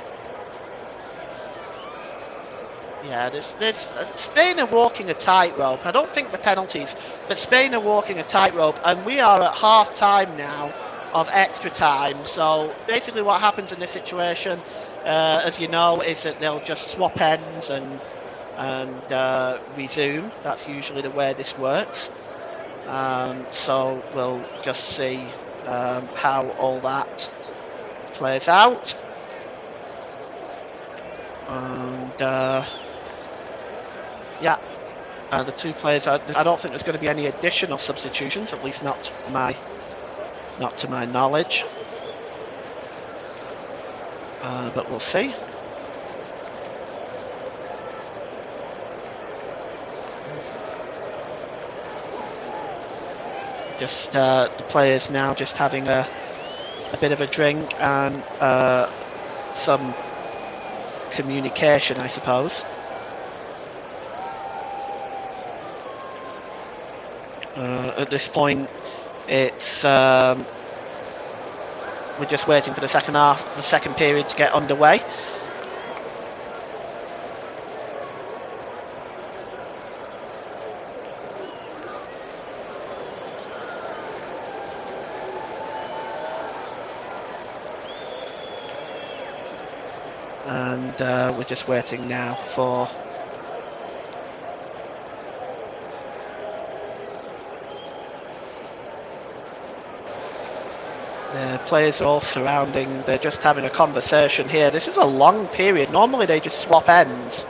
Yeah, Spain are walking a tightrope. I don't think the penalties, but Spain are walking a tightrope, and we are at half time now of extra time. So basically what happens in this situation, as you know, is that they'll just swap ends and resume. That's usually the way this works. So we'll just see how all that plays out. And yeah, the two players. I don't think there's going to be any additional substitutions, at least not to my knowledge. But we'll see. Just the players now just having a bit of a drink and some communication, I suppose. At this point, it's we're just waiting for the second period to get underway. And we're just waiting now for the players all surrounding. They're just having a conversation here. This is a long period. Normally they just swap ends.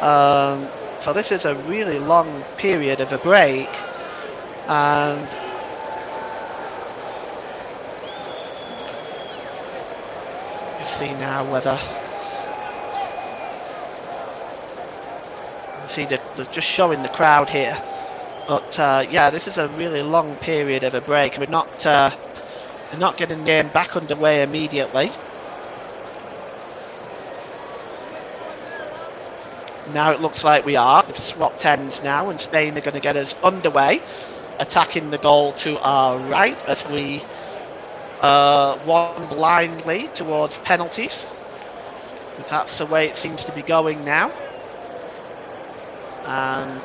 So this is a really long period of a break. And you see now whether... See, they're just showing the crowd here. But yeah, this is a really long period of a break. We're not getting the game back underway immediately. Now it looks like we are. We've swapped ends now, and Spain are going to get us underway, attacking the goal to our right as we wander blindly towards penalties. Because that's the way it seems to be going now. And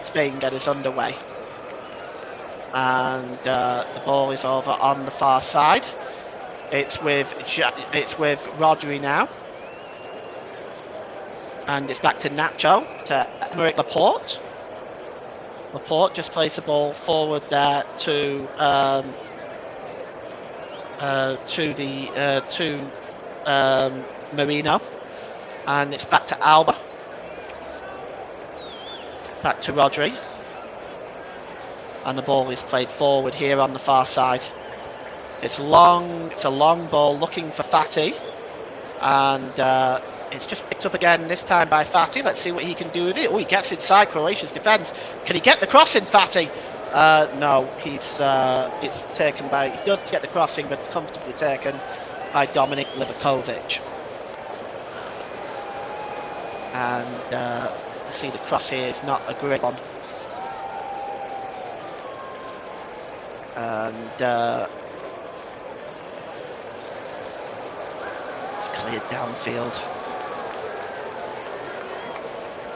Spain get us underway. And the ball is over on the far side. It's with Rodri now, and it's back to Nacho to Emerick Laporte. Laporte just plays the ball forward there to Marino, and it's back to Alba. Back to Rodri. And the ball is played forward here on the far side. It's long. It's a long ball looking for Fati, and it's just picked up again this time by Fati. Let's see what he can do with it. Oh, he gets inside Croatia's defence. Can he get the crossing, Fati? No, it's taken by. He does get the crossing, but it's comfortably taken by Dominik Livakovic. And you see the cross here is not a great one. And it's cleared downfield,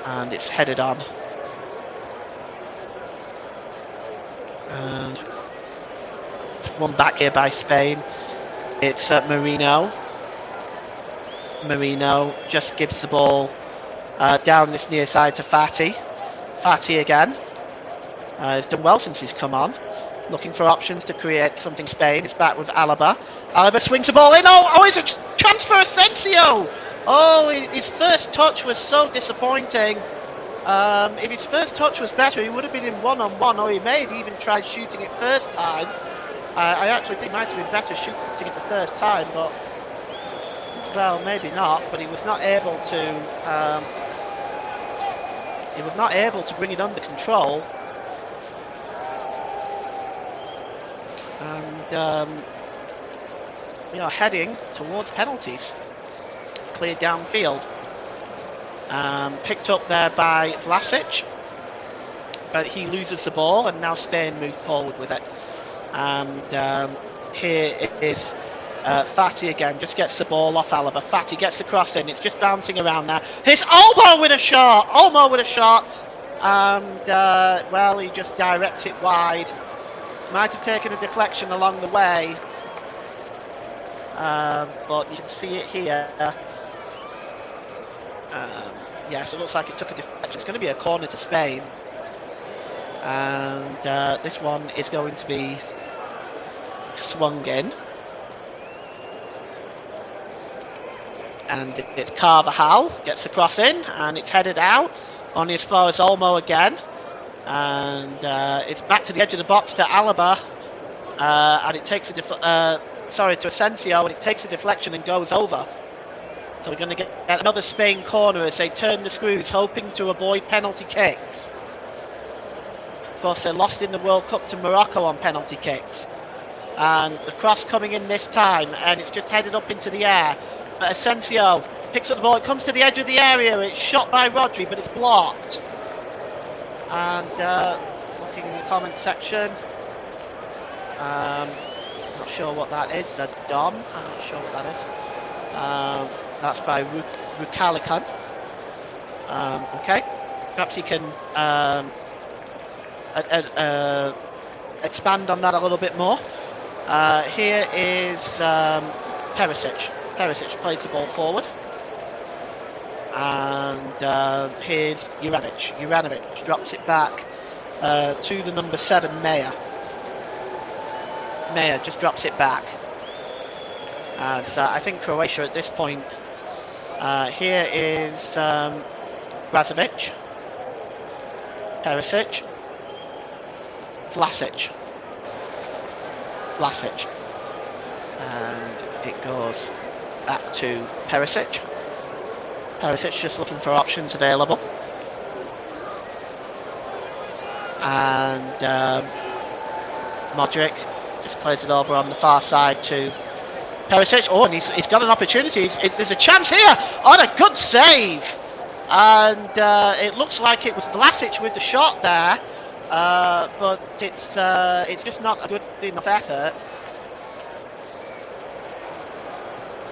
and it's headed on, and it's won back here by Spain. It's Marino. Marino just gives the ball down this near side to Fati. Fati again. He's done well since he's come on. Looking for options to create something. Spain. It's back with Alaba. Alaba swings the ball in. Oh, it's a chance for Asensio. Oh, his first touch was so disappointing. If his first touch was better, he would have been in one-on-one, or he may have even tried shooting it first time. I actually think it might have been better shooting it the first time, but well, maybe not. But he was not able to. He was not able to bring it under control. And we are heading towards penalties. It's cleared downfield. Picked up there by Vlasic, but he loses the ball, and now Spain move forward with it. And here it is. Fati again just gets the ball off Alaba. Fati gets the cross in. It's just bouncing around there. Here's Olmo with a shot. Olmo with a shot. And well, he just directs it wide. Might have taken a deflection along the way, but you can see it here. Yes, it looks like it took a deflection. It's going to be a corner to Spain, and this one is going to be swung in. And it's Carvajal gets the cross in, and it's headed out on as far as Olmo again. And it's back to the edge of the box to Alaba, and it takes to Asensio, and it takes a deflection and goes over. So we're going to get another Spain corner as they turn the screws, hoping to avoid penalty kicks. Of course, they lost in the World Cup to Morocco on penalty kicks. And the cross coming in this time, and it's just headed up into the air. But Asensio picks up the ball, it comes to the edge of the area, it's shot by Rodri, but it's blocked. And looking in the comment section, not sure what that is. The Dom, I'm not sure what that is. That's by Rukalikan. Okay, perhaps he can expand on that a little bit more. Here is Perisic. Perisic plays the ball forward. And here's Juranovic. Juranovic drops it back to the number 7, Meyer. Meyer just drops it back. And so I think Croatia at this point. Here is Brazovic. Perisic. Vlasic. And it goes back to Perisic. Perisic just looking for options available. And Modric just plays it over on the far side to Perisic. Oh, and he's got an opportunity. There's a chance here. On a good save. And it looks like it was Vlasic with the shot there. But it's just not a good enough effort.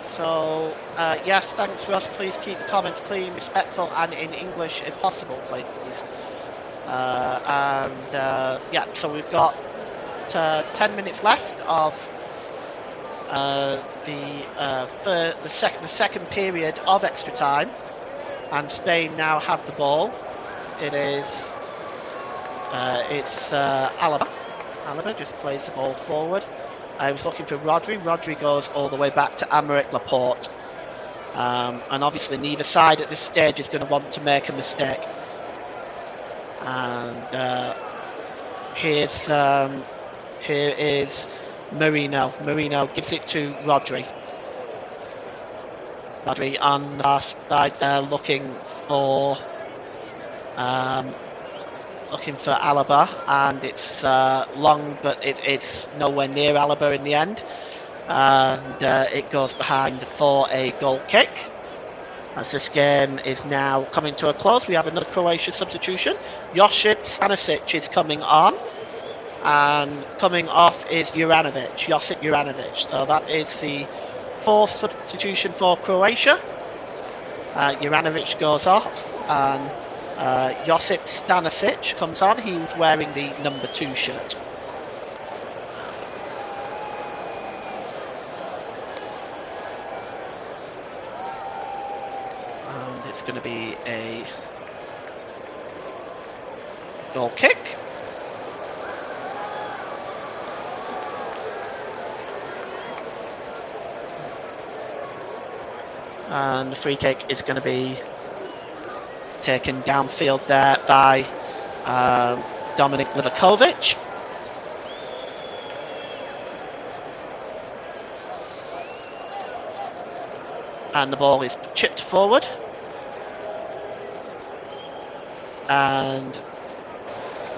So, yes, thanks Ross. Please keep the comments clean, respectful, and in English if possible, please. Yeah, so we've got 10 minutes left of the second period of extra time, and Spain now have the ball. It's Alaba. Alaba just plays the ball forward. I was looking for Rodri. Rodri goes all the way back to Aymeric Laporte. And obviously neither side at this stage is going to want to make a mistake. And here is Marino. Marino gives it to Rodri. Rodri on our side there looking for Alaba, and it's long, but it's nowhere near Alaba in the end, and it goes behind for a goal kick. As this game is now coming to a close, we have another Croatia substitution. Josip Stanisic is coming on, and coming off is Josip Juranovic. So that is the 4th substitution for Croatia. Juranovic goes off, and Josip Stanisic comes on. He was wearing the number 2 shirt. And it's going to be a goal kick. And the free kick is going to be taken downfield there by Dominik Livakovic. And the ball is chipped forward. And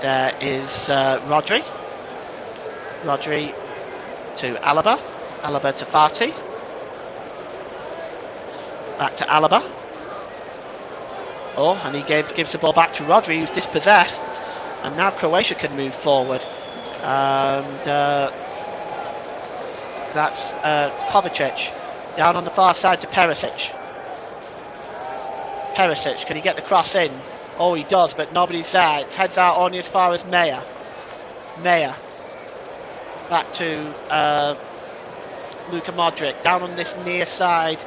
there is Rodri. Rodri to Alaba. Alaba to Fati. Back to Alaba. Oh, and he gives the ball back to Rodri, who's dispossessed. And now Croatia can move forward. And that's Kovacic. Down on the far side to Perisic. Perisic, can he get the cross in? Oh, he does, but nobody's there. It heads out only as far as Meyer. Meyer. Back to Luka Modric. Down on this near side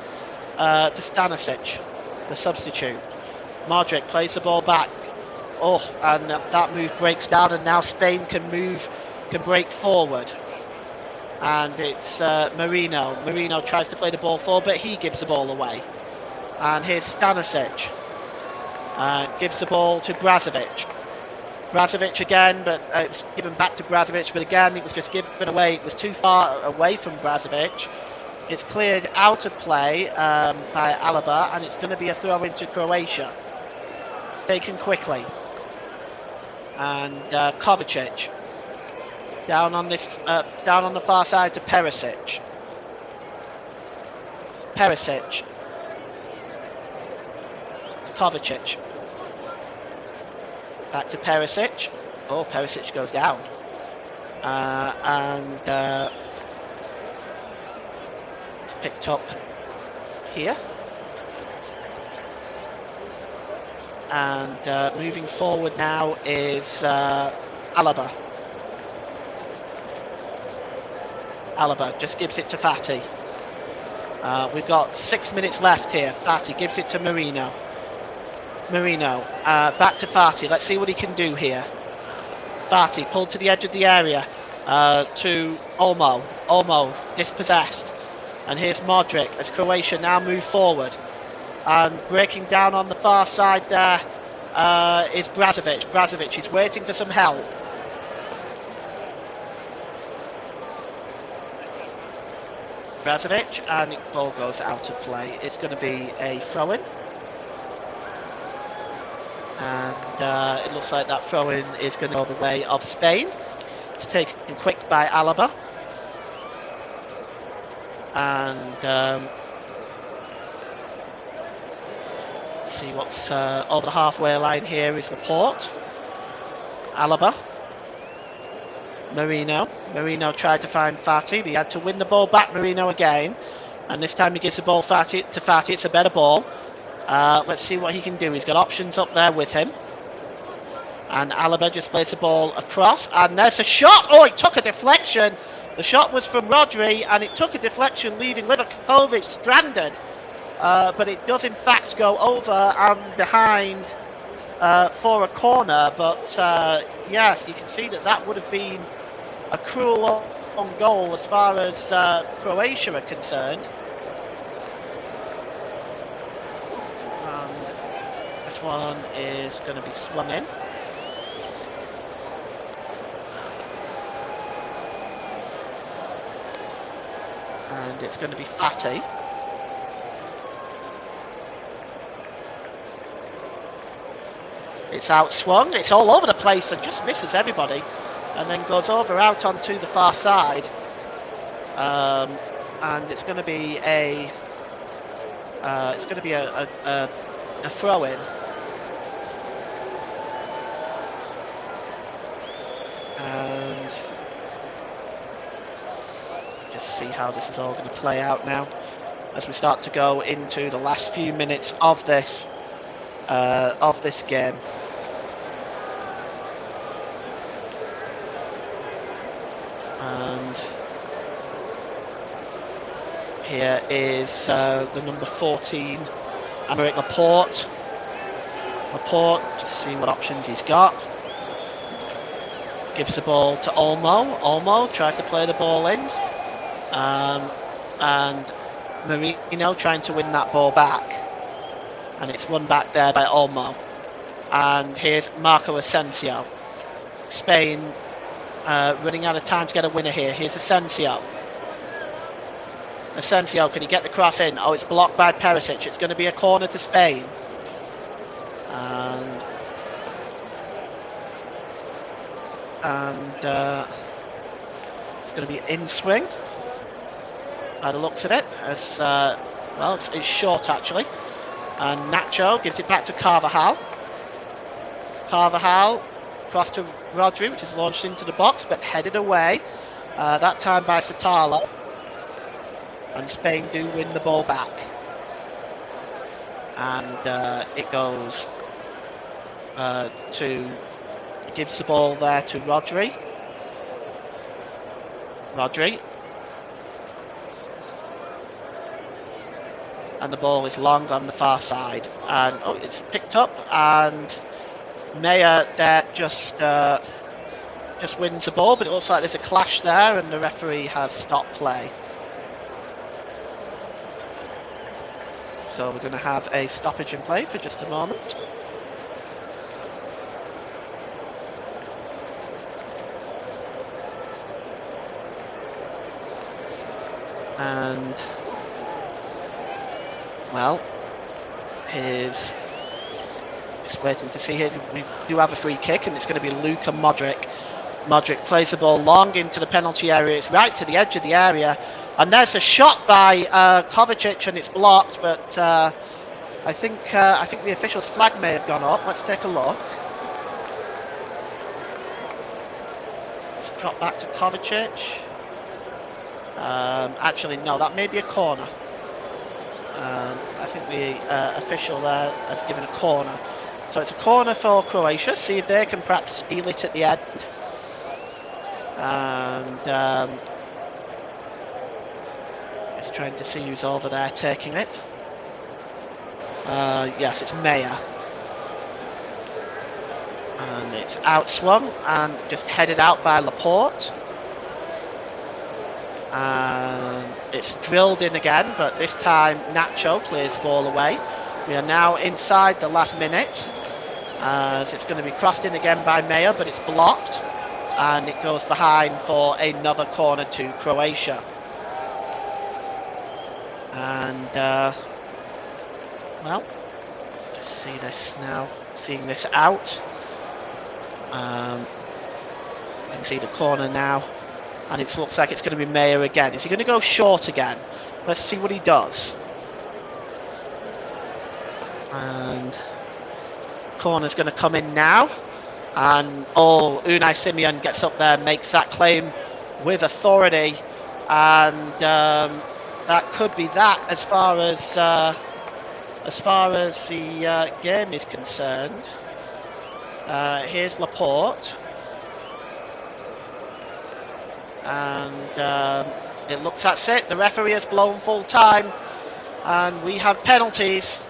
to Stanisic, the substitute. Modric plays the ball back. Oh, and that move breaks down, and now Spain can break forward. And it's Marino. Marino tries to play the ball forward, but he gives the ball away. And here's Stanisic. Gives the ball to Brazovic. Brazovic again, but it was given back to Brazovic, but again it was just given away. It was too far away from Brazovic. It's cleared out of play by Alaba, and it's going to be a throw into Croatia. It's taken quickly. And Kovacic down on the far side to Perisic. Perisic to Kovacic. Back to Perisic. Oh, Perisic goes down. And it's picked up here. And moving forward now is Alaba. Alaba just gives it to Fati. We've got 6 minutes left here. Fati gives it to Marino. Marino, back to Fati. Let's see what he can do here. Fati pulled to the edge of the area to Olmo. Olmo dispossessed. And here's Modric as Croatia now move forward. And breaking down on the far side there is Brazovic. Brazovic is waiting for some help. Brazovic, and the ball goes out of play. It's going to be a throw-in. And it looks like that throw-in is going to go the way of Spain. It's taken quick by Alaba. And see what's over the halfway line here is Laporte. Alaba. Marino tried to find Fati, but he had to win the ball back. Marino again, and this time he gives the ball to Fati. It's a better ball. Let's see what he can do. He's got options up there with him, and Alaba just plays the ball across, and there's a shot. Oh, it took a deflection. The shot was from Rodri, and it took a deflection, leaving Livakovic stranded. But it does in fact go over and behind for a corner. But yes, you can see that would have been a cruel on goal as far as Croatia are concerned. And this one is going to be swung in. And it's going to be Fati. It's outswung, it's all over the place and just misses everybody, and then goes over out onto the far side. And it's going to be a throw-in. And just see how this is all going to play out now as we start to go into the last few minutes of this game. And here is the number 14, Aymeric Laporte. Laporte, just see what options he's got. Gives the ball to Olmo. Olmo tries to play the ball in. And Marino trying to win that ball back. And it's won back there by Olmo. And here's Marco Asensio. Spain running out of time to get a winner here. Here's Asensio. Asensio, can he get the cross in? Oh, it's blocked by Perisic. It's going to be a corner to Spain. And it's going to be in swing by the looks of it. As well, it's short actually. And Nacho gives it back to Carvajal. Carvajal cross to Rodri, which is launched into the box but headed away. That time by Satala. And Spain do win the ball back. And it goes gives the ball there to Rodri. Rodri. And the ball is long on the far side. And oh, it's picked up, and Meyer there just wins the ball, but it looks like there's a clash there, and the referee has stopped play. So we're going to have a stoppage in play for just a moment. And well, here's just waiting to see here. We do have a free kick, and it's going to be Luka Modric. Modric plays the ball long into the penalty area. It's right to the edge of the area, and there's a shot by Kovacic, and it's blocked. But I think the official's flag may have gone up. Let's take a look. Let's drop back to Kovacic. Actually, no, that may be a corner. I think the official there has given a corner. So it's a corner for Croatia. See if they can perhaps steal it at the end. And just trying to see who's over there taking it. Yes, it's Mayer. And it's outswung and just headed out by Laporte. And it's drilled in again, but this time Nacho clears the ball away. We are now inside the last minute, as it's going to be crossed in again by Mayer, but it's blocked, and it goes behind for another corner to Croatia. And well, just see this now, seeing this out. You can see the corner now, and it looks like it's going to be Mayer again. Is he going to go short again? Let's see what he does. And corner's going to come in now, and Unai Simon gets up there, makes that claim with authority, and that could be that as far as the game is concerned. Here's Laporte, and it looks that's it. The referee has blown full time, and we have penalties.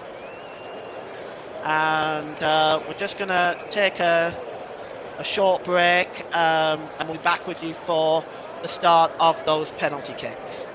And we're just going to take a short break, and we'll be back with you for the start of those penalty kicks.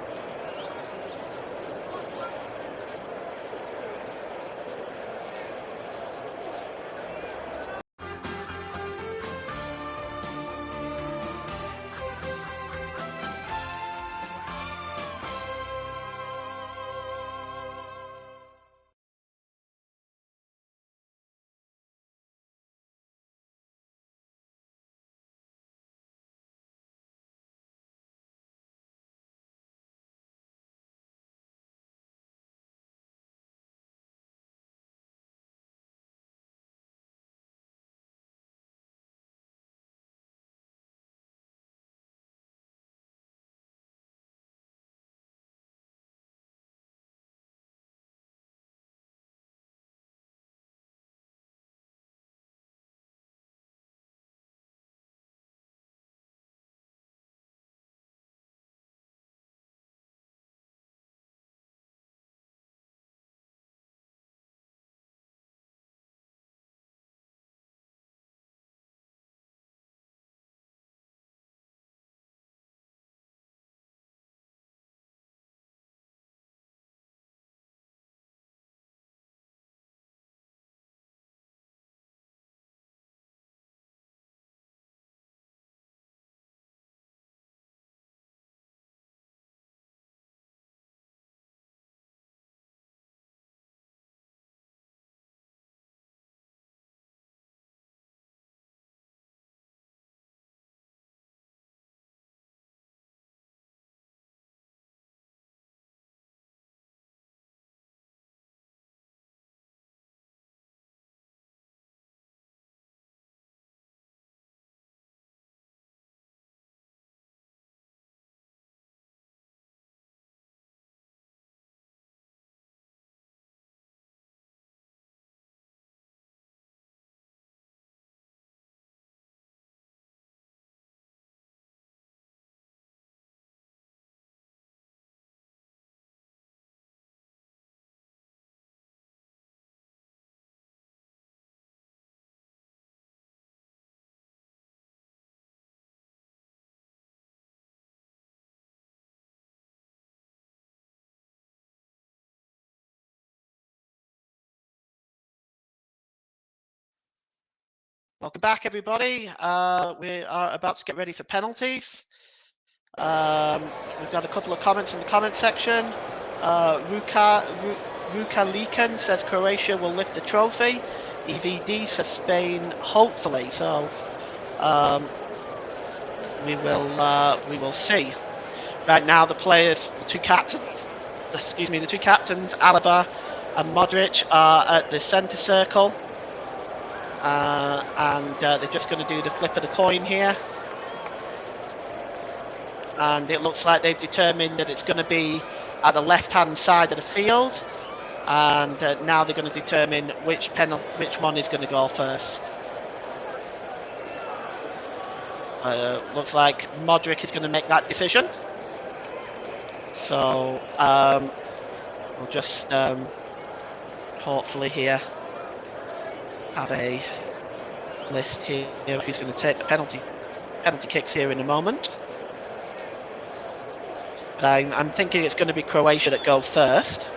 Welcome back, everybody. We are about to get ready for penalties. We've got a couple of comments in the comment section. Ruka Leakin says Croatia will lift the trophy. EVD says Spain, hopefully. So we will see. Right now, the two captains, Alaba and Modric, are at the centre circle. And they're just going to do the flip of the coin here, and it looks like they've determined that it's going to be at the left-hand side of the field, and now they're going to determine which one is going to go first. Looks like Modric is going to make that decision. So we'll just hopefully here have a list here who's going to take the penalty kicks here in a moment. But I'm thinking it's going to be Croatia that go first.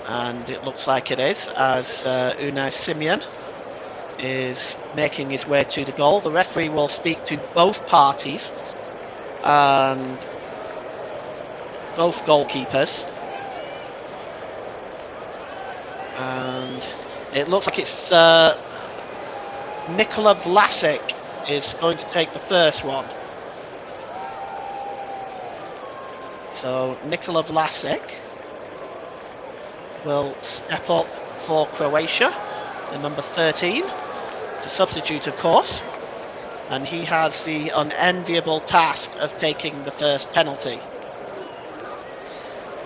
And it looks like it is, as Unai Simon is making his way to the goal. The referee will speak to both parties and both goalkeepers. And it looks like it's Nikola Vlasic is going to take the first one. So Nikola Vlasic will step up for Croatia, the number 13. It's a substitute, of course, and he has the unenviable task of taking the first penalty.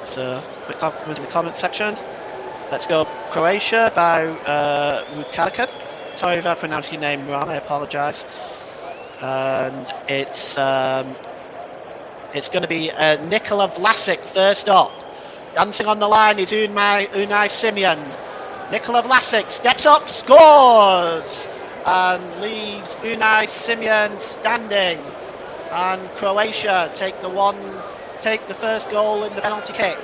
So, quick comment in the comment section. Let's go Croatia by Rukalican. Sorry if I pronounced your name wrong, I apologise. And it's going to be Nikola Vlasic first up. Dancing on the line is Unai Simon. Nikola Vlasic steps up, scores, and leaves Unai Simon standing. And Croatia take the first goal in the penalty kick.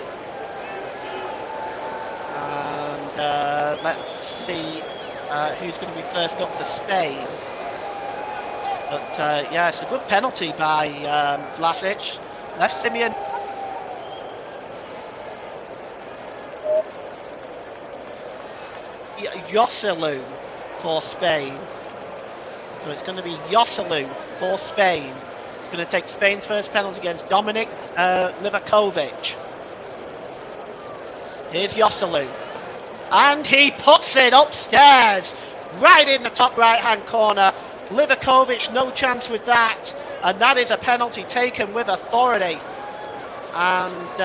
And let's see who's going to be first up for Spain. But yeah, it's a good penalty by Vlasic. Left Simon. Joselu for Spain. So it's going to be Joselu for Spain. It's going to take Spain's first penalty against Dominic Livakovic. Here's Joselu. And he puts it upstairs, right in the top right-hand corner. Livakovic, no chance with that. And that is a penalty taken with authority. And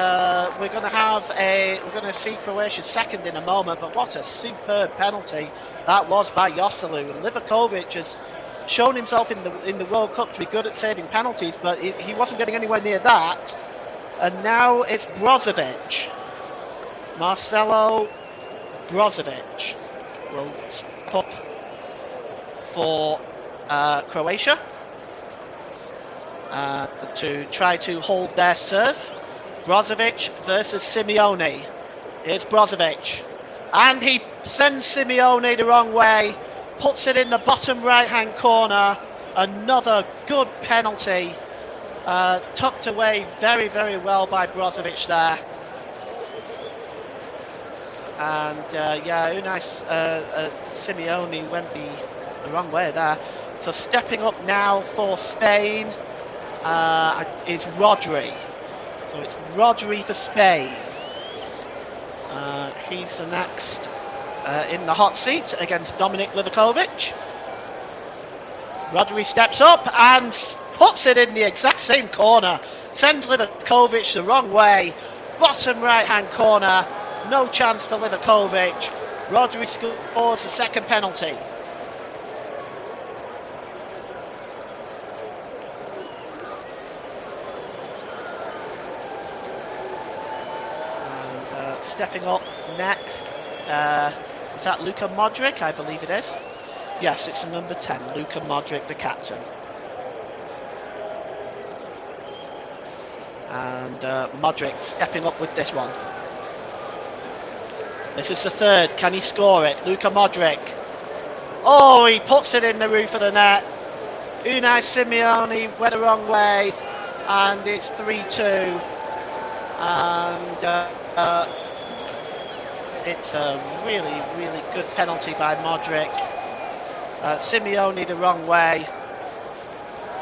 we're going to see Croatia's second in a moment, but what a superb penalty that was by Joselu. And Livakovic has shown himself in the World Cup to be good at saving penalties, but he wasn't getting anywhere near that. And now it's Brozovic. Marcelo Brozovic will step up for Croatia to try to hold their serve. Brozovic versus Simeone. Here's Brozovic. And he sends Simeone the wrong way. Puts it in the bottom right-hand corner. Another good penalty. Tucked away very, very well by Brozovic there. And yeah, Unai Simeone went the wrong way there. So stepping up now for Spain is Rodri. So it's Rodri for Spain. He's the next in the hot seat against Dominic Livakovic. Rodri steps up and puts it in the exact same corner. Sends Livakovic the wrong way. Bottom right-hand corner. No chance for Livakovic. Rodri scores the second penalty. Stepping up next, is that Luka Modric? I believe it is. Yes, it's number 10, Luka Modric, the captain. And Modric stepping up with this one. This is the third. Can he score it? Luka Modric. Oh, he puts it in the roof of the net. Unai Simeone went the wrong way, and it's 3-2. And it's a really, really good penalty by Modric. Simeone the wrong way.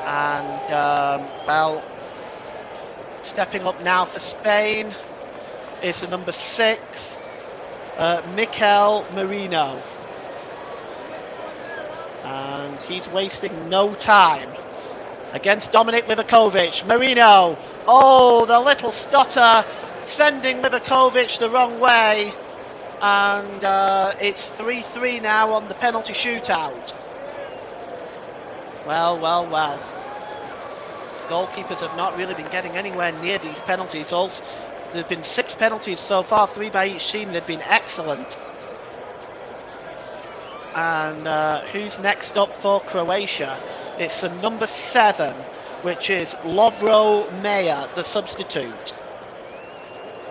And, well, stepping up now for Spain is the number 6, Mikel Merino. And he's wasting no time against Dominic Livakovic. Merino, oh, the little stutter, sending Livakovic the wrong way. and it's 3-3 now on the penalty shootout. Well. Goalkeepers have not really been getting anywhere near these penalties. Also, there have been 6 penalties so far, 3 by each team. They've been excellent. And who's next up for Croatia? It's the number 7, which is Lovro Meyer, the substitute.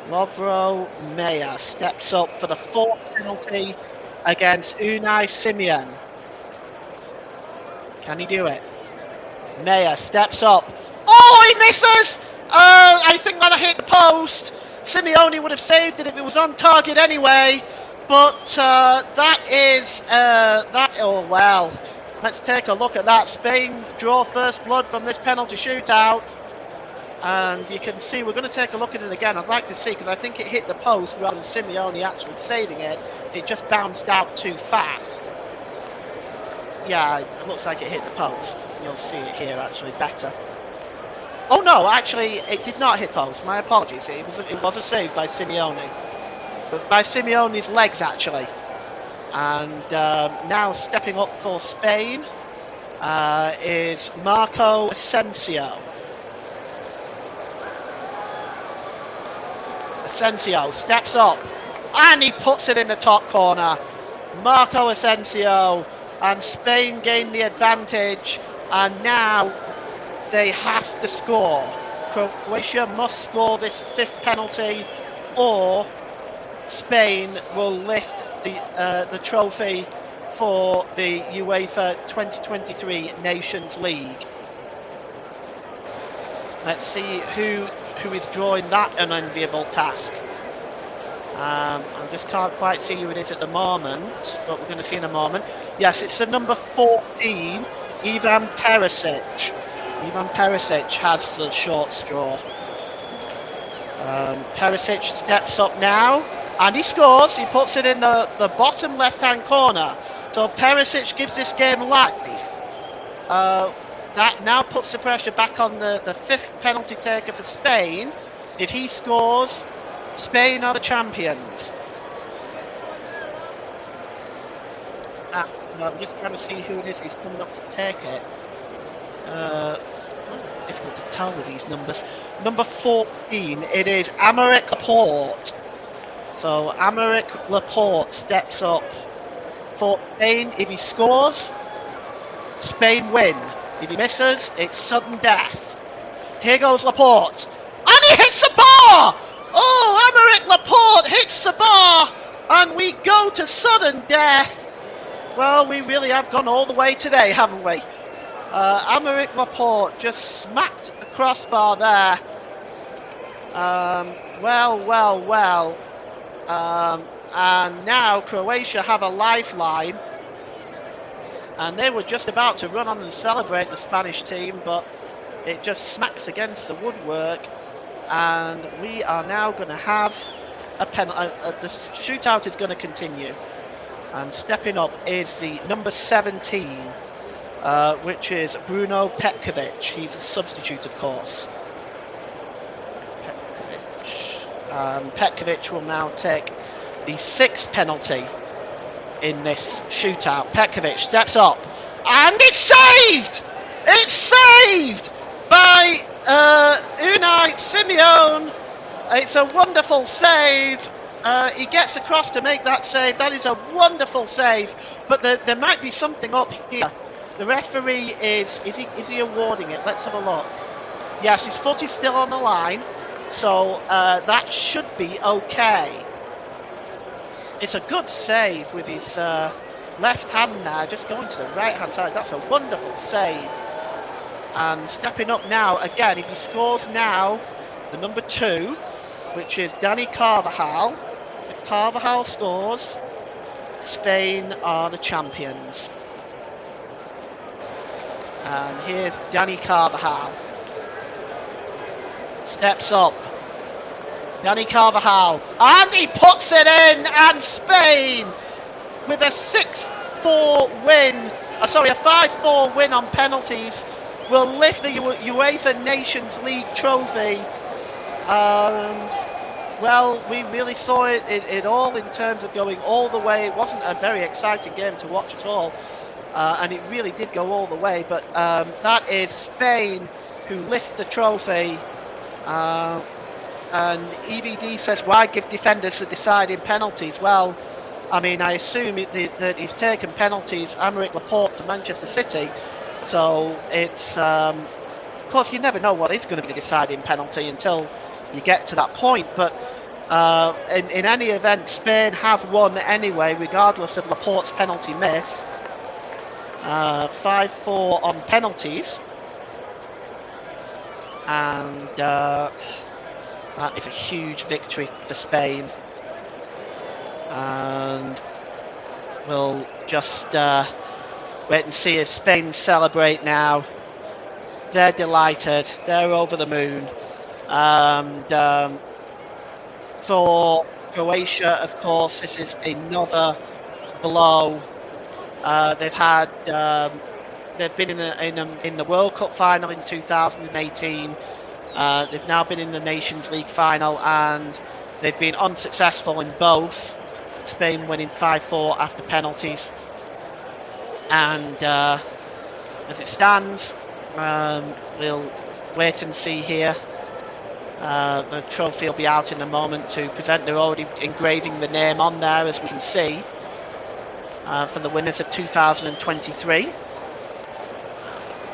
Lovro Meyer steps up for the 4th penalty against Unai Simon. Can he do it? Meyer steps up. Oh, he misses! I think that hit the post. Simeone would have saved it if it was on target anyway. But that is that. Oh well. Let's take a look at that. Spain draw first blood from this penalty shootout, and you can see we're going to take a look at it again. I'd like to see, because I think it hit the post rather than Simeone actually saving it. It just bounced out too fast. Yeah, it looks like it hit the post. You'll see it here actually better. Oh no, actually it did not hit post. My apologies. It was a save by Simeone. By Simeone's legs actually. And now stepping up for Spain is Marco Asensio. Asensio steps up and he puts it in the top corner. Marco Asensio, and Spain gain the advantage, and now they have to score. Croatia must score this 5th penalty, or Spain will lift the trophy for the UEFA 2023 Nations League. Let's see who is drawing that unenviable task. I just can't quite see who it is at the moment, but we're going to see in a moment. Yes, it's the number 14, Ivan Perisic. Ivan Perisic has the short straw. Perisic steps up now, and he scores. He puts it in the bottom left-hand corner. So Perisic gives this game life. That now puts the pressure back on the 5th penalty taker for Spain. If he scores, Spain are the champions. I'm just trying to see who it is who's coming up to take it. It's difficult to tell with these numbers. Number 14, it is Aymeric Laporte. So Aymeric Laporte steps up for Spain. If he scores, Spain win. If he misses, it's sudden death. Here goes Laporte. And he hits the bar! Oh, Aymeric Laporte hits the bar! And we go to sudden death. Well, we really have gone all the way today, haven't we? Aymeric Laporte just smacked the crossbar there. Well. And now Croatia have a lifeline. And they were just about to run on and celebrate the Spanish team, but it just smacks against the woodwork. And we are now going to have a penalty. The shootout is going to continue. And stepping up is the number 17, which is Bruno Petkovic. He's a substitute, of course. And Petkovic will now take the 6th penalty in this shootout. Petkovic steps up, and it's saved! It's saved by Unai Simon. It's a wonderful save. He gets across to make that save. That is a wonderful save. But there might be something up here. The referee is he awarding it? Let's have a look. Yes, his foot is still on the line, so that should be okay. It's a good save with his left hand there, just going to the right hand side. That's a wonderful save. And stepping up now, again, if he scores now, the number 2, which is Dani Carvajal. If Carvajal scores, Spain are the champions. And here's Dani Carvajal. Steps up. Dani Carvajal. And he puts it in, and Spain, with a 6-4 win, a 5-4 win on penalties, will lift the UEFA Nations League trophy. Well, we really saw it all in terms of going all the way. It wasn't a very exciting game to watch at all, and it really did go all the way. But that is Spain who lift the trophy. Uh, and EVD says, why give defenders the deciding penalties? Well, I mean, I assume that he's taken penalties, Aymeric Laporte for Manchester City. So it's, of course, you never know what is going to be the deciding penalty until you get to that point. But in any event, Spain have won anyway, regardless of Laporte's penalty miss. 5-4 on penalties. And that is a huge victory for Spain. And we'll just wait and see as Spain celebrate now. They're delighted. They're over the moon. And for Croatia, of course, this is another blow. They've had they've been in the World Cup final in 2018. They've now been in the Nations League final, and they've been unsuccessful in both. Spain winning 5-4 after penalties. And as it stands, we'll wait and see here. The trophy will be out in a moment to present. They're already engraving the name on there, as we can see, for the winners of 2023.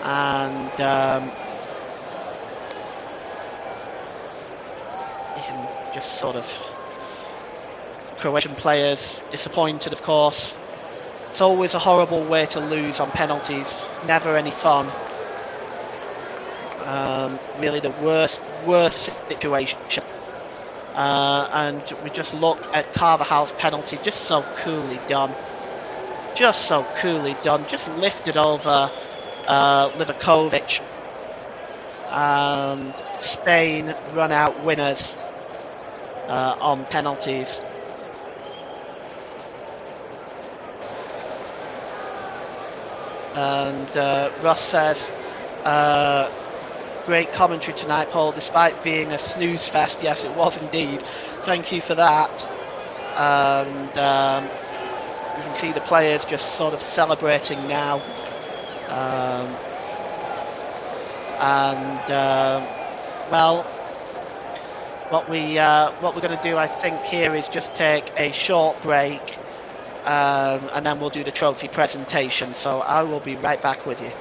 And you can just sort of, Croatian players disappointed, of course. It's always a horrible way to lose on penalties. Never any fun. Really the worst situation. And we just look at Carvajal's penalty, just so coolly done. Just so coolly done. Just lifted over Livakovic. And Spain run out winners on penalties. And Russ says, great commentary tonight, Paul, despite being a snooze fest. Yes, it was indeed. Thank you for that. And you can see the players just sort of celebrating now. Well, what we're going to do, I think, here is just take a short break, and then we'll do the trophy presentation. So I will be right back with you.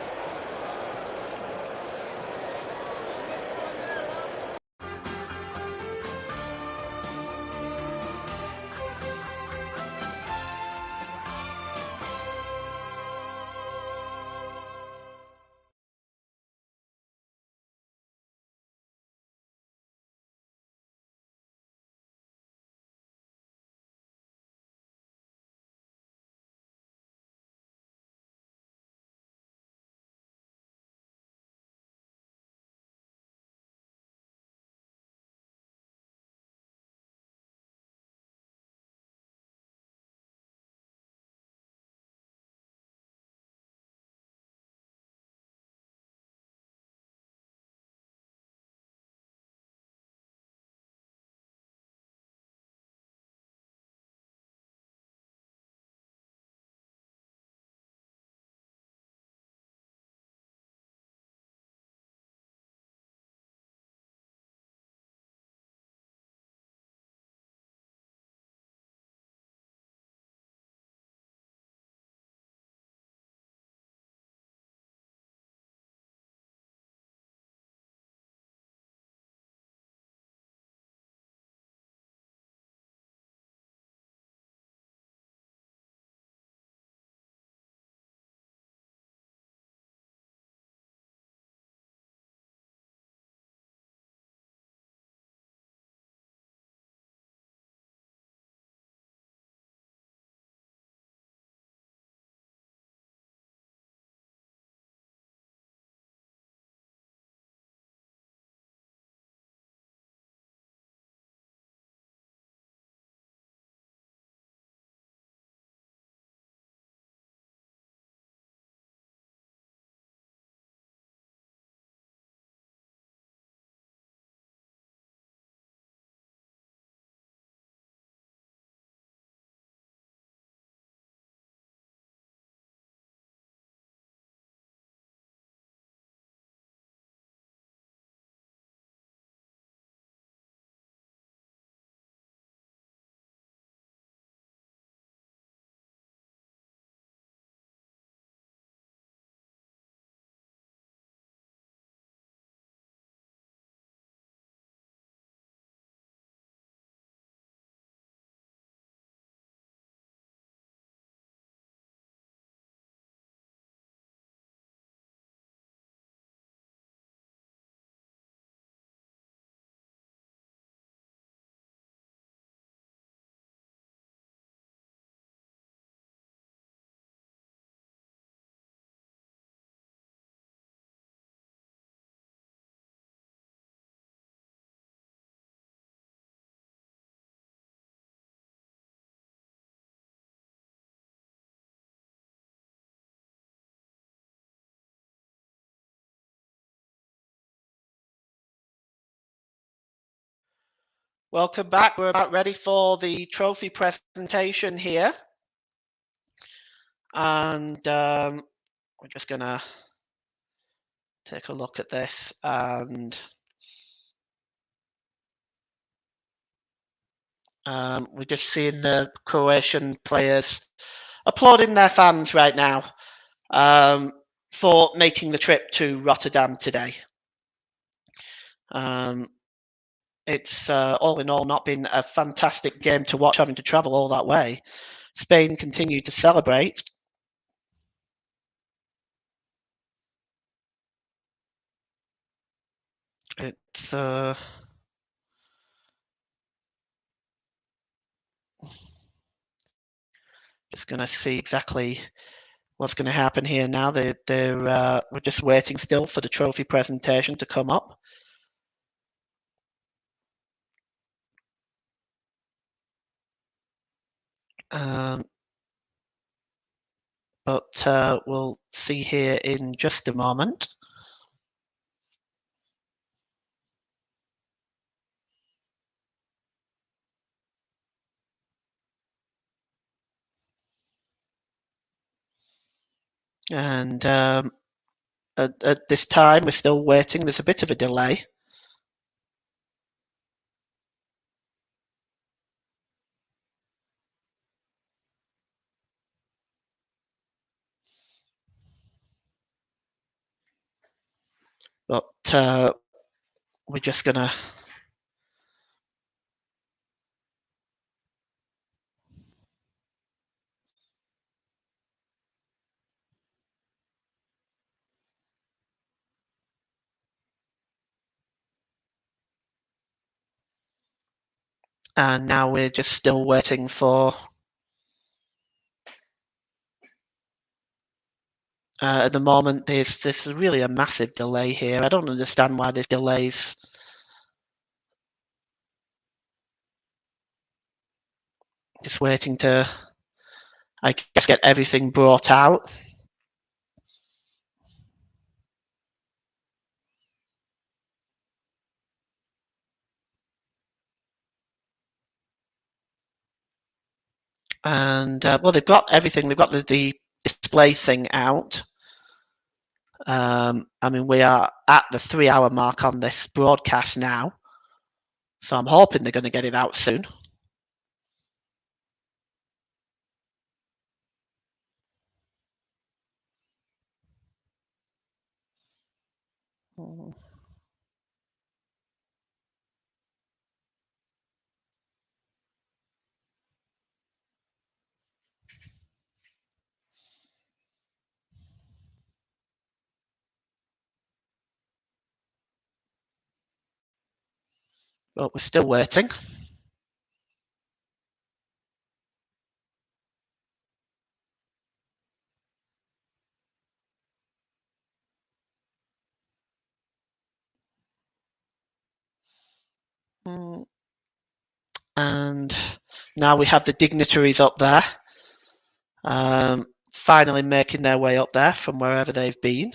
Welcome back. We're about ready for the trophy presentation here. And we're just going to take a look at this. And we're just seeing the Croatian players applauding their fans right now for making the trip to Rotterdam today. It's all in all not been a fantastic game to watch, having to travel all that way. Spain continued to celebrate. It's just going to see exactly what's going to happen here now. We're just waiting still for the trophy presentation to come up. But we'll see here in just a moment. And at this time, we're still waiting. There's a bit of a delay. But we're just going to and now we're just still waiting for at the moment there's really a massive delay here. I don't understand why there's delays. Just waiting to, I guess, get everything brought out. And well, they've got everything. They've got the display thing out. I mean, we are at the 3-hour mark on this broadcast now, so I'm hoping they're going to get it out soon. But we're still waiting. And now we have the dignitaries up there, finally making their way up there from wherever they've been.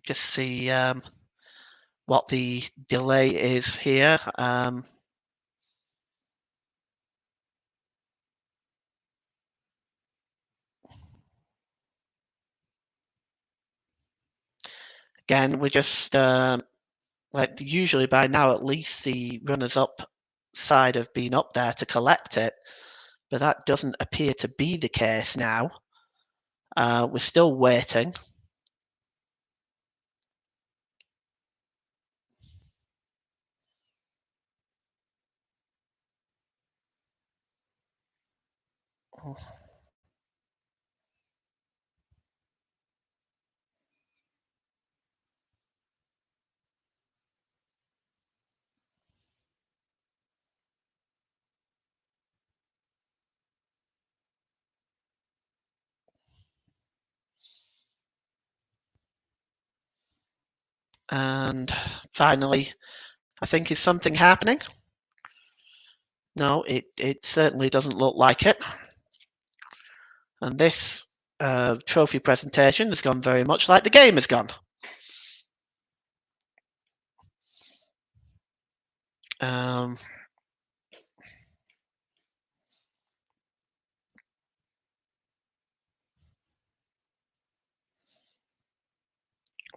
Just see what the delay is here. Again, we're just like usually by now, at least the runners-up side have been up there to collect it, but that doesn't appear to be the case now. We're still waiting. And finally, I think, is something happening? No, it certainly doesn't look like it. And this trophy presentation has gone very much like the game has gone.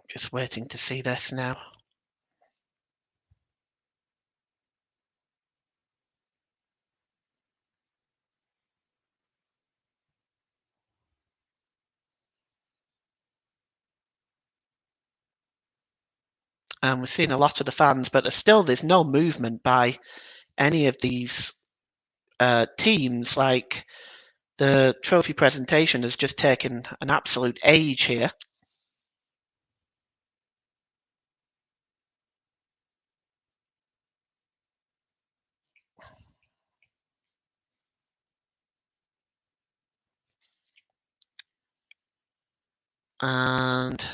Just waiting to see this now. And we're seeing a lot of the fans, but there's no movement by any of these teams. Like the trophy presentation has just taken an absolute age here. And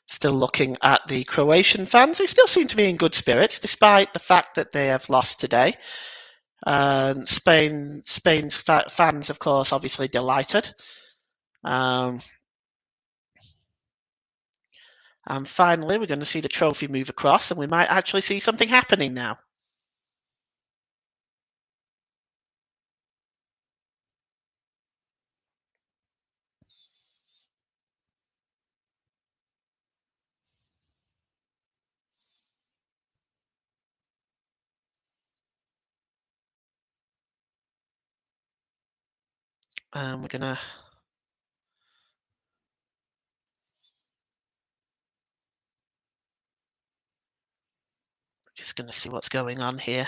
still looking at the Croatian fans, who still seem to be in good spirits despite the fact that they have lost today. Spain's fans, of course, obviously delighted. And finally, we're going to see the trophy move across, and we might actually see something happening now. We're gonna just gonna see what's going on here.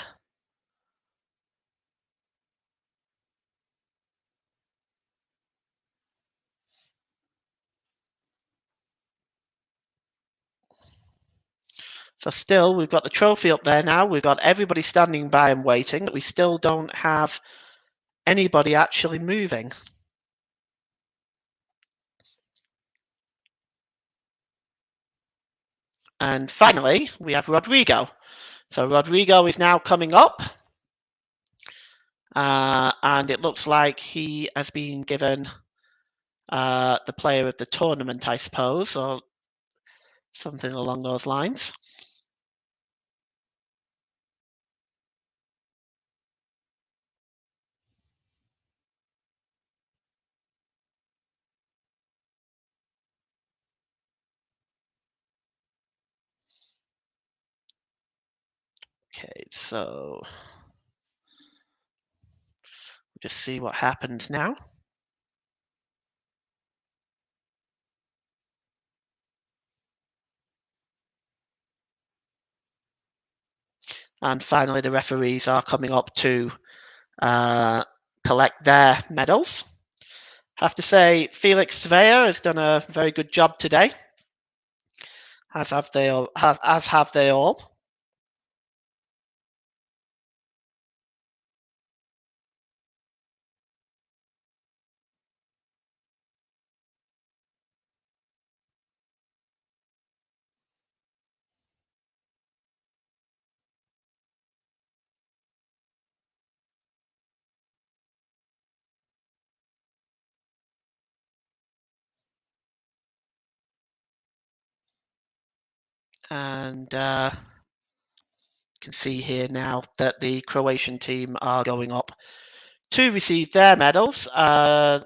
So still, we've got the trophy up there now. We've got everybody standing by and waiting, but we still don't have anybody actually moving. And finally, we have Rodrigo. So Rodrigo is now coming up. And it looks like he has been given the player of the tournament, I suppose, or something along those lines. Okay, so just see what happens now. And finally, the referees are coming up to collect their medals. I have to say, Felix Tvea has done a very good job today, as have they all. As have they all. And you can see here now that the Croatian team are going up to receive their medals.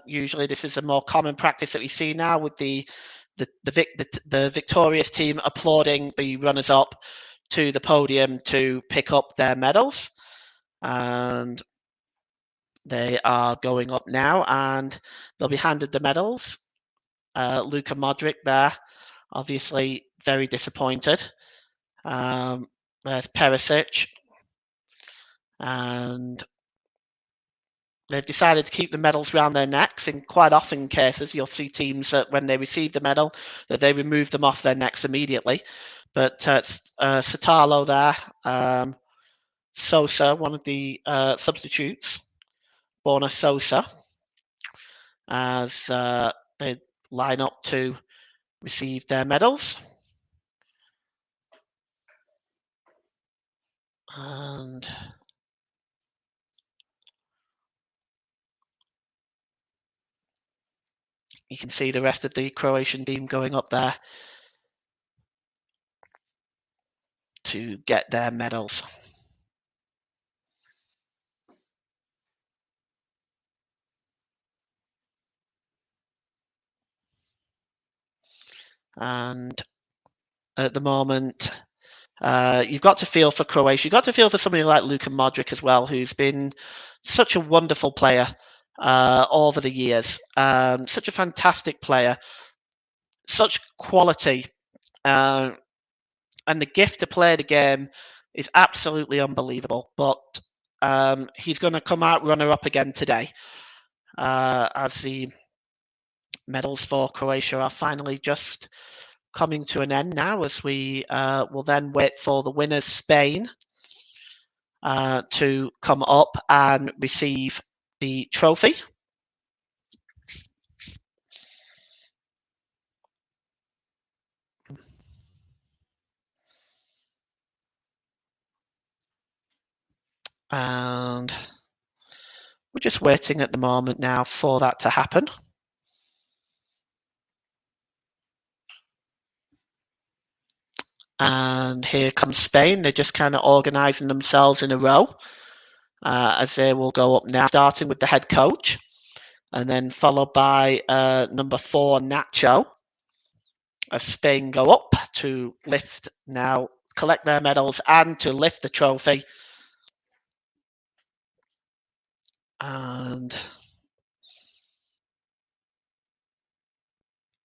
Usually, this is a more common practice that we see now with the victorious team applauding the runners-up to the podium to pick up their medals. And they are going up now, and they'll be handed the medals. Luka Modric there, obviously very disappointed. There's Perisic, and they've decided to keep the medals around their necks. In quite often cases, you'll see teams that when they receive the medal, that they remove them off their necks immediately. But Satalo there, Sosa, one of the substitutes, Borna Sosa, as they line up to receive their medals. And you can see the rest of the Croatian team going up there to get their medals. And at the moment, you've got to feel for Croatia. You've got to feel for somebody like Luka Modric as well, who's been such a wonderful player over the years. Such a fantastic player, such quality, and the gift to play the game is absolutely unbelievable. But he's going to come out runner-up again today, as the medals for Croatia are finally just coming to an end now, as we will then wait for the winners, Spain, to come up and receive the trophy. And we're just waiting at the moment now for that to happen. And here comes Spain. They're just kind of organising themselves in a row, as they will go up now, starting with the head coach, and then followed by number 4, Nacho, as Spain go up to lift now, collect their medals and to lift the trophy. And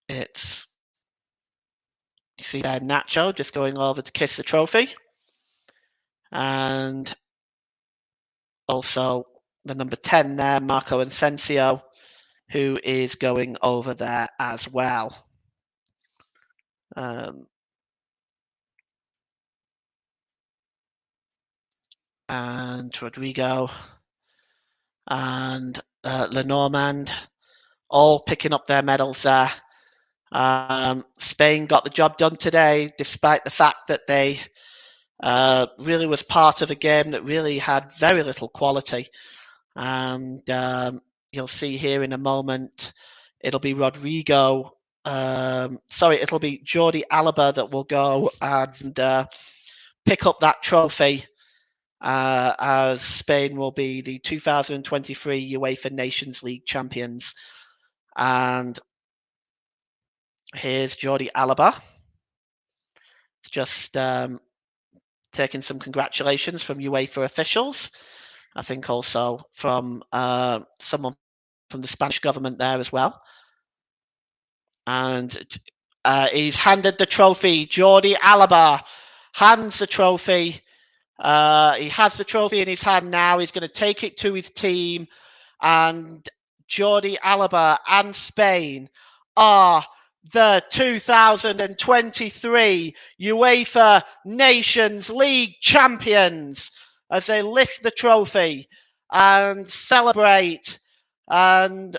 it's, you see there, Nacho just going over to kiss the trophy. And also the number 10 there, Marco Asensio, who is going over there as well. And Rodrigo and Lenormand all picking up their medals there. Spain got the job done today, despite the fact that they really was part of a game that really had very little quality. And you'll see here in a moment, it'll be Rodrigo. It'll be Jordi Alba that will go and pick up that trophy, as Spain will be the 2023 UEFA Nations League champions. And here's Jordi Alba. It's just taking some congratulations from UEFA officials. I think also from someone from the Spanish government there as well. And he's handed the trophy. Jordi Alba hands the trophy. He has the trophy in his hand now. He's going to take it to his team. And Jordi Alba and Spain are the 2023 UEFA Nations League champions, as they lift the trophy and celebrate. And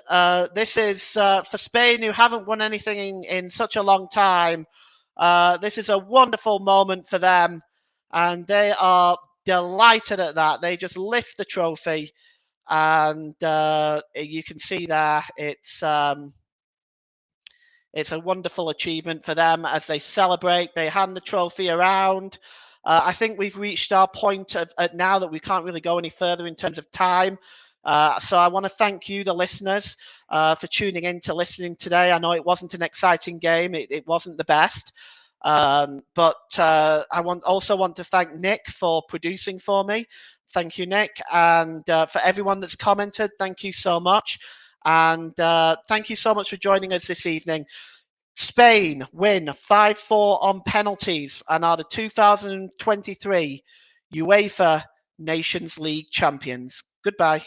this is for Spain, who haven't won anything in such a long time. This is a wonderful moment for them, and they are delighted at that. They just lift the trophy, and you can see there it's a wonderful achievement for them as they celebrate. They hand the trophy around. I think we've reached our point of now that we can't really go any further in terms of time. So I want to thank you, the listeners, for tuning in to listening today. I know it wasn't an exciting game. It wasn't the best. But I also want to thank Nick for producing for me. Thank you, Nick. And for everyone that's commented, thank you so much. And thank you so much for joining us this evening. Spain win 5-4 on penalties and are the 2023 UEFA Nations League champions. Goodbye.